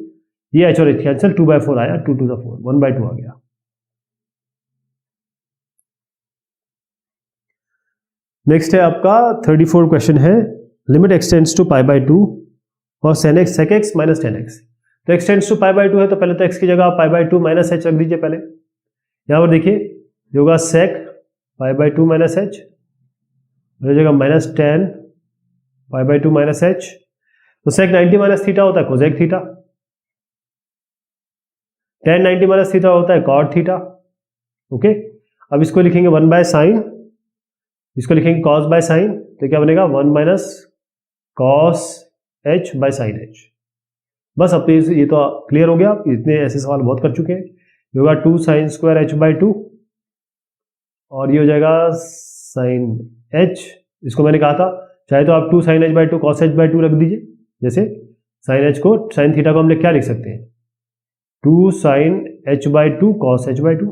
ये एच और एच कैंसिल, 2 बाय 4 आया, 2 टू द 4 1 बाय 2 आ गया। नेक्स्ट है आपका 34 क्वेश्चन है, limit x tends to pi by 2 और sec x minus tan x। तो x tends to pi by 2 है, तो पहले तो x की जगह आप पाई बाय 2 माइनस एच रख दीजिए। पहले यहाँ पर देखिए ये होगा sec pi by 2 minus h, जगह minus tan pi by 2 minus h, तो sec 90 माइनस थीटा होता है cosec theta, tan 90 minus theta होता है कॉट थीटा। ओके, अब इसको लिखेंगे 1 बाय साइन, इसको लिखेंगे कॉस बाय साइन, तो क्या बनेगा 1 minus cos h by sine h. बस अब ये तो क्लियर हो गया, इतने ऐसे सवाल बहुत कर चुके हैं। ये होगा 2 साइन स्क्वायर एच बाय 2, और ये हो जाएगा साइन एच, इसको मैंने कहा था चाहे तो आप 2 sine h by 2 cos h by 2 रख दीजिए, जैसे साइन एच को साइन थीटा को हम क्या लिख सकते हैं 2 sine h by 2 cos h by 2,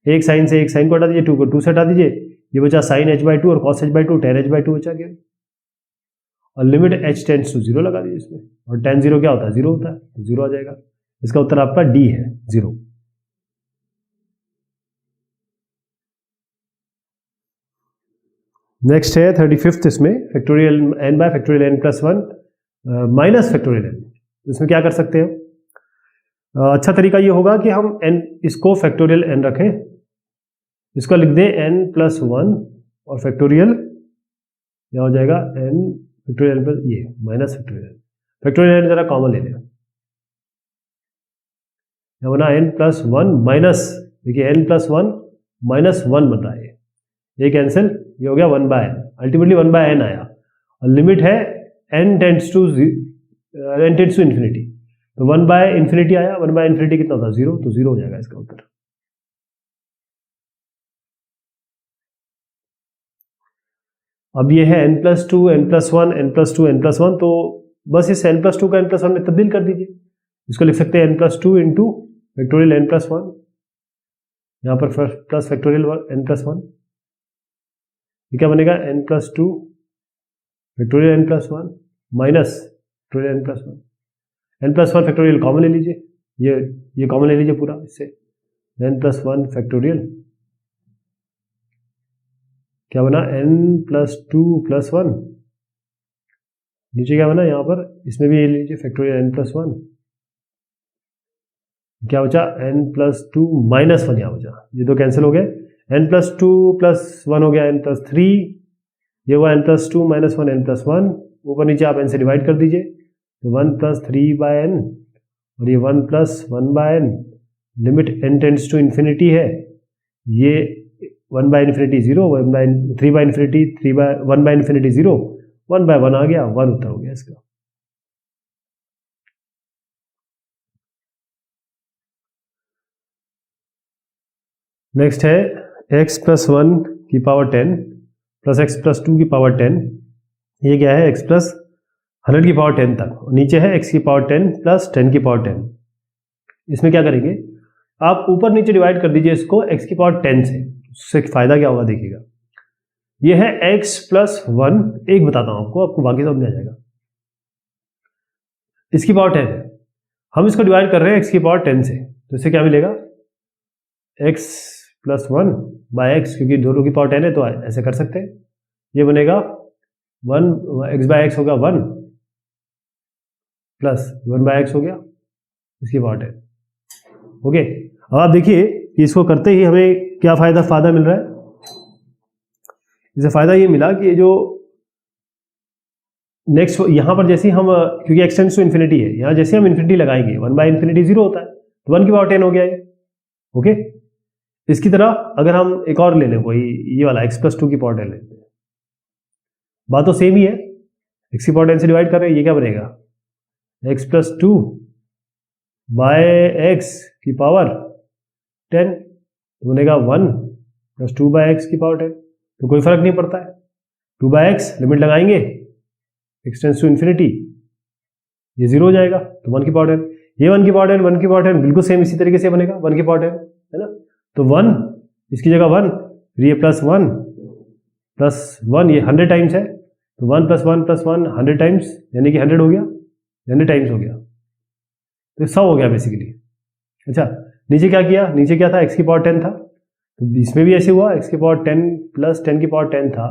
एक साइन से एक साइन को हटा दीजिए, 2 को 2 से हटा दीजिए, ये बचा साइन एच बाय 2 और cos h by 2 tan h by 2 बचा गया, और लिमिट एच टेंड्स टू 0 लगा दीजिए इसमें, और tan 0 क्या होता है 0 होता है, तो 0 आ जाएगा। इसका उत्तर आपका डी है 0। नेक्स्ट है 35th, इसमें factorial n bye factorial n plus 1 minus factorial n। इसमें क्या कर सकते हैं, अच्छा तरीका ये होगा कि हम n इसको फैक्टोरियल n रखें, इसको लिख दें n प्लस 1 और फैक्टोरियल क्या हो जाएगा n फैक्टोरियल प्लस ये माइनस फैक्टोरियल, फैक्टोरियल n जरा कॉमन ले लें, क्या बना n प्लस 1 माइनस, देखिए n प्लस 1 माइनस 1 बन रहा है, ये कैंसिल, ये हो गया 1 by n, ultimately 1 by n आया, और लिमिट है n टेंड्स टू इन्फिनिटी, तो 1 बाय इन्फिनिटी आया, 1 बाय इन्फिनिटी कितना होता है 0, तो 0 हो जाएगा इसका उत्तर। अब ये है n plus 2 n plus 1 n plus 2 n plus 1, तो बस इस n प्लस 2 का n प्लस 1 में तब्दील कर दीजिए, इसको लिख सकते हैं n plus 2 into factorial n plus 1, यहाँ पर प्लस फैक्टोरियल n प्लस 1, ये क्या बनेगा n plus 2 factorial n plus 1 minus factorial n plus 1, n plus 1 factorial common ले लीजिए, ये कॉमन ले लीजिए पूरा, इससे n प्लस 1 फैक्टोरियल क्या बना n प्लस 2 प्लस 1, नीचे क्या बना यहाँ पर, इसमें भी ये लीजिए फैक्टोरियल n प्लस 1, क्या बचा n प्लस 2 माइनस 1 यहाँ बचा, ये दो कैंसिल हो गए, n प्लस 2 प्लस 1 हो गया n प्लस 3, ये हुआ n plus 2 minus 1 n plus 1, ऊपर नीचे आप n से डिवाइड कर दीजिए, तो 1 प्लस 3 बाय n, और ये 1 plus 1 by n, limit n tends to infinity है, ये 1 by infinity 0, 3 by infinity 1 by infinity 0, 1 by 1 आ गया, 1 उत्तर हो गया इसका। नेक्स्ट है x प्लस 1 की पावर 10 प्लस x प्लस 2 की पावर 10, ये क्या है x प्लस 100 की पावर 10 तक, नीचे है x की पावर 10 प्लस 10 की पावर 10। इसमें क्या करेंगे, आप ऊपर नीचे डिवाइड कर दीजिए इसको x की पावर 10 से, उससे फायदा क्या होगा देखिएगा। ये है x प्लस 1, एक बताता हूं आपको बाकी समझ में आ जाएगा। इसकी पावर 10 है, हम इसको डिवाइड कर रहे हैं x की पावर 10 से, तो इससे क्या मिलेगा x प्लस 1 बाय x, क्योंकि दोनों की पावर 10 है तो ऐसे कर सकते हैं। ये बनेगा 1 x बाय x होगा 1 प्लस 1 बाय x हो गया इसकी पावर 10। ओके, अब आप देखिए इसको करते ही हमें क्या फायदा मिल रहा है। इससे फायदा ये मिला कि जो नेक्स्ट यहां पर जैसे हम, क्योंकि x टेंड्स टू इन्फिनिटी है, यहां जैसे हम इन्फिनिटी लगाएंगे 1 बाय इन्फिनिटी 0 होता है, तो 1 की पावर 10 हो गया ये। ओके, इसकी तरह अगर हम एक और ले लें कोई, ये वाला x प्लस 2 की पावर 10 लेते हैं, बात तो सेम ही है, x की पावर 10 से डिवाइड कर रहे हैं, ये क्या बनेगा x प्लस 2 बाय x की पावर 10, तो बनेगा 1 प्लस 2 बाय x की पावर 10, तो कोई फर्क नहीं पड़ता है। 2 बाय x लिमिट लगाएंगे, x टेंड्स टू इन्फिनिटी, ये 0 हो जाएगा, तो 1 की पावर 10, ये 1 की पावर 10, 1 की पावर 10 बिल्कुल सेम इसी तरीके से बनेगा 1 की पावर 10, है ना। तो 1 इसकी जगह 1, फिर ये प्लस 1 प्लस 1, ये 100 टाइम्स है, तो 1 प्लस 1 प्लस 1 100 टाइम्स, यानी कि 100 हो गया, 100 टाइम्स हो गया, तो 100 हो गया बेसिकली। अच्छा, नीचे क्या किया, नीचे क्या था, x की पावर 10 था, तो इसमें भी ऐसे हुआ, x की पावर 10 प्लस 10 की पावर 10 था,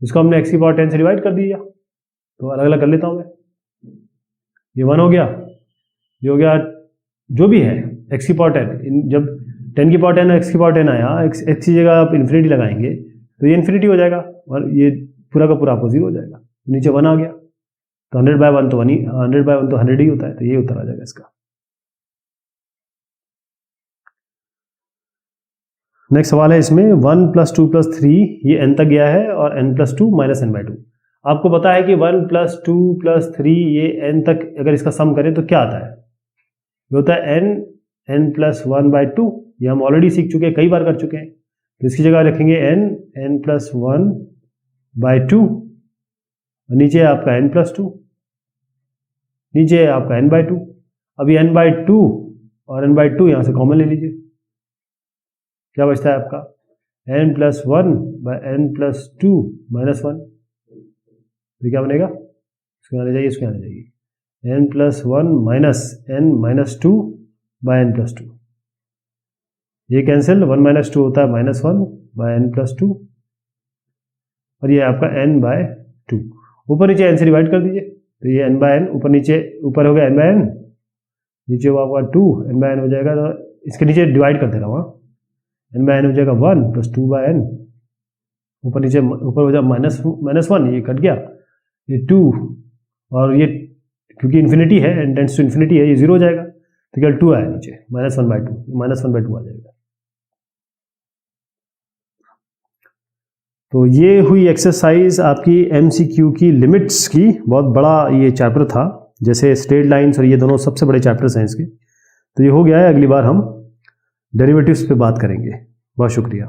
इसको हमने x की पावर 10 से डिवाइड कर दिया, तो अलग अलग कर लेता हूं मैं, ये 1 हो गया, ये हो गया जो भी है x की पावर 10, जब 10 की पावर 10 और x की पावर 10 आया, x की जगह आप इन्फिनिटी लगाएंगे तो ये इन्फिनिटी हो जाएगा और ये पूरा का पूरा आपको 0 हो जाएगा, नीचे 1 आ गया, तो 100 बाय 1 तो 1 ही, 100 बाय 1 तो 100 ही होता है, तो ये उत्तर आ जाएगा इसका। नेक्स्ट सवाल है इसमें 1 प्लस 2 प्लस 3, ये n तक गया है, और n plus 2 minus n by 2। आपको पता है कि 1 प्लस 2 प्लस 3 ये n तक अगर इसका सम करें तो क्या आता है, ये होता है n प्लस 1 बाय 2, ये हम ऑलरेडी सीख चुके हैं, कई बार कर चुके हैं, तो इसकी जगह रखेंगे n प्लस 1 बाय 2, नीचे है आपका n प्लस 2, नीचे है आपका n बाय 2। अभी n बाय 2 और n बाय 2 यहां से कॉमन ले लीजिए, क्या बचता है आपका n plus 1 by n plus 2 minus 1, तो क्या बनेगा, इसको आने जाइए, इसको आने जाइए, n plus 1 minus n minus 2 by n plus 2, ये कैंसिल, 1 माइनस 2 होता है माइनस 1 बाय n प्लस 2, और ये आपका n बाय 2, ऊपर नीचे n से डिवाइड कर दीजिए, तो ये n बाय n, ऊपर नीचे, ऊपर हो गया n बाय n, नीचे हुआ आपका 2 n बाय n हो जाएगा, तो इसके नीचे डिवाइड कर दे रहा हूँ, n बाय n हो जाएगा 1 प्लस 2 बाय n, ऊपर नीचे, ऊपर हो जाएगा माइनस 1, ये कट गया, ये 2, और ये क्योंकि इन्फिनिटी है, n टेंड्स टू इन्फिनिटी है, ये 0 हो जाएगा, तो केवल 2 आया नीचे, माइनस 1 बाय 2, माइनस 1 बाय 2 आ जाएगा। तो ये हुई एक्सरसाइज आपकी MCQ की लिमिट्स की, बहुत बड़ा ये चैप्टर था, जैसे स्ट्रेट लाइंस और ये दोनों सबसे बड़े चैप्टर्स हैं इसके, तो ये हो गया है। अगली बार हम डेरिवेटिव्स पे बात करेंगे। बहुत शुक्रिया।